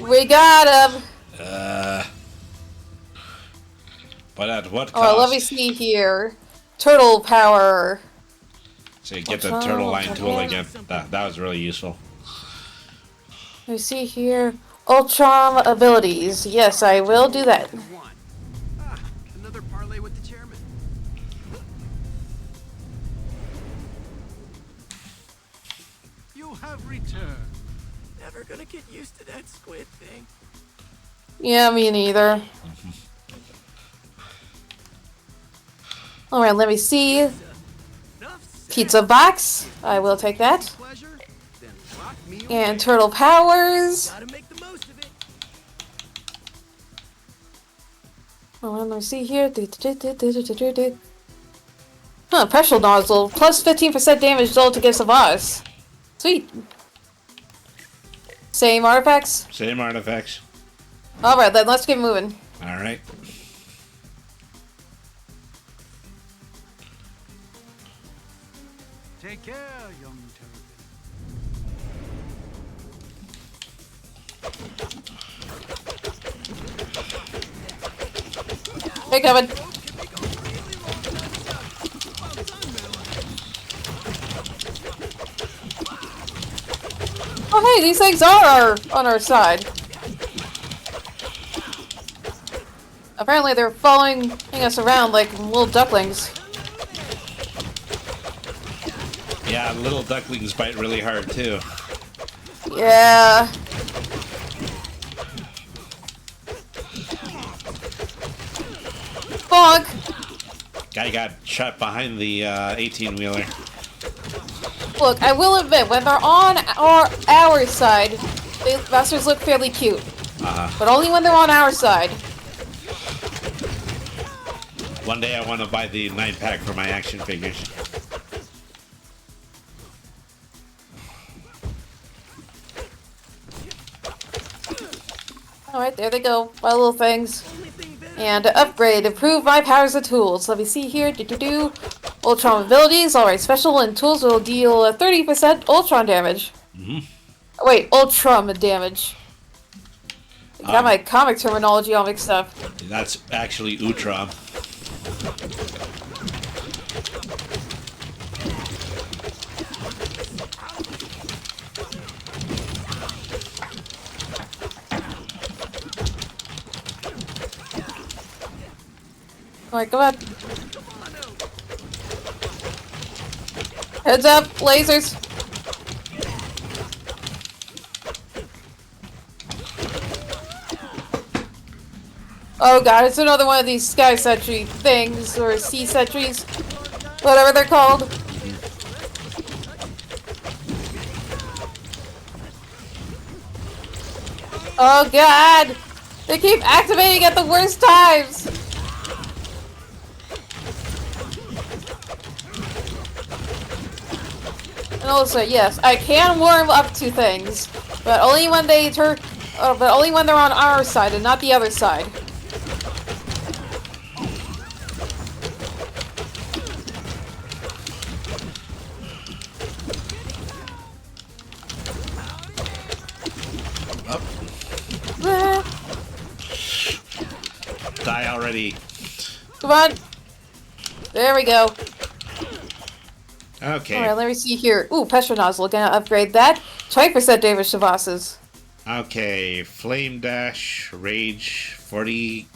We got him. But at what cost? Oh, let me see here. Turtle power. So you get the turtle line tool again. That was really useful. Let me see here. Ultron abilities. Yes, I will do that. Another parlay with the chairman. You have returned. Never gonna get used to that squid thing. Yeah, me neither. Alright, let me see. Pizza box. I will take that. And turtle powers. Oh, let me see here. Huh, pressure nozzle. Plus 15% damage dealt to gifts of Oz. Sweet. Same artifacts? Same artifacts. Alright, then let's get moving. Alright. Take care, young turtle. Hey, Kevin. Oh, hey, these things are on our side. Apparently, they're following us around like little ducklings. Yeah, little ducklings bite really hard too. Yeah. Bonk. Guy got shot behind the 18-wheeler. Look, I will admit, when they're on our side, the bastards look fairly cute. But only when they're on our side. One day I want to buy the 9-pack for my action figures. Alright, there they go. My little things. And upgrade, improve my powers and tools. Let me see here. Ultron abilities, alright, special and tools will deal 30% Ultron damage. Wait, Ultron damage. Got my comic terminology all mixed up. That's actually Ultron. Alright, come on. Heads up, lasers. Oh god, it's another one of these sky sentry things, or sea sentries. Whatever they're called. Oh god! They keep activating at the worst times! And also, yes, I can warm up to things, but only when they but only when they're on our side and not the other side. Die already. Come on. There we go. Okay. Alright, let me see here. Ooh, pressure nozzle. Gonna upgrade that. 20% damage to bosses. Okay. Flame dash, rage, 40.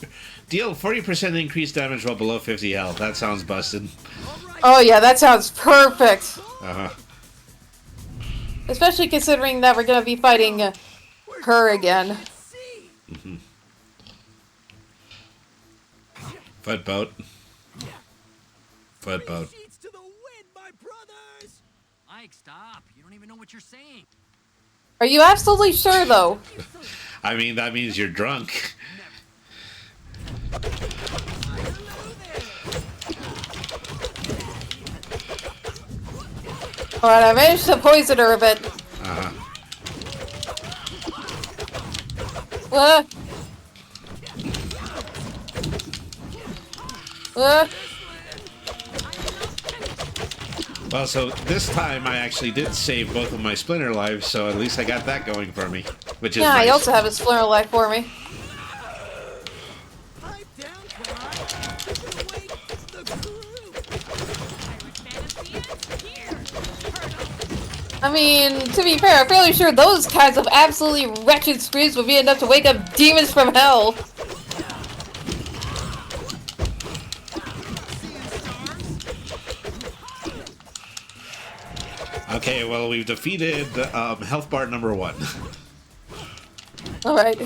Deal 40% increased damage while below 50 health. That sounds busted. Oh yeah, that sounds perfect. Uh-huh. Especially considering that we're gonna be fighting her again. Footboat. Footboat. Mike, stop. You don't even know what you're saying. Are you absolutely sure, though? I mean, that means you're drunk. Alright, I managed to poison her a bit. Uh-huh. Well, so this time I actually did save both of my Splinter lives, so at least I got that going for me, which is yeah, nice. I also have a Splinter life for me. I mean, to be fair, I'm fairly sure those kinds of absolutely wretched screams would be enough to wake up demons from hell. Okay, well, we've defeated health bar number 1. Alright.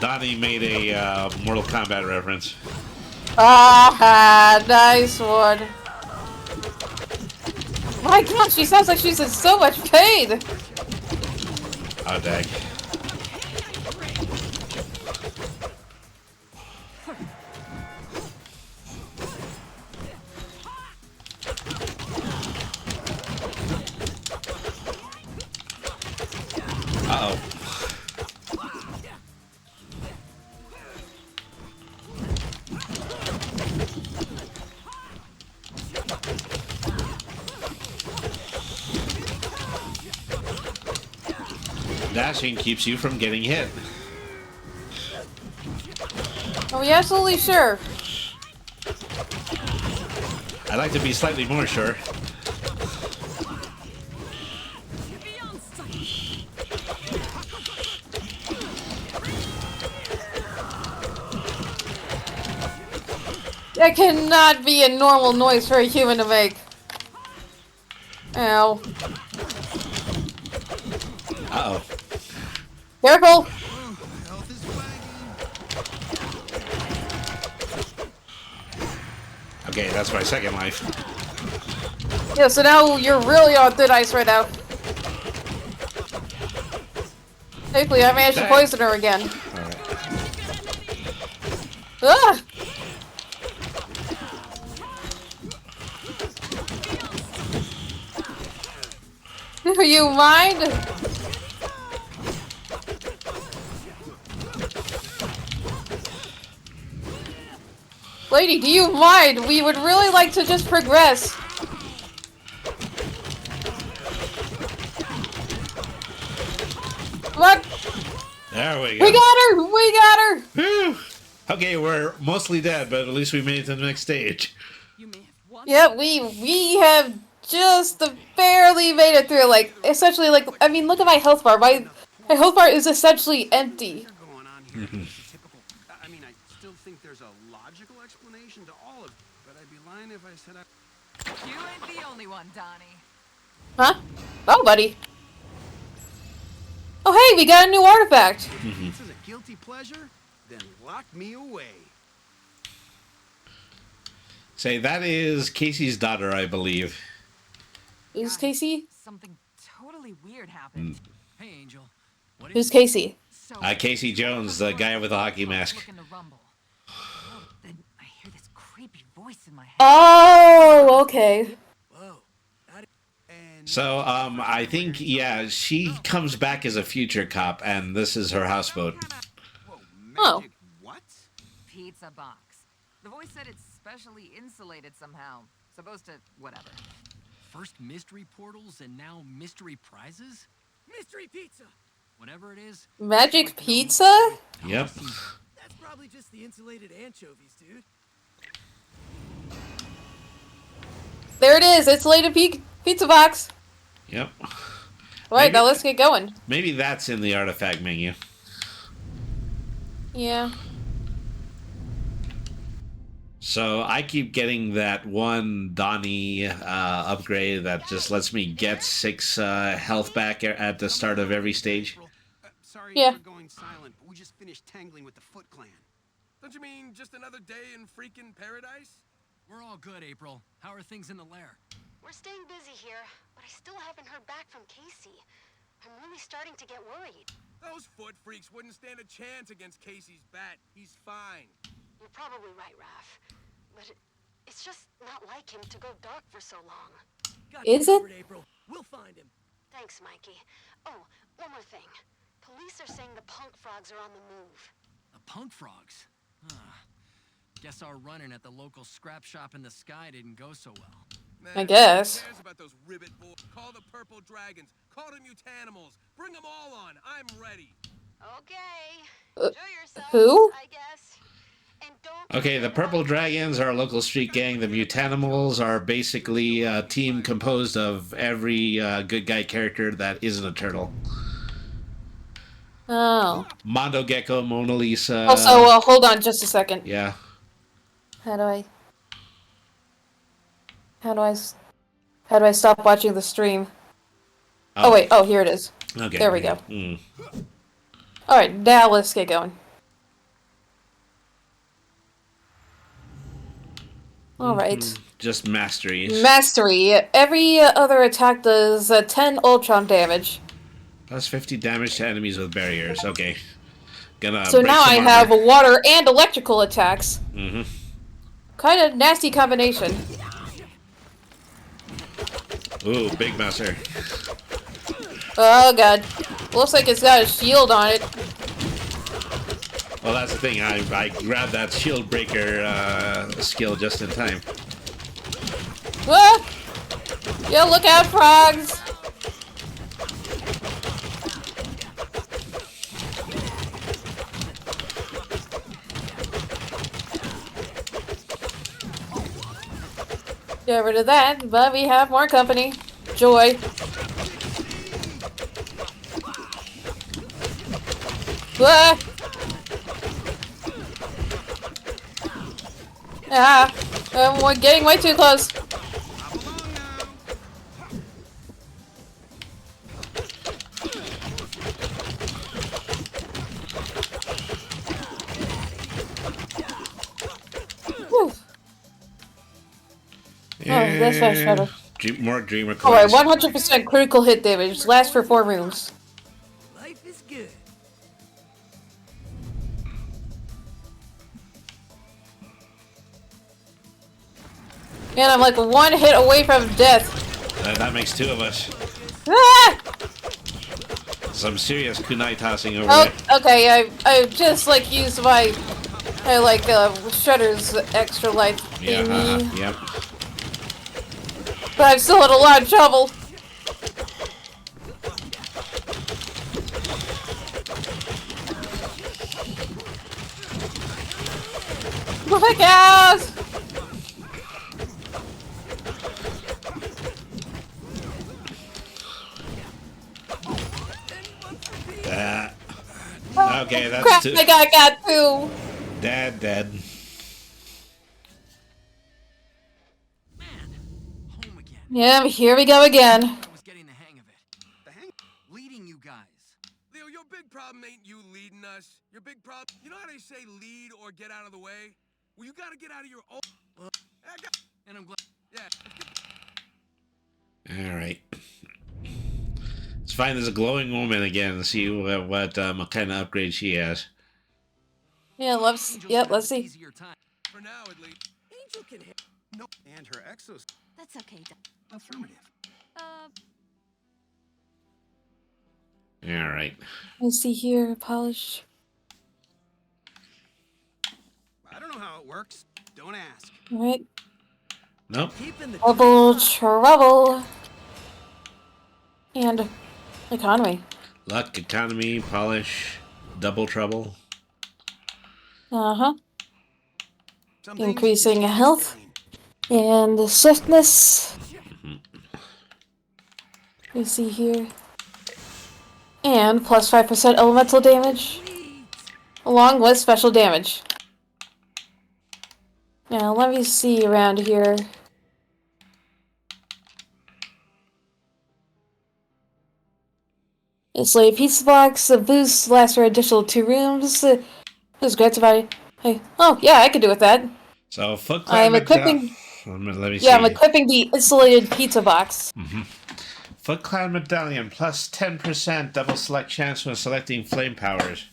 Donnie made a Mortal Kombat reference. Ah, nice one. My god, she sounds like she's in so much pain. Oh, dang. Uh-oh. Dashing keeps you from getting hit. Are we absolutely sure? I'd like to be slightly more sure. That cannot be a normal noise for a human to make. Ow. Uh-oh. Careful! Okay, that's my second life. Yeah, so now you're really on thin ice right now. Thankfully, I managed to poison her again. Alright. Ah! Do you mind? Lady, do you mind? We would really like to just progress. What? There we go. We got her! We got her! Whew. Okay, we're mostly dead, but at least we made it to the next stage. Yeah, we have just barely made it through. Like, essentially, like, I mean, look at my health bar. My health bar is essentially empty. I mean, I still think there's a logical explanation to all of it, but I'd be lying if I said I... You ain't the only one, Donnie. Huh? Oh, buddy. Oh, hey, we got a new artifact. This is a guilty pleasure? Then lock me away. Say, that is Casey's daughter, I believe. Who's Casey? Something totally weird happened. Hey, Angel. Who's Casey? Casey Jones, the guy with the hockey mask. Then I hear this creepy voice in my head. Oh, okay. So, I think, yeah, she comes back as a future cop, and this is her houseboat. Oh. What? Pizza box. The voice said it's specially insulated somehow. Supposed to whatever. First mystery portals and now mystery prizes? Mystery pizza! Whatever it is. Magic pizza? Yep. That's probably just the insulated anchovies, dude. There it is. Insulated pizza box. Yep. Alright, now let's get going. Maybe that's in the artifact menu. Yeah. So I keep getting that one Donnie upgrade that just lets me get 6 health back at the start of every stage. Sorry Yeah. for going silent, but we just finished tangling with the Foot Clan. Don't you mean just another day in freaking paradise? We're all good, April. How are things in the lair? We're staying busy here, but I still haven't heard back from Casey. I'm really starting to get worried. Those foot freaks wouldn't stand a chance against Casey's bat. He's fine. You're probably right, Raph. But it's just not like him to go dark for so long. Is it? April. We'll find him. Thanks, Mikey. Oh, one more thing. Police are saying the punk frogs are on the move. The punk frogs? Guess our run-in at the local scrap shop in the sky didn't go so well. Man, I guess. who cares about those ribbit boys? Call the purple dragons. Call the mutanimals. Bring them all on. I'm ready. Okay. Enjoy yourself, who? I guess. And don't Okay, the Purple Dragons are a local street gang. The Mutanimals are basically a team composed of every good guy character that isn't a turtle. Oh. Mondo Gecko, Mona Lisa. Also, hold on just a second. Yeah. How do I stop watching the stream? Oh wait, oh, here it is. Okay. There we go. Mm. Alright, now let's get going. Alright. Just masteries. Mastery. Every other attack does 10 Ultron damage. Plus 50 damage to enemies with barriers. Okay. Gonna So break now some I armor. have water and electrical attacks. Mm-hmm. Kind of nasty combination. Ooh, big messer. Oh god. Looks like it's got a shield on it. Well, that's the thing. I grabbed that shield breaker skill just in time. Ah! Yeah, look out, frogs! Get rid of that, but we have more company. Joy. Ah! Ah! We're getting way too close. Whew. Oh, that's much better. More dreamer Alright, coins. 100% critical hit damage. Lasts for 4 rooms. Life is good. And I'm like 1 hit away from death. That makes 2 of us. Ah! Some serious kunai tossing over Oh, there. okay. I just like used my Shredder's extra life Yeah, thingy, yep. but I'm still in a lot of trouble. Oh my god! Okay, that's Crap, two. I got two. Dead. Yeah, here we go again. I was getting the hang of it. The hang? Leading you guys. Leo, your big problem ain't you leading us. Your big problem, you know how they say lead or get out of the way? Well, you gotta get out of your own. And I'm glad. Yeah. Alright. Let's find this glowing woman again and see what kind of upgrade she has. Yeah, let's see. For now, at least. Angel can hit. No. And her exos. That's okay. Affirmative. Alright. Let's see here, polish. I don't know how it works. Don't ask. Alright. Nope. Double trouble. And economy. Luck, economy, polish, double trouble. Uh-huh. Increasing health. And the swiftness. Let's see here. And plus 5% elemental damage. Along with special damage. Now, let me see around here. It's like a pizza box. The boost lasts for additional 2 rooms. It's granted by... Hey, oh, yeah, I could do with that. So, Foot I'm Clan equipping... Let me see. Yeah, I'm equipping the insulated pizza box. Foot Clan Medallion, plus 10% double select chance when selecting flame powers.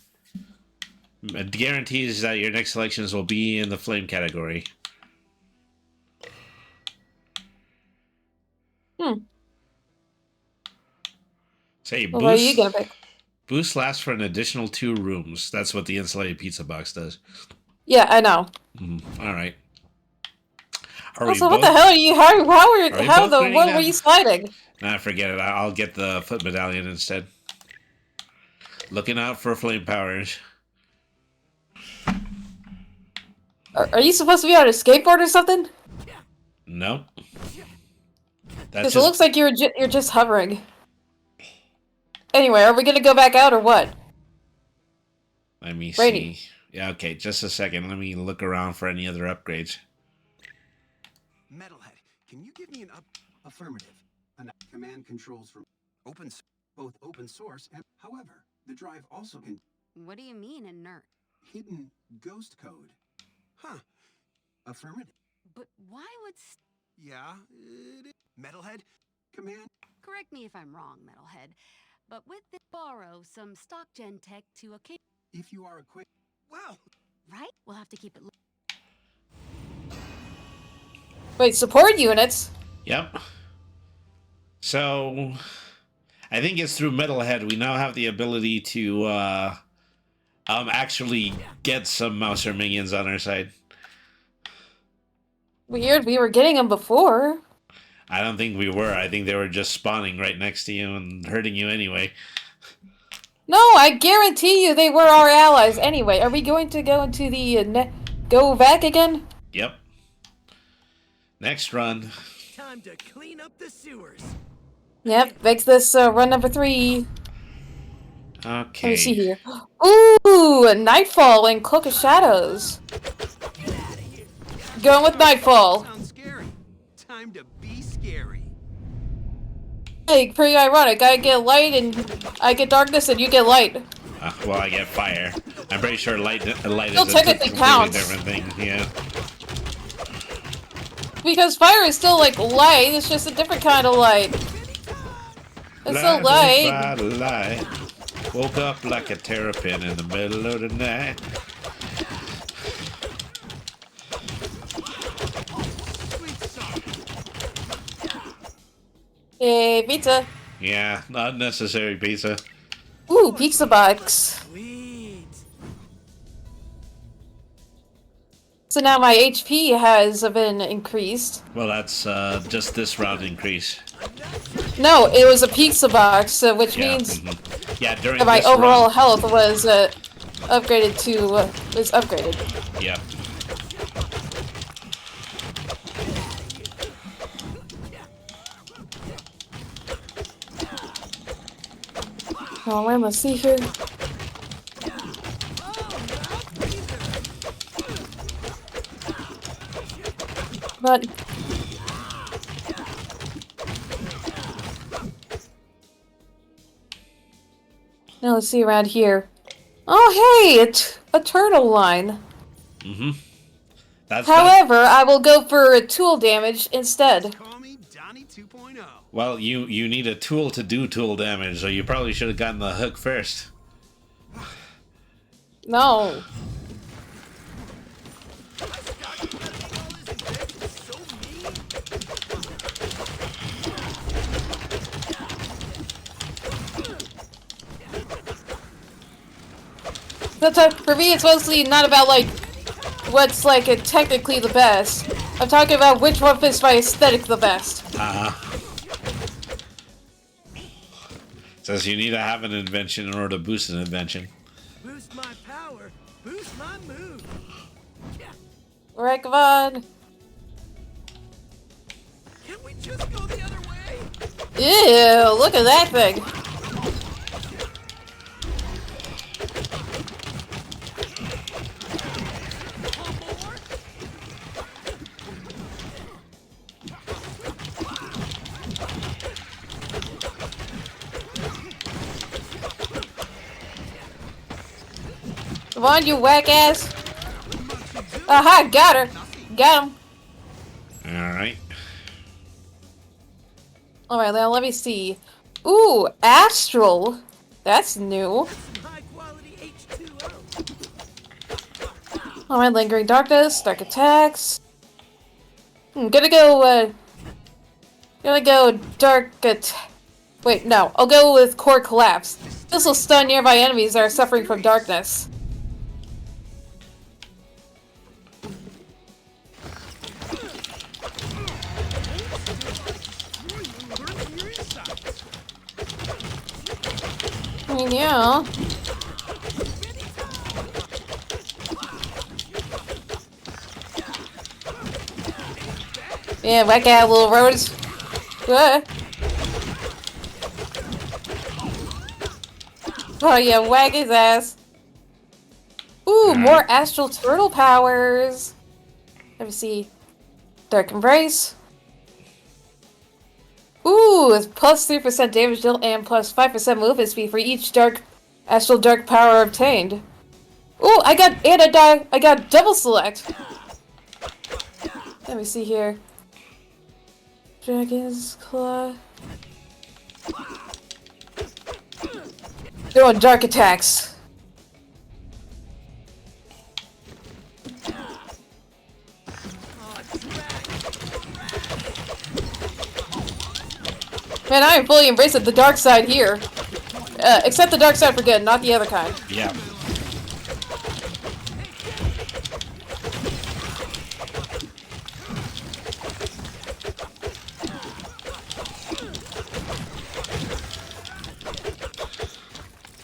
It guarantees that your next selections will be in the flame category. Say, Well, what are you boost, gonna pick? boost lasts for an additional 2 rooms. That's what the insulated pizza box does. Yeah, I know. Alright. Are Also, we what both, the hell are you? How we both the greening what that? were you sliding? Nah, forget it. I'll get the foot medallion instead. Looking out for flame powers. Are you supposed to be on a skateboard or something? Nope. Because it looks like you're just hovering. Anyway, are we gonna go back out or what? Let me Brady. see. Yeah, okay, just a second. Let me look around for any other upgrades. Metalhead, can you give me an affirmative? Command controls from both open source and however, the drive also can What do you mean, inert? hidden ghost code. Huh. Affirmative. But why would... Yeah. Metalhead, command. Correct me if I'm wrong, Metalhead, but with this borrow some stock gen tech to a... If you are equipped. Wow. Right? We'll have to keep it... Wait, support units? Yep. So, I think it's through Metalhead we now have the ability to actually get some Mouser minions on our side. Weird, we were getting them before. I don't think we were. I think they were just spawning right next to you and hurting you anyway. No, I guarantee you they were our allies. Anyway, are we going to go into the go back again? Yep. Next run. Time to clean up the sewers. Yep, makes this run number 3. Okay. Let me see here. Ooh, Nightfall and Cloak of Shadows. Going with Nightfall. Sounds scary. Time to be scary. Hey, pretty ironic. I get light and I get darkness and you get light. Well, I get fire. I'm pretty sure light is Still a technically completely counts. different thing. Yeah. Because fire is still like light, it's just a different kind of light. It's still light. Light. Woke up like a terrapin in the middle of the night. Hey, pizza. Yeah, not necessary pizza. Ooh, pizza box. Sweet. So now my HP has been increased. Well, that's just this round increase. No, it was a pizza box, which Yeah, means yeah. During that my this overall run, health was upgraded to was upgraded. yeah. Oh, let's see here. But now let's see around here. Oh, hey, it's a turtle line. Mm-hmm. However, I will go for tool damage instead. Call me Donnie 2.0. Well, you need a tool to do tool damage, so you probably should have gotten the hook first. No. For me, it's mostly not about, like, what's, like, technically the best. I'm talking about which one fits my aesthetic the best. Says you need to have an invention in order to boost an invention. Boost my power. Boost my move. Alright, come on. Can't we just go the other way? Ew, look at that thing. Come on, you whack ass. Aha, got her. Got him. Alright. Alright, now let me see. Ooh, Astral. That's new. Alright, Lingering Darkness, Dark Attacks. Gonna go Dark Wait, no. I'll go with Core Collapse. This will stun nearby enemies that are suffering from darkness. I mean, yeah. Yeah, whack out, little roads. Oh yeah, whack his ass. Ooh, more Astral Turtle powers. Let me see. Dark Embrace. Ooh, it's plus 3% damage deal and plus 5% movement speed for each Astral Dark power obtained. Ooh, I got double select. Let me see here. Dragon's Claw. Doing dark attacks. Man, I am fully embracing the dark side here. Except the dark side for good, not the other kind. Yeah.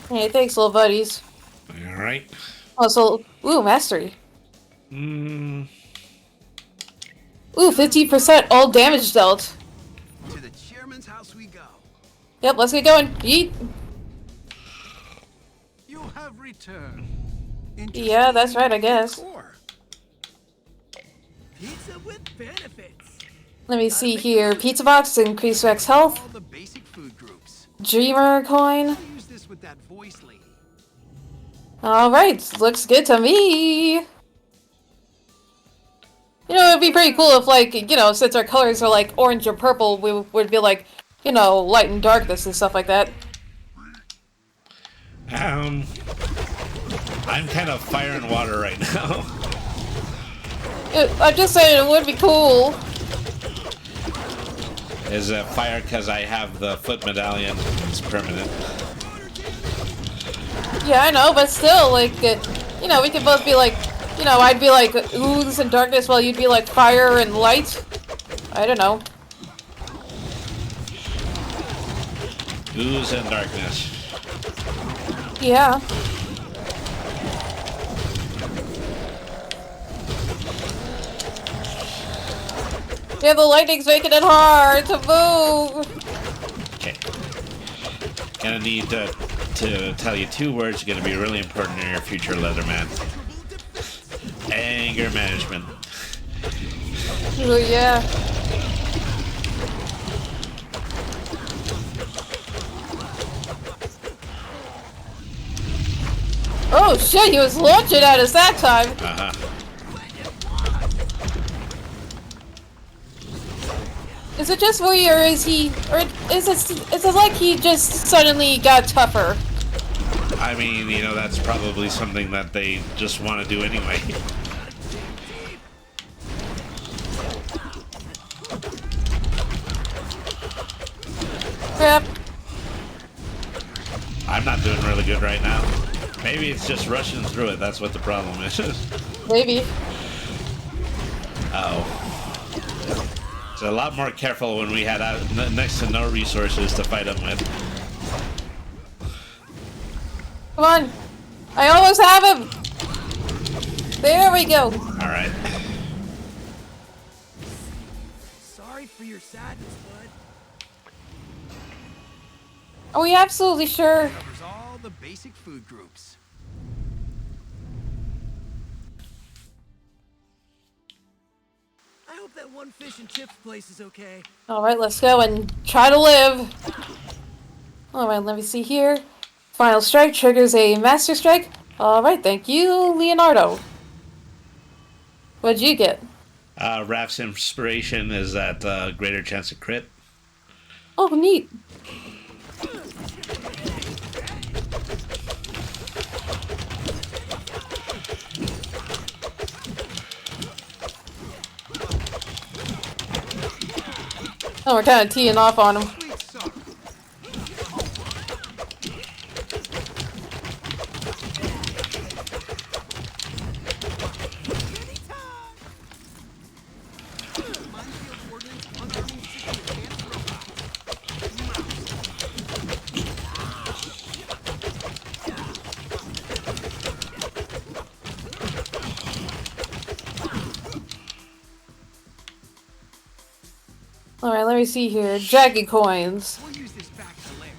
Hey, thanks, little buddies. Alright. Also, ooh, mastery. Ooh, 15% all damage dealt. To the chairman's house we go. Yep, let's get going. Yeet. You have returned. Yeah, that's right, I guess. Pizza with benefits. Let me see here. Pizza box, increase Rex health. All the basic food groups. Dreamer coin. Use this with that voice lady. Alright, looks good to me. You know, it'd be pretty cool if, like, you know, since our colors are, like, orange or purple, we would be, like, you know, light and darkness and stuff like that. I'm kind of fire and water right now. I'm just saying it would be cool. Is fire because I have the foot medallion. It's permanent. Yeah, I know, but still, like, you know, we could both be like, you know, I'd be like ooze and darkness while you'd be like fire and light. I don't know. Ooze and darkness. Yeah. Yeah, the lightning's making it hard to move. Okay. Gonna need to tell you 2 words are gonna be really important in your future, Leatherman. Anger management. Oh, yeah. Oh shit, he was launching at us that time. Uh-huh. Is it just me, or is he, or is it like he just suddenly got tougher? I mean, you know, that's probably something that they just want to do anyway. Yep. I'm not doing really good right now. Maybe it's just rushing through it. That's what the problem is. Maybe. Uh-oh. It's a lot more careful when we had next to no resources to fight them with. Come on. I almost have him. There we go. All right. Sorry for your sadness, bud. Are we absolutely sure? Covers all the basic food groups. I hope that one fish and chips place is okay. Alright, let's go and try to live. Alright, let me see here. Final strike triggers a master strike. Alright, thank you, Leonardo. What'd you get? Raph's inspiration is that greater chance of crit. Oh, neat. Oh, we're kind of teeing off on him. Alright, let me see here. Dragon coins. We'll use this back to lair.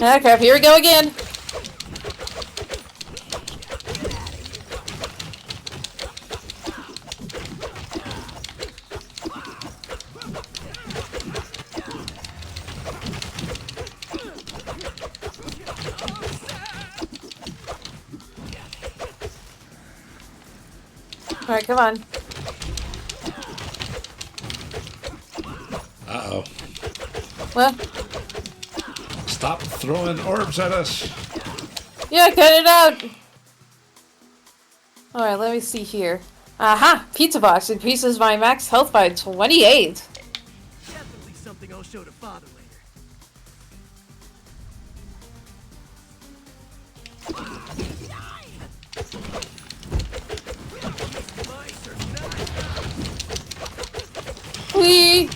Ah, crap, here we go again. Alright, come on. Uh-oh. What? Stop throwing orbs at us. Yeah, cut it out! Alright, let me see here. Aha! Pizza box increases my max health by 28. Definitely something I'll show to father later. Whee!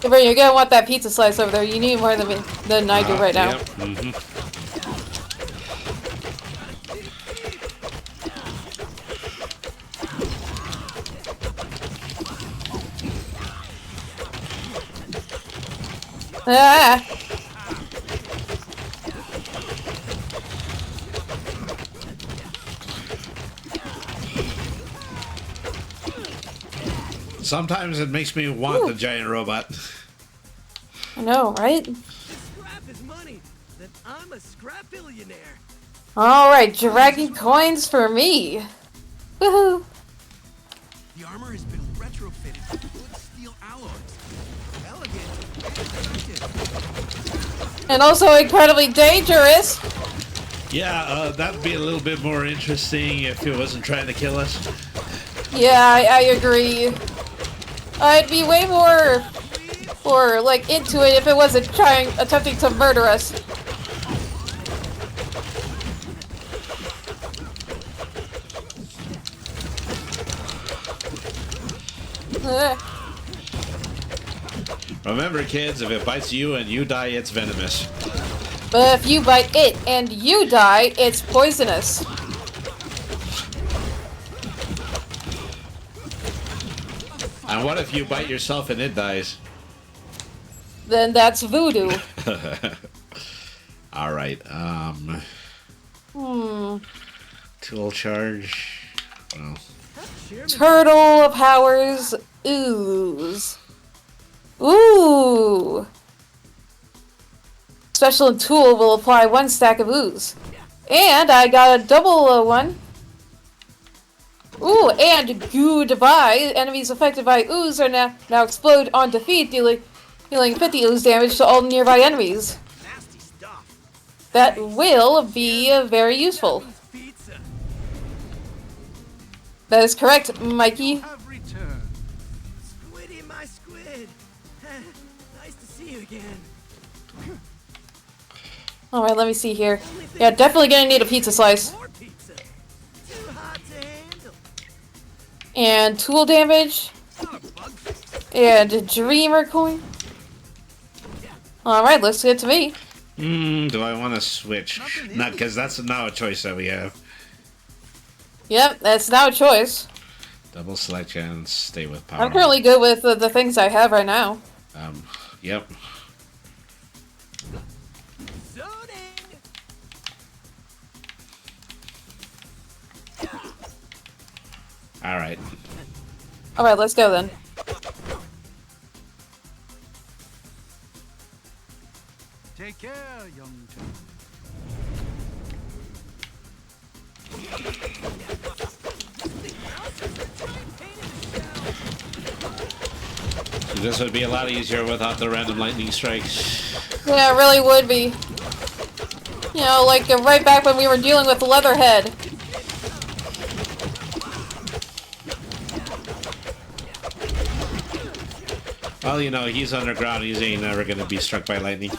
Bro, you're gonna want that pizza slice over there. You need more than I do right now. Yep. Mm-hmm. Ah! Sometimes it makes me want the giant robot. I know, right? Scrap is money. Then I'm a scrap billionaire. Alright, dragon coins for me. Woohoo! The armor has been retrofitted with good steel alloys. Elegant, And also incredibly dangerous. Yeah, that'd be a little bit more interesting if it wasn't trying to kill us. Yeah, I agree. I'd be way more like into it if it wasn't attempting to murder us. Remember, kids, if it bites you and you die, it's venomous. But if you bite it and you die, it's poisonous. And what if you bite yourself and it dies? Then that's voodoo. Alright, tool charge. Well. Turtle powers ooze. Ooh! Special tool will apply 1 stack of ooze. And I got a double one. Ooh, and goodbye. Enemies affected by ooze are now explode on defeat, dealing 50 ooze damage to all nearby enemies. That will be very useful. That is correct, Mikey. Squiddy, my squid. Nice to see you again. Alright, let me see here. Yeah, definitely gonna need a pizza slice. And tool damage. And a dreamer coin. Alright, looks good to me. Do I want to switch? Not because that's now a choice that we have. Yep, that's now a choice. Double select and stay with power. I'm currently good with the things I have right now. Yep. Alright. Alright, let's go then. Take care, young two. So this would be a lot easier without the random lightning strikes. Yeah, it really would be. You know, like right back when we were dealing with Leatherhead. Well, you know, he's underground. He's ain't never gonna be struck by lightning.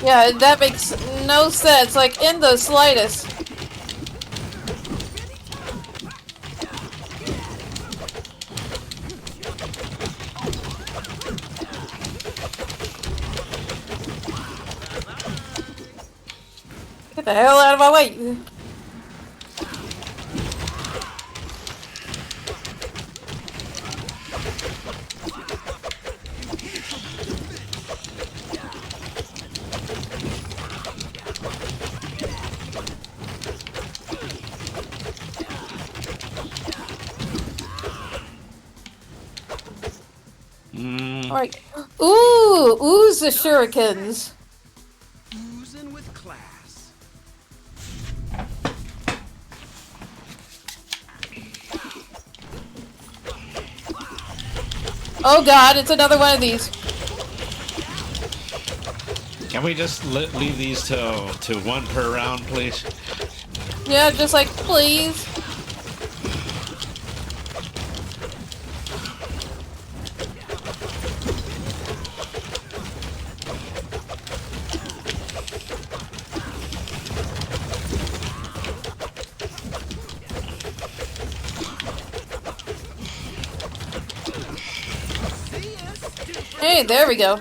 Yeah, that makes no sense, like in the slightest. Get the hell out of my way! Alright. Ooh! Ooze the shurikens. Oozing with class. Oh god, it's another one of these. Can we just leave these to one per round, please? Yeah, just like, please. Hey, there we go.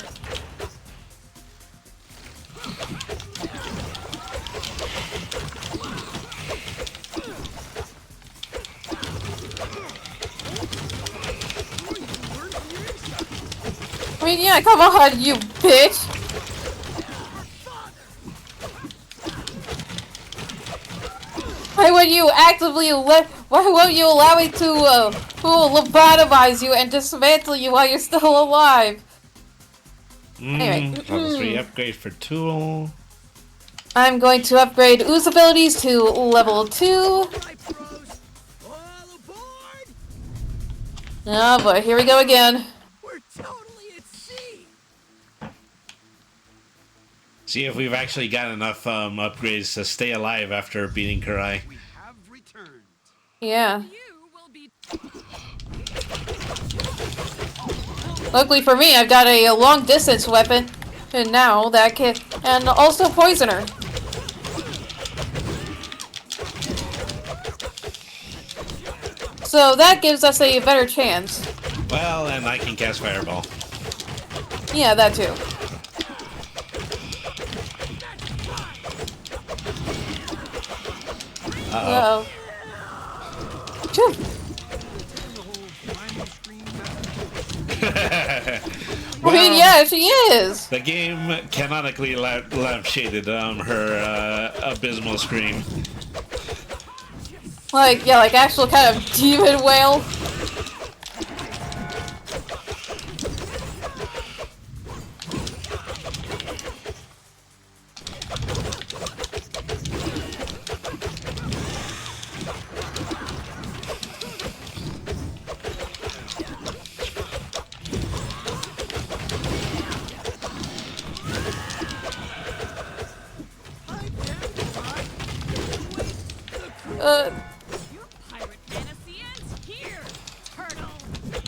I mean, yeah, come on, you bitch! Why would you actively why won't you allow me to, lobotomize you and dismantle you while you're still alive? Anyway. Level 3 upgrade for tool. I'm going to upgrade Ooze abilities to level 2. Oh boy, here we go again. We're totally a See if we've actually got enough upgrades to stay alive after beating Karai. Yeah. Luckily for me, I've got a long distance weapon, and now that can, and also poisoner. So that gives us a better chance. Well, and I can cast Fireball. Yeah, that too. Uh-oh. Phew. Well, I mean, yeah, she is. The game canonically lampshaded her abysmal scream. Like, yeah, like actual kind of demon whale.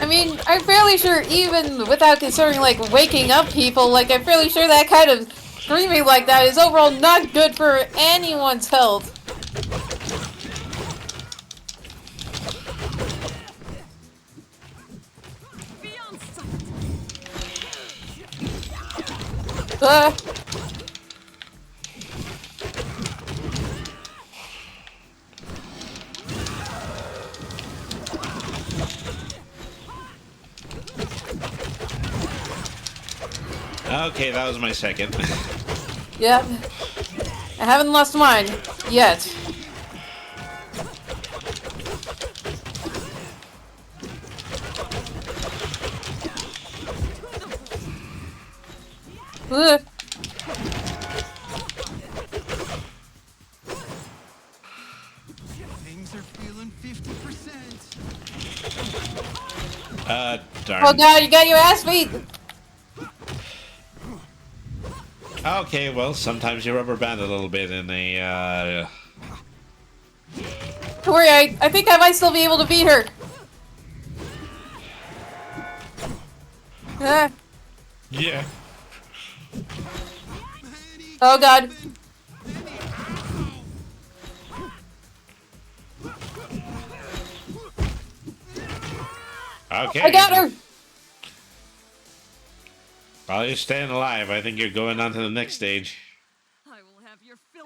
I mean, I'm fairly sure even without considering, like, waking up people, like, I'm fairly sure that kind of screaming like that is overall not good for anyone's health. Okay, that was my second. Yep. I haven't lost mine. Yet. Things are feeling 50%. Darn. Oh god, you got your ass beat! Okay, well, sometimes you rubber band a little bit in a, Don't worry, I think I might still be able to beat her. Yeah. Oh god. Okay. I got her! While you're staying alive, I think you're going on to the next stage.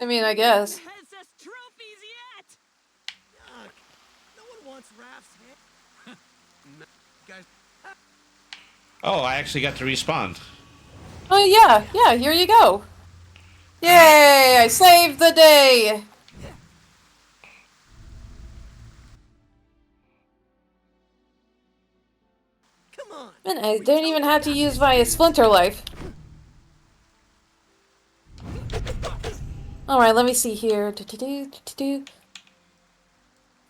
I mean, I guess. No one wants Raph's head. Guys. Oh, I actually got to respawn. Oh yeah, here you go. Yay, I saved the day! Come on. And I didn't even have to use my Splinter life. Alright, let me see here.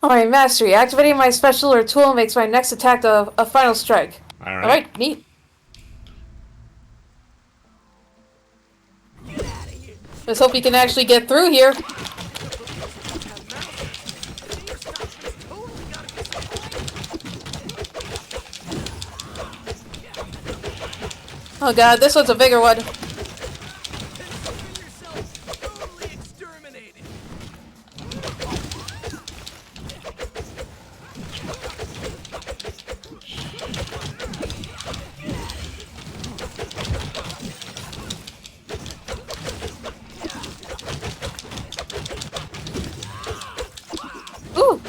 Alright, Mastery. Activating my special or tool makes my next attack a final strike. Alright, neat. Let's hope we can actually get through here. Oh god, this one's a bigger one. Ooh!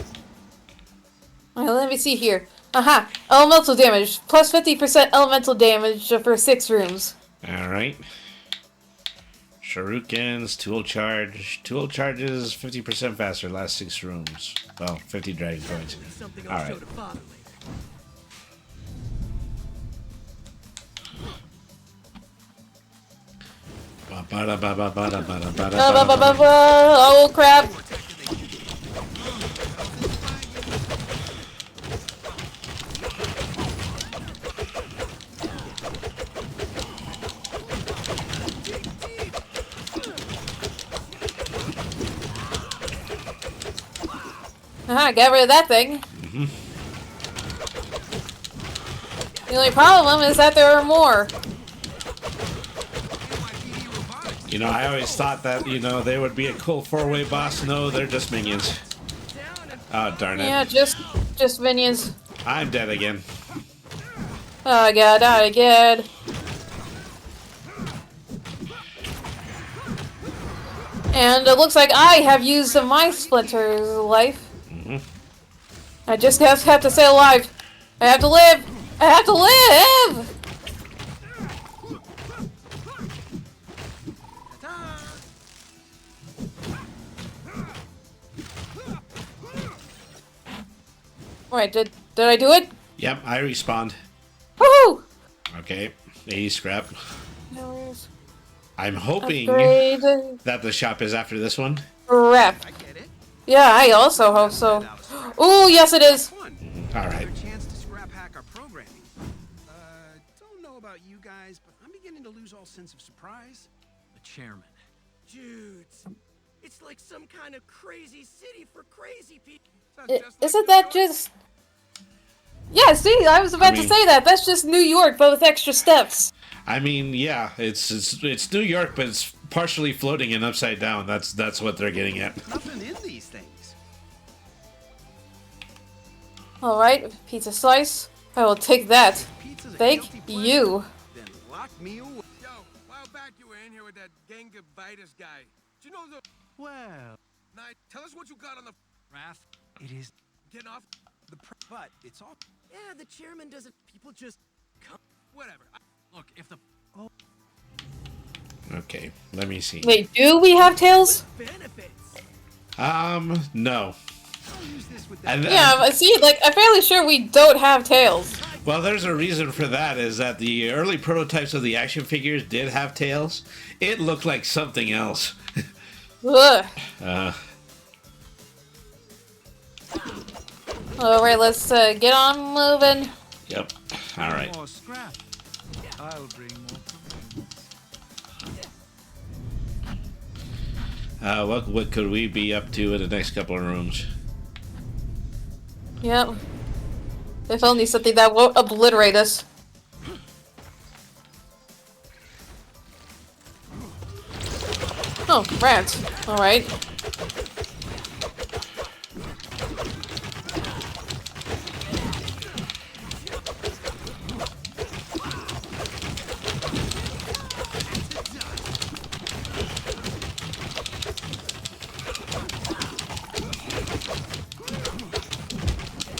Alright, let me see here. Aha! Elemental damage. Plus 50% elemental damage for 6 rooms. Alright. Shurikens, tool charge. Tool charges 50% faster, last 6 rooms. Well, 50 dragon points. Alright. Oh crap! Get rid of that thing. Mm-hmm. The only problem is that there are more. You know, I always thought that, you know, they would be a cool four-way boss. No, they're just minions. Oh, darn it. Yeah, just minions. I'm dead again. Oh god, not again. And it looks like I have used my Splinter's life. Mm-hmm. I just have to stay alive. I have to live! I have to live! Wait, did I do it? Yep, I respawned. Woohoo! Okay, 80 scrap. No worries. I'm hoping Upgrade. that the shop is after this one. Crap. Yeah, I also hope so. Ooh, yes it is! Alright. Chance to scrap hack our programming. Don't know about you guys, but I'm beginning to lose all sense of surprise. The chairman. Dudes, it's like some kind of crazy city for crazy people. Isn't that just... Yeah, see, I was about to say that. That's just New York, but with extra steps. I mean, yeah, it's New York, but it's partially floating and upside down. That's what they're getting at. Nothing in these things. Alright, pizza slice. I will take that. Thank you. Then lock me away. Yo, a while back you were in here with that gangivitis guy. Do you know the... Well... Night, tell us what you got on the... Raph, it is... Getting off... But it's all... Yeah, the chairman doesn't... People just... Come... Whatever. Look, if the... Oh. Okay, let me see. Wait, do we have tails? No. Yeah, see, like, I'm fairly sure we don't have tails. Well, there's a reason for that, is that the early prototypes of the action figures did have tails. It looked like something else. Ugh. Alright, let's get on moving. Yep. Alright. More scrap. I'll bring more. What could we be up to in the next couple of rooms? Yep. If only something that won't obliterate us. Oh, rats. Alright.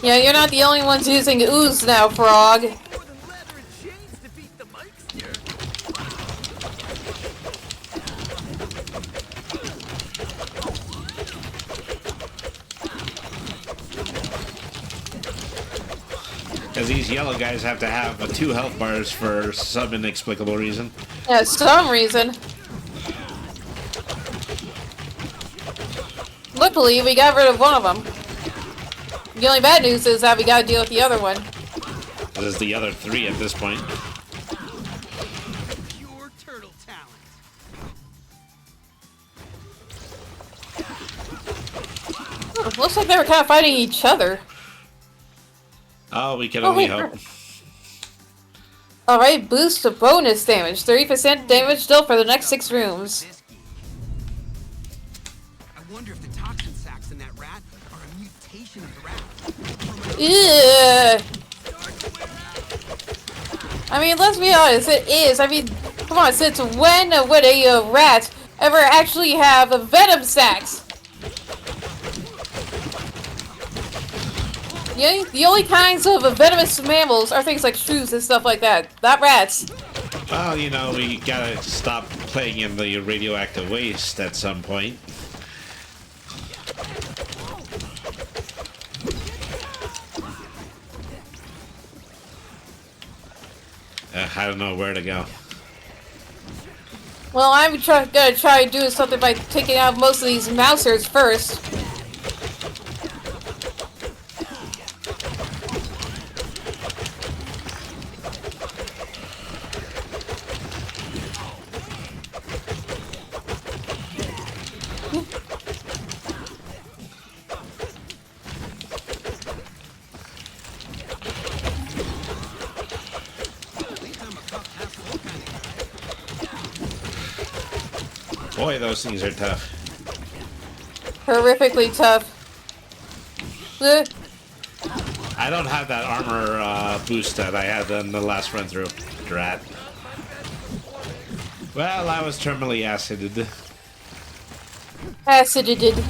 Yeah, you're not the only ones using ooze now, Frog. Because these yellow guys have to have 2 health bars for some inexplicable reason. Yeah, some reason. Luckily, we got rid of one of them. The only bad news is that we gotta deal with the other one. This is the other 3 at this point. Pure turtle talent. Oh, looks like they were kind of fighting each other. Oh, we can only hope. Alright, boost to bonus damage. 30% damage dealt for the next 6 rooms. I wonder if the toxin sacs in that rat are a mutation of the rat. Yeah. I mean, let's be honest, it is. I mean, come on, since when would a rat ever actually have a venom sacs? The only kinds of venomous mammals are things like shrews and stuff like that, not rats. Well, you know, we gotta stop playing in the radioactive waste at some point. I don't know where to go. Well, I'm gonna try doing something by taking out most of these mousers first. Boy, those things are tough. Horrifically tough. I don't have that armor boost that I had in the last run through. Drat. Well, I was terminally acided. Acided.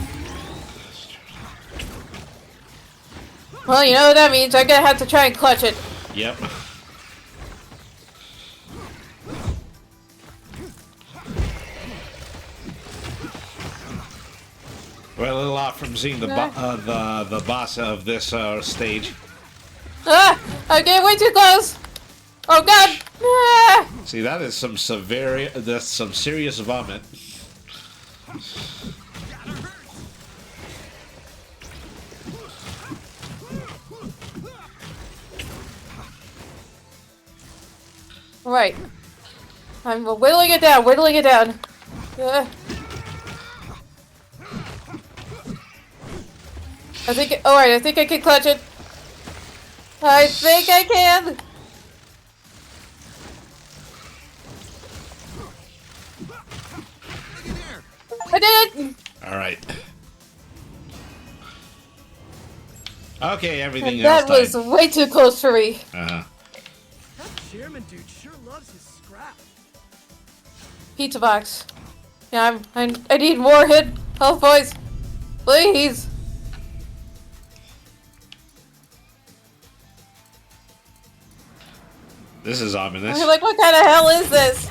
Well, you know what that means. I'm gonna have to try and clutch it. Yep. We're a little off from seeing the boss of this stage. Ah! I'm getting way too close! Oh god! Ah! See, that is that's some serious vomit. Right. I'm whittling it down, whittling it down. Alright, I think I can clutch it. I think I can! I did it! Alright. Okay, everything And else that was died. way too close for me. Uh-huh. That chairman dude sure loves his scrap. Pizza box. Yeah, I need more health points. Please. This is ominous. I'm like, what kind of hell is this?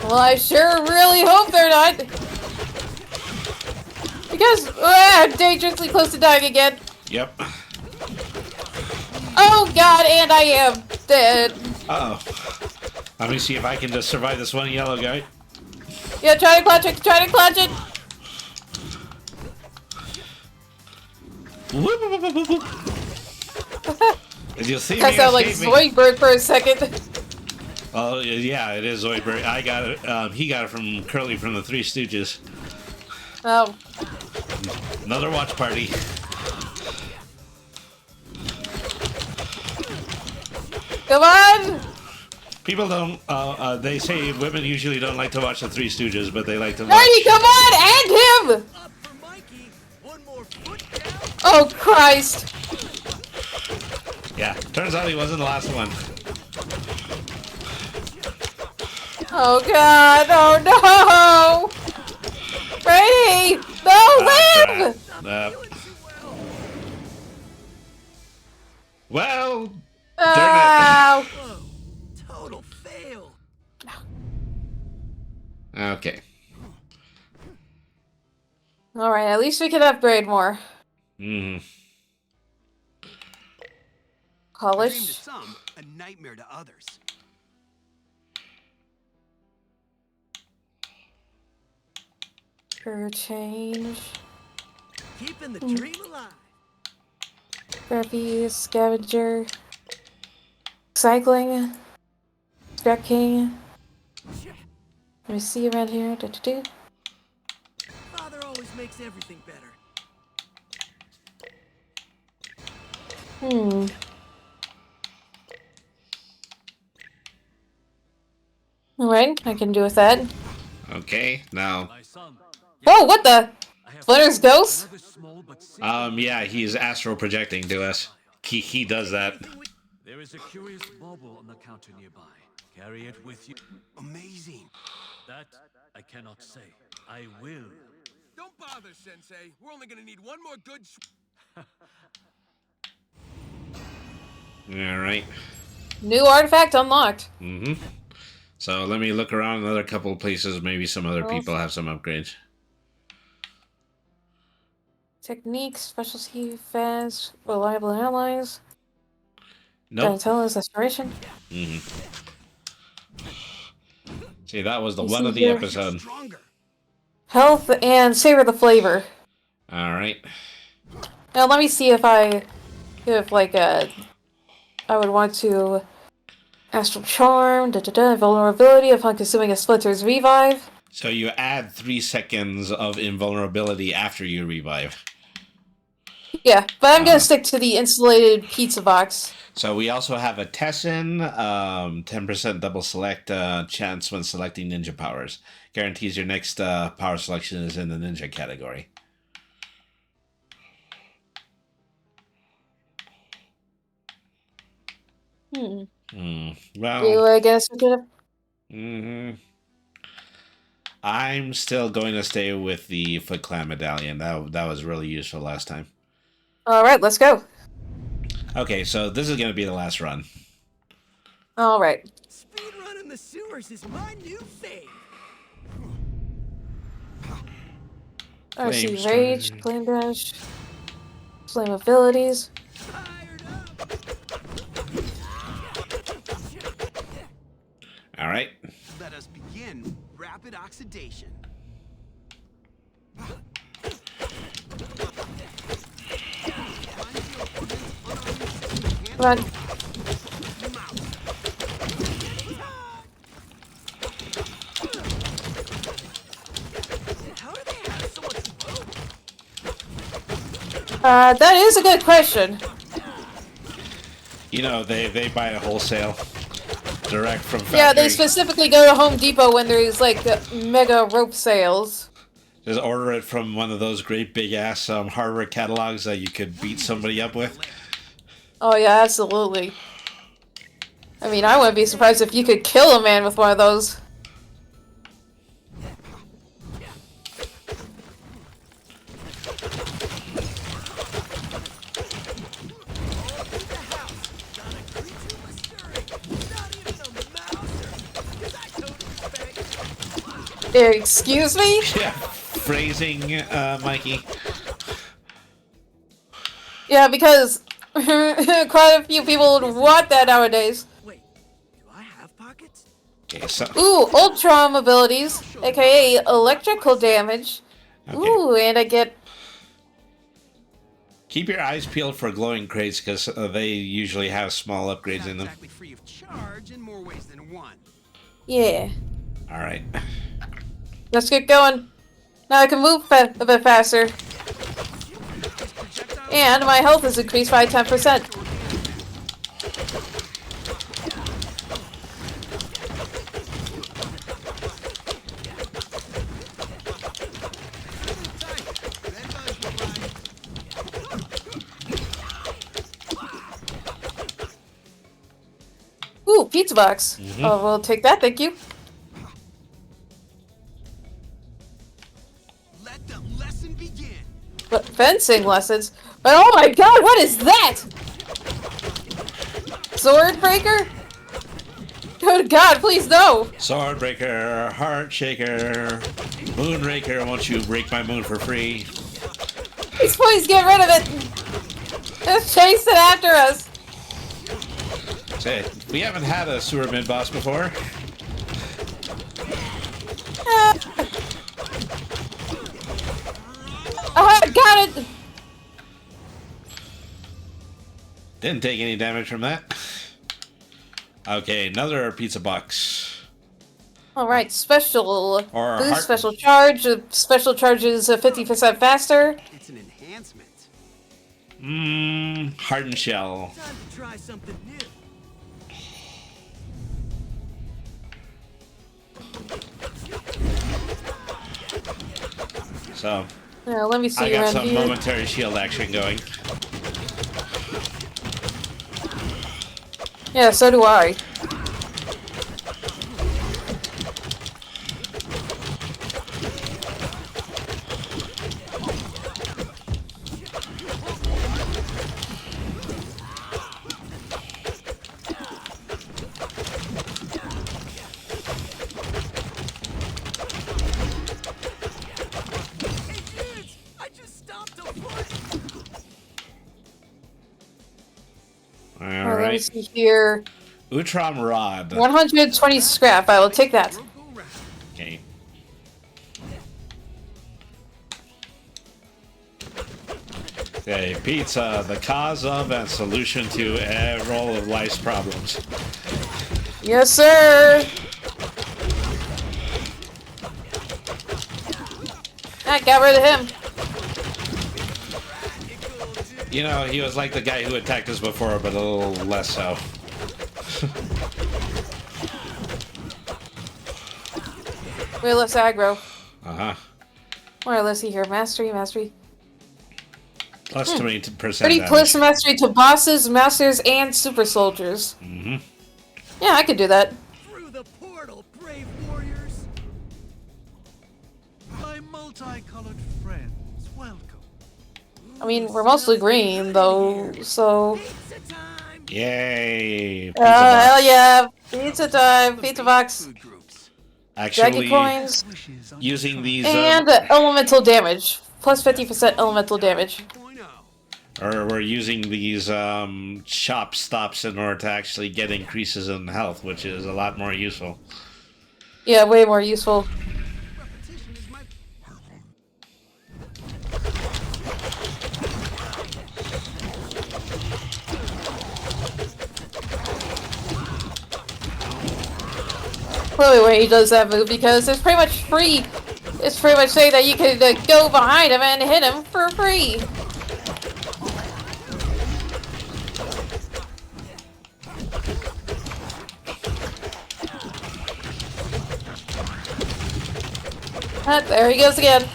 Well, I sure really hope they're not. Because I'm dangerously close to dying again. Yep. Oh god, and I am dead. Uh-oh. Let me see if I can just survive this one yellow guy. Yeah, try to clutch it, try to clutch it. Did you see I me sound like escape me? Zoidberg for a second. Oh, yeah, it is Zoidberg. I got it. He got it from Curly from the Three Stooges. Oh. Another watch party. Come on! People don't, they say women usually don't like to watch the Three Stooges, but they like to watch. Marty, come on! And him! Oh, Christ. Yeah, turns out he wasn't the last one. Oh, God. Oh, no! Brady! No, live! Well, Oh! Total fail. okay. Alright, at least we can upgrade more. Mm-hmm. A dream to Polish. some, a nightmare to others. For change. Keeping the dream alive. Scrappy, scavenger. Cycling. Scrap king. Let me see around here. Do. Father always makes everything better. Alright, I can do with that. Okay, now. Whoa, what the? Splinter's ghost? Yeah, he's astral projecting to us. He does that. There is a curious bauble on the counter nearby. Carry it with you. Amazing. That I cannot say. I will. Don't bother, Sensei. We're only gonna need one more good Alright. New artifact unlocked. Mm-hmm. So let me look around another couple of places. Maybe some other people have some upgrades. Technique, specialty, fast, reliable allies. Nope. Intelligence, restoration. Mm-hmm. See, that was the You one see of the here? episode. Health and savor the flavor. Alright. Now let me see if I have like a I would want to Astral Charm, Vulnerability upon consuming a Splinter's Revive. So you add 3 seconds of invulnerability after you revive. Yeah, but I'm gonna stick to the insulated pizza box. So we also have a Tessin, 10% double select chance when selecting ninja powers. Guarantees your next power selection is in the ninja category. Well, Well, I guess we could have. I'm still going to stay with the Foot Clan medallion. That was really useful last time. All right, let's go. Okay, so this is going to be the last run. All right. Speed run in the sewers is my new fave. I see Rage, Flame Dash, Flame Abilities. All right. Let us begin rapid oxidation. Run. That is a good question. You know, they buy it wholesale, direct from factory. Yeah, they specifically go to Home Depot when there's like mega rope sales. Just order it from one of those great big ass hardware catalogs that you could beat somebody up with. Oh yeah, absolutely. I mean, I wouldn't be surprised if you could kill a man with one of those. Excuse me? Yeah, phrasing, Mikey. Yeah, because quite a few people would want that nowadays. Wait, do I have pockets? Okay, so Ooh, Ultron abilities, aka electrical damage. Okay. Ooh, and I get... Keep your eyes peeled for glowing crates because they usually have small upgrades in them. Exactly free of charge in more ways than one. Yeah. All right. Let's get going. Now I can move a bit faster. And my health is increased by 10%. Ooh, pizza box. Oh, we'll take that, thank you. Let the lesson begin. But fencing lessons? But oh my god, what is that? Sword breaker? Good god, please no! Swordbreaker, Heart Shaker, Moonraker, won't you break my moon for free? Please get rid of it! Just chase it after us! Say, we haven't had a sewer mid boss before. Oh, I got it! Didn't take any damage from that. Okay, another pizza box. Alright, special Or boost, heart- special charge. Special charge is 50% faster. It's an enhancement. Hardened shell. Time to try something new. So, Yeah, let me see I got around some here. momentary shield action going. Yeah, so do I. I just stopped a foot. Let me Alright. see here. Utram Rod. 120 scrap, I will take that. Okay, pizza, the cause of and solution to all of life's problems. Yes, sir. I got rid of him. You know, he was like the guy who attacked us before, but a little less so. Way less aggro. Uh-huh. Or let's see here. Mastery, mastery. Plus 20% Pretty damage. plus mastery to bosses, masters, and super soldiers. Mm-hmm. Yeah, I could do that. Through the portal, brave warriors. My multicolored friends, welcome. I mean, we're mostly green, though, so... Yay! Pizza Hell box. yeah! Pizza time! Pizza box! Actually, Dragon coins! using these... And elemental damage. Plus 50% elemental damage. or we're using these shop stops in order to actually get increases in health, which is a lot more useful. Yeah, way more useful. Really, when he does that move, because it's pretty much free. It's pretty much saying that you could go behind him and hit him for free. There he goes again.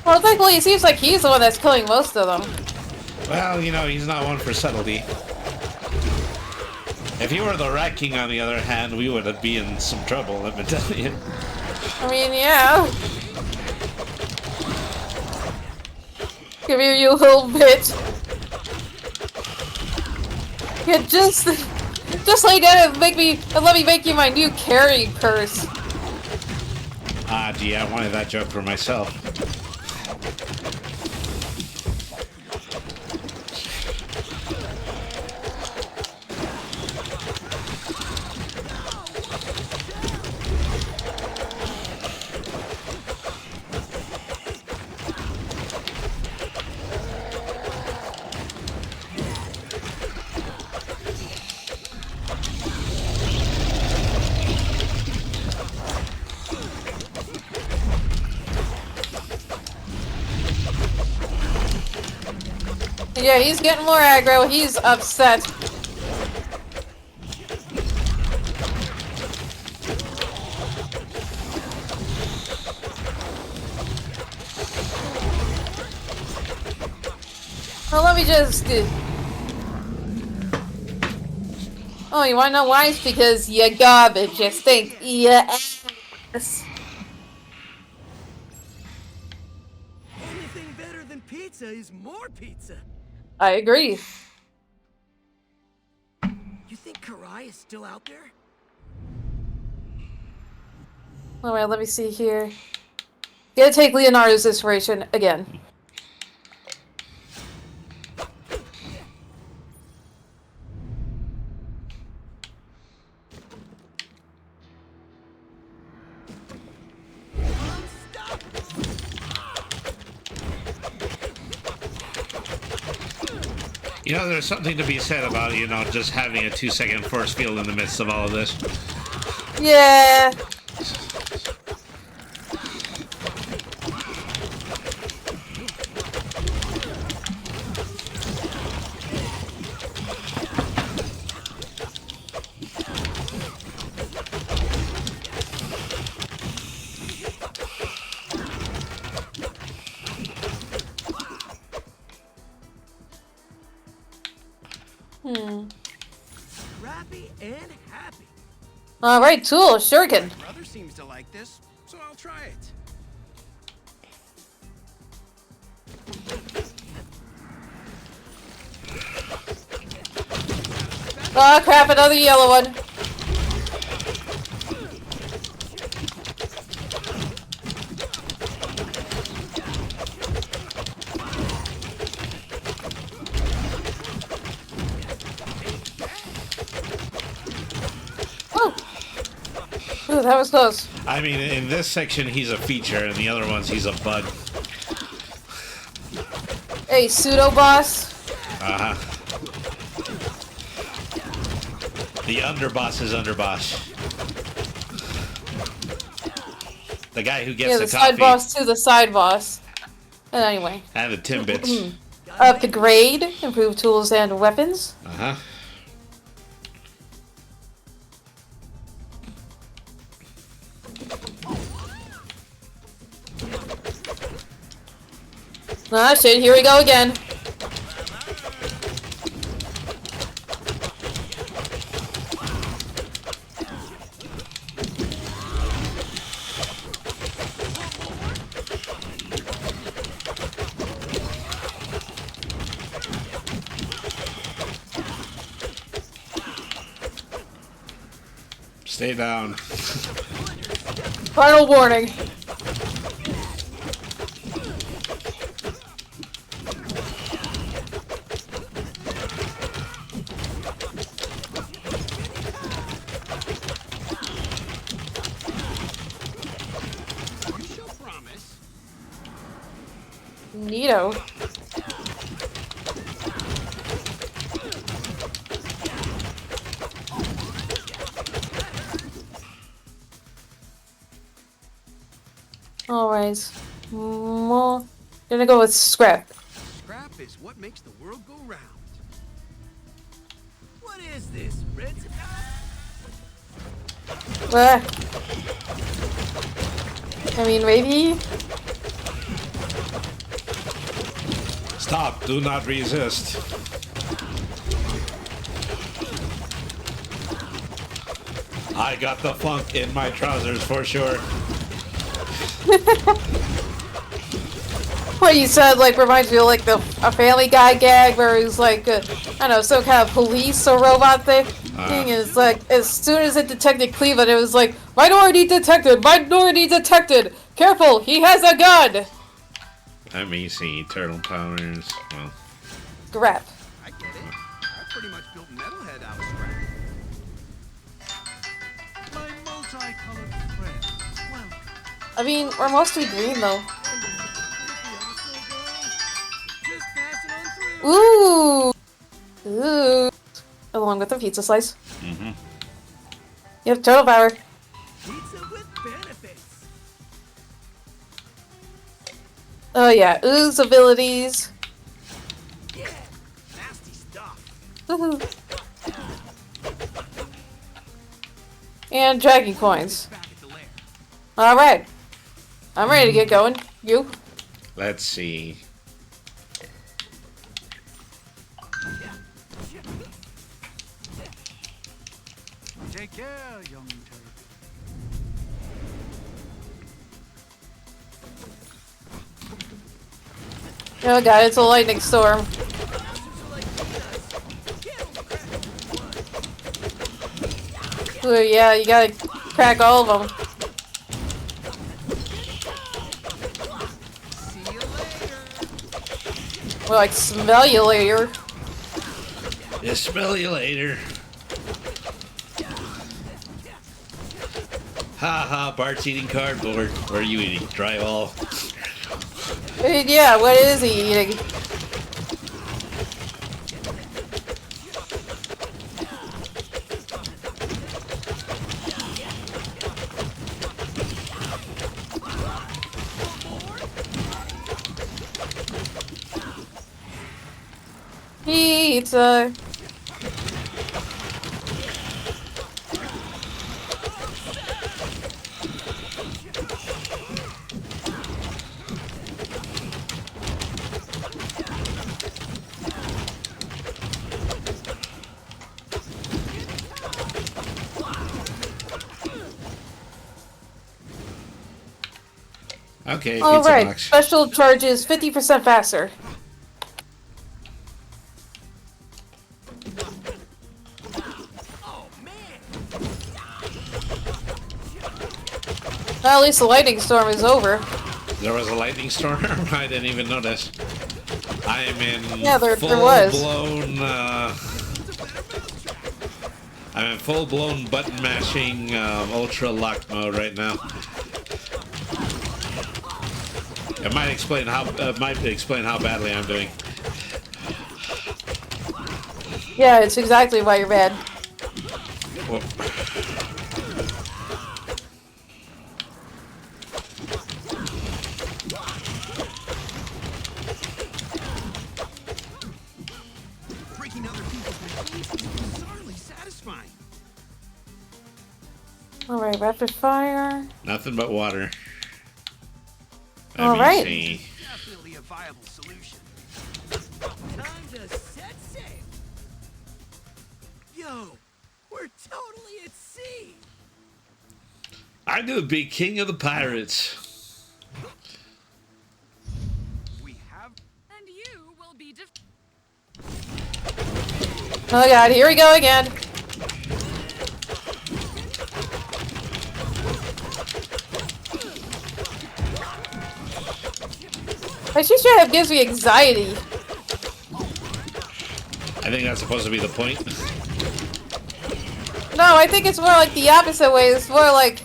Well, thankfully, it seems like he's the one that's killing most of them. Well, you know, he's not one for subtlety. If he were the Rat King, on the other hand, we would be in some trouble, let me tell you. I mean, yeah. Come here, you little bitch. Yeah, just lay down and let me make you my new carrying purse. Ah, gee, I wanted that joke for myself. Yeah, he's getting more aggro. He's upset. Well, let me just... Oh, you wanna know why? It's because you're garbage. You stink. Yes. Only thing better than pizza is more pizza. I agree. You think Karai is still out there? Alright, let me see here. Gotta take Leonardo's inspiration again. You know, there's something to be said about, you know, just having a 2-second force field in the midst of all of this. Yeah. Scrappy and happy. Alright, Tool, Shuriken. Brother seems to like this, so I'll try it. Oh crap, another yellow one. Ooh, that was close. I mean, in this section, he's a feature, and the other ones, he's a bug. Hey, pseudo boss. Uh-huh. The underboss is underboss. The guy who gets Yeah, the the coffee. side boss to the side boss. And anyway. And the Timbits. Upgrade, improve tools and weapons. Uh-huh. Ah, shit, here we go again. Stay down. Final warning. Neato. Alright. Gonna go with scrap. Scrap is what makes the world go round. What is this, Ritz? I mean, maybe? Stop. Do not resist. I got the funk in my trousers for sure. What you said, like, reminds me of, like, a Family Guy gag where he's like, I don't know, some kind of police or robot thing. And it's like, as soon as it detected Cleveland, it was like, minority detected! Minority detected! Careful, he has a gun! Let me see. Turtle powers. Well. Scrap. I get it. I pretty much built Metalhead out of scrap. My multicolored friend. Well, I mean, we're mostly green, though. Ooh! Ooh! Along with the pizza slice. Mm-hmm. Yep, turtle power. Pizza with benefits. Oh yeah, ooze abilities. Yeah, nasty stuff. Woohoo. And dragon coins. Alright. I'm ready to get going. You? Let's see. take care, young turtle. Oh god, it's a lightning storm. Ooh, yeah, you gotta crack all of them. We're like, smell you later. Yeah, smell you later. Ha ha, Bart's eating cardboard. What are you eating? Drywall? Yeah, what is he eating? Pizza. Okay, all pizza right. box. Special charges 50% faster. Well, at least the lightning storm is over. There was a lightning storm? I didn't even notice. I am in Yeah, there was. full-blown, I'm in full-blown button mashing ultra lock mode right now. It might explain how badly I'm doing. Yeah, it's exactly why you're bad. Well, Breaking other people's machines is bizarrely satisfying. Alright, rapid fire. nothing but water. All Let me right. see. Definitely a viable solution. Time to set sail. Yo, we're totally at sea. I'm gonna be king of the pirates. We have. And you will be Oh god, here we go again. I just straight up gives me anxiety. I think that's supposed to be the point. No, I think it's more like the opposite way. It's more like,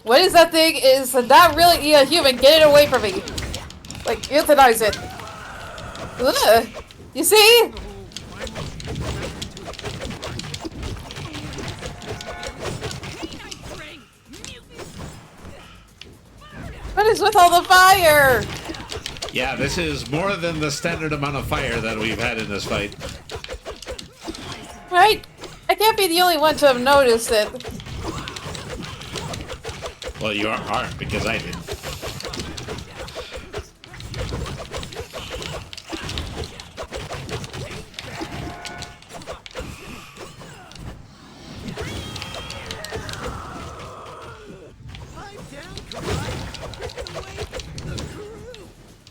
what is that thing? Is not really a human. Get it away from me. Like, euthanize it. Ugh. You see? What is with all the fire? Yeah, this is more than the standard amount of fire that we've had in this fight. Right? I can't be the only one to have noticed it. Well, you aren't, because I did.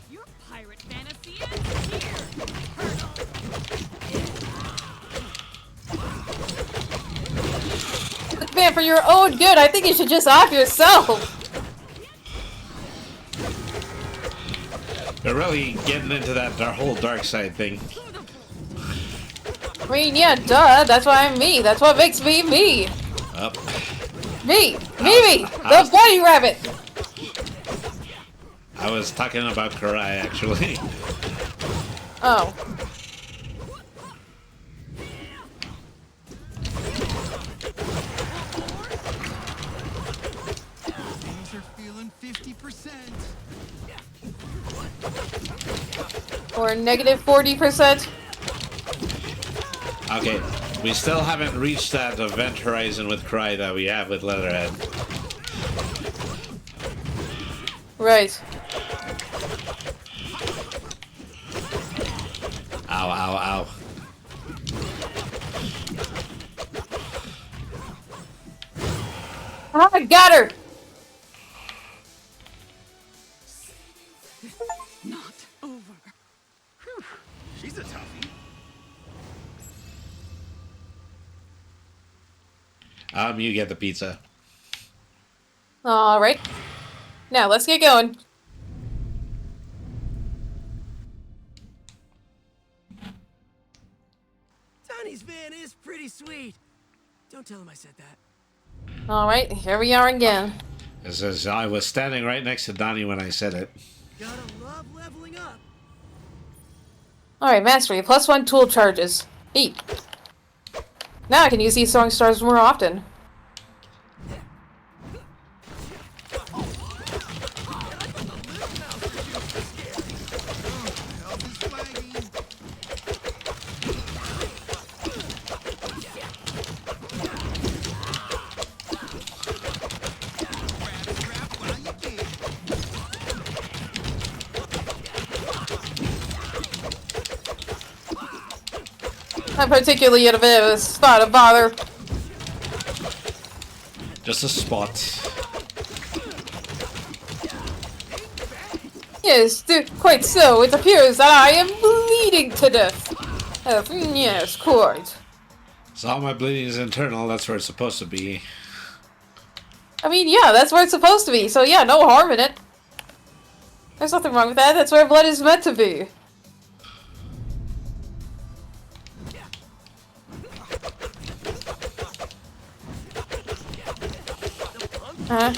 Your pirate fantasy ends here, Man, for your own good, I think you should just off yourself. They're really getting into that whole dark side thing. I mean, yeah, duh. That's why I'm me. That's what makes me me. Up. Me. The bunny rabbit. I was talking about Karai, actually. Oh. Things are feeling 50%. Or negative 40%. Okay, we still haven't reached that event horizon with Karai that we have with Leatherhead. Right. Ow, ow, ow. Oh, I got her. Not over. Whew, she's a toughie. You get the pizza. All right. Now let's get going. Donnie's van is pretty sweet. Don't tell him I said that. All right, here we are again. It says I was standing right next to Donnie when I said it. Gotta love leveling up. All right, mastery +1 tool charges. Eat. Now I can use these throwing stars more often. I'm particularly in a bit of a spot of bother. Just a spot. Yes, quite so. It appears that I am bleeding to death. Yes, quite. So all my bleeding is internal, that's where it's supposed to be. I mean, yeah, that's where it's supposed to be, so yeah, no harm in it. There's nothing wrong with that, that's where blood is meant to be. Huh?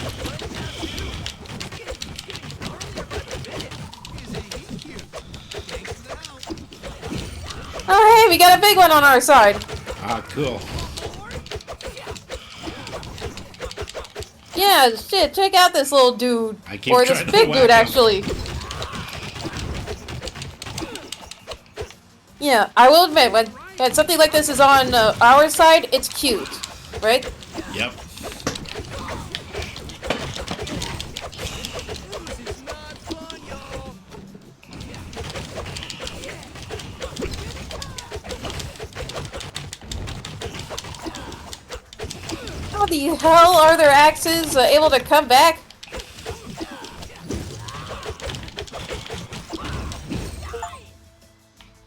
Oh, hey, we got a big one on our side. Ah, cool. Yeah, shit, check out this little dude. I keep Or this trying to big whack dude, him. actually. Yeah, I will admit, when something like this is on our side, it's cute. Right? Yep. How the hell are their axes able to come back?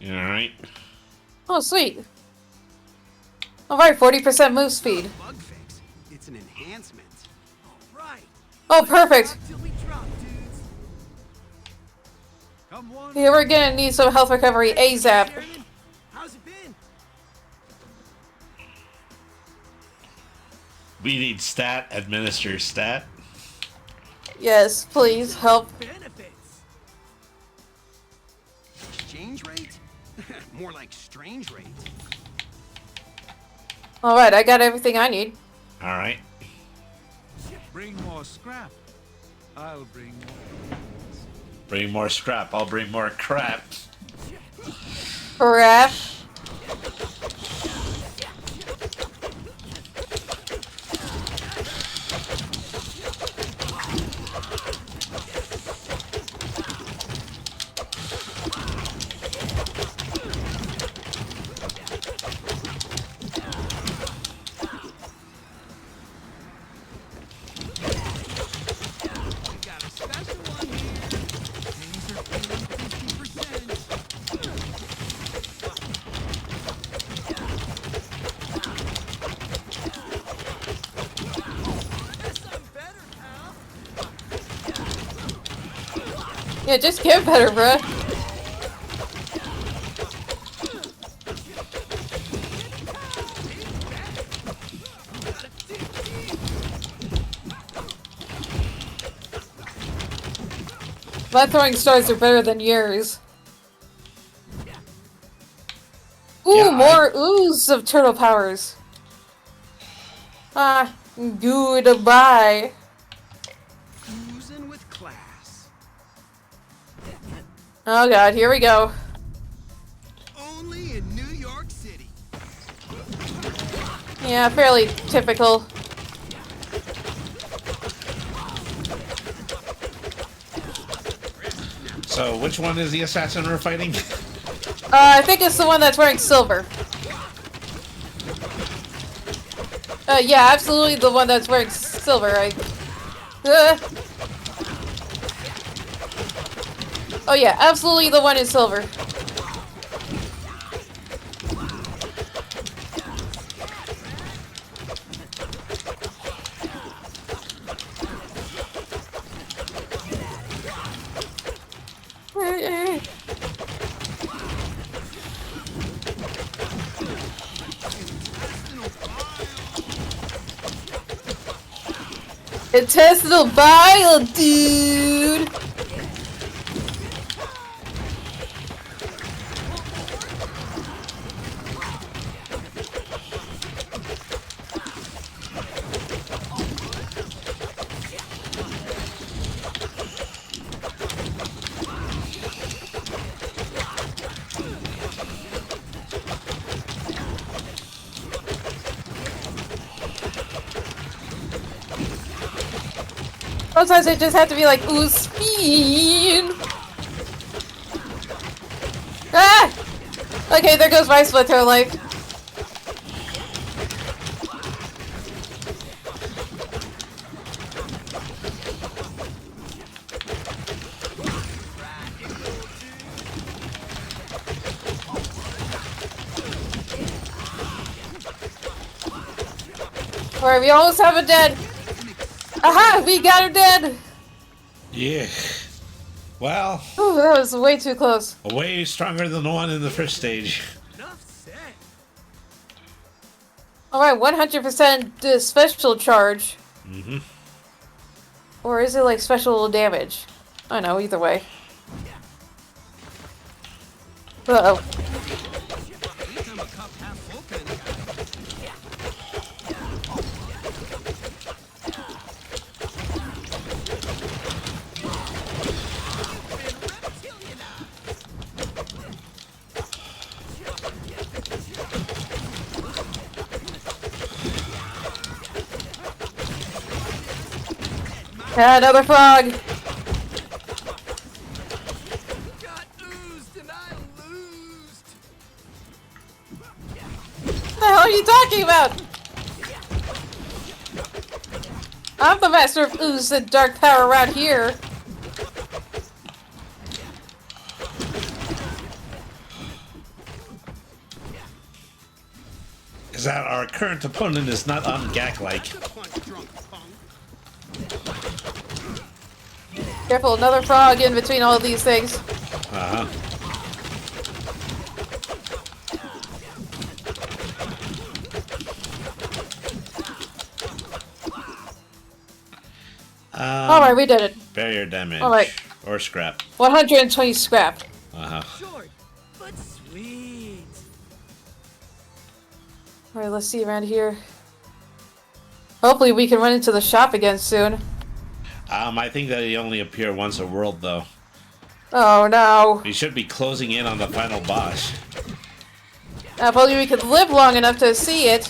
Alright. Oh, sweet. Alright, 40% move speed. Bug fix. It's an enhancement. Right. Oh, perfect. Till we drop, dudes. Come one. Yeah, we're gonna need some health recovery ASAP. Chairman, how's it been? We need stat, administer stat. Yes, please, help. Benefits. Exchange rate? More like strange rate. Alright, I got everything I need. Alright. Bring more scrap. I'll bring more. Bring more scrap. I'll bring more crap. Crap. Yeah, just get better, bruh. My throwing stars are better than yours. Ooh, Yeah, more ooze of turtle powers. Ah, goodbye. Oozing with class. Oh god, here we go. Only in New York City. Yeah, fairly typical. So, which one is the assassin we're fighting? I think it's the one that's wearing silver. Yeah, absolutely the one that's wearing silver. Oh yeah, absolutely the one in silver. Intestinal bile, dude! Sometimes it just have to be like, ooh, speed! Ah! Okay, there goes my Splinter life. Alright, we almost have a dead. Aha! We got her dead! Yeah. Well, Ooh, that was way too close. way stronger than the one in the first stage. Enough said. Alright, 100% special charge. Mm-hmm. Or is it like special damage? I don't know, either way. Uh-oh. Another frog! Got oozed and I loosed. What the hell are you talking about? I'm the master of ooze and dark power around here. Is that our current opponent is not ungak-like. Careful, another frog in between all of these things. Uh-huh. Alright, we did it. Barrier damage. Alright. Or scrap. 120 scrap. Uh-huh. Short, but sweet. Alright, let's see around here. Hopefully we can run into the shop again soon. I think that he only appear once a world, though. Oh no. We should be closing in on the final boss. If only we could live long enough to see it.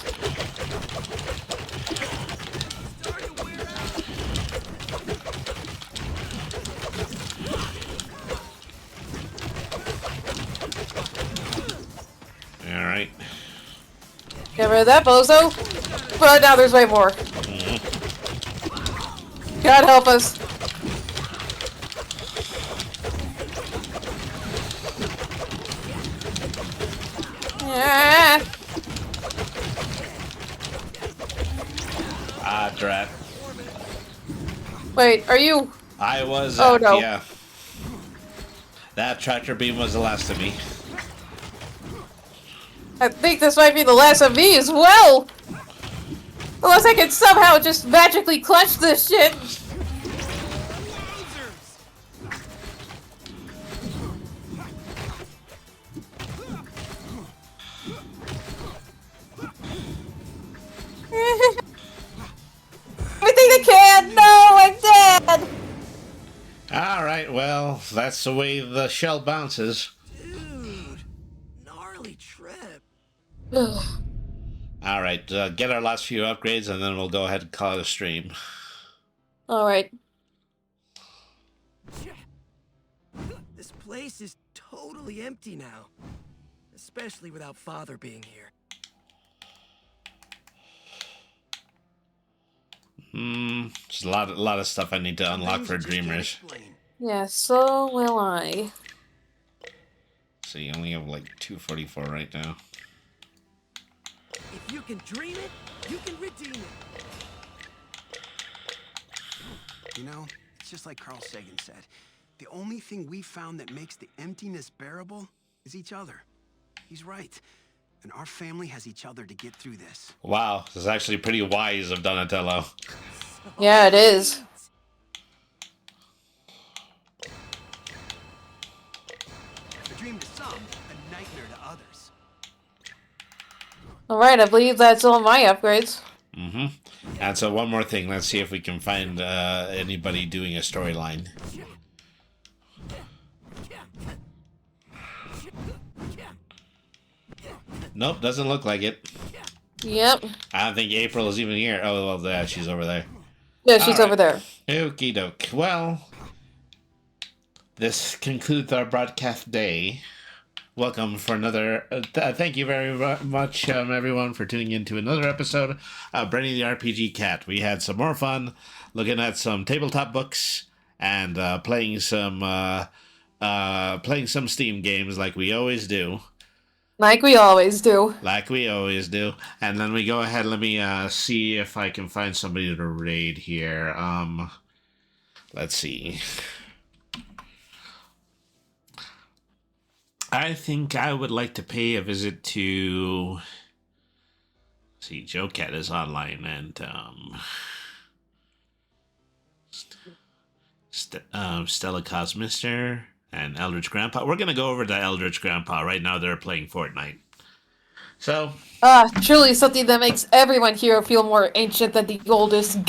Alright. Get rid of that bozo. But now there's way more. God help us. Yeah. Ah, drat. Wait, are you? I was. Oh no. Yeah. That tractor beam was the last of me. I think this might be the last of me as well. Unless I can somehow just magically clutch this shit. Everything I can! No, I'm dead! Alright, well, that's the way the shell bounces. Dude, gnarly trip. Alright, get our last few upgrades and then we'll go ahead and call it a stream. Alright. This place is totally empty now. Especially without Father being here. There's a lot of stuff I need to unlock for Dreamers. Yeah, so will I. So you only have like 244 right now. If you can dream it, you can redeem it. You know, it's just like Carl Sagan said. The only thing we found that makes the emptiness bearable is each other. He's right. And our family has each other to get through this. Wow, this is actually pretty wise of Donatello. Yeah, it is. A dream to some, a nightmare to others. Alright, I believe that's all my upgrades. Mm-hmm. And so one more thing, let's see if we can find anybody doing a storyline. Nope, doesn't look like it. Yep. I don't think April is even here. Oh, well, yeah, she's over there. Yeah, she's over there. Okie doke. Well, this concludes our broadcast day. Welcome for another. Thank you very much, everyone, for tuning in to another episode of Brenny the RPG Cat. We had some more fun looking at some tabletop books and playing some Steam games like we always do. Like we always do. Like we always do. And then we go ahead, let me see if I can find somebody to raid here. Let's see. I think I would like to pay a visit to... See, Joe Cat is online and... Stella Cosmister and Eldritch Grandpa. We're gonna go over to Eldritch Grandpa right now. They're playing Fortnite. So Truly something that makes everyone here feel more ancient than the oldest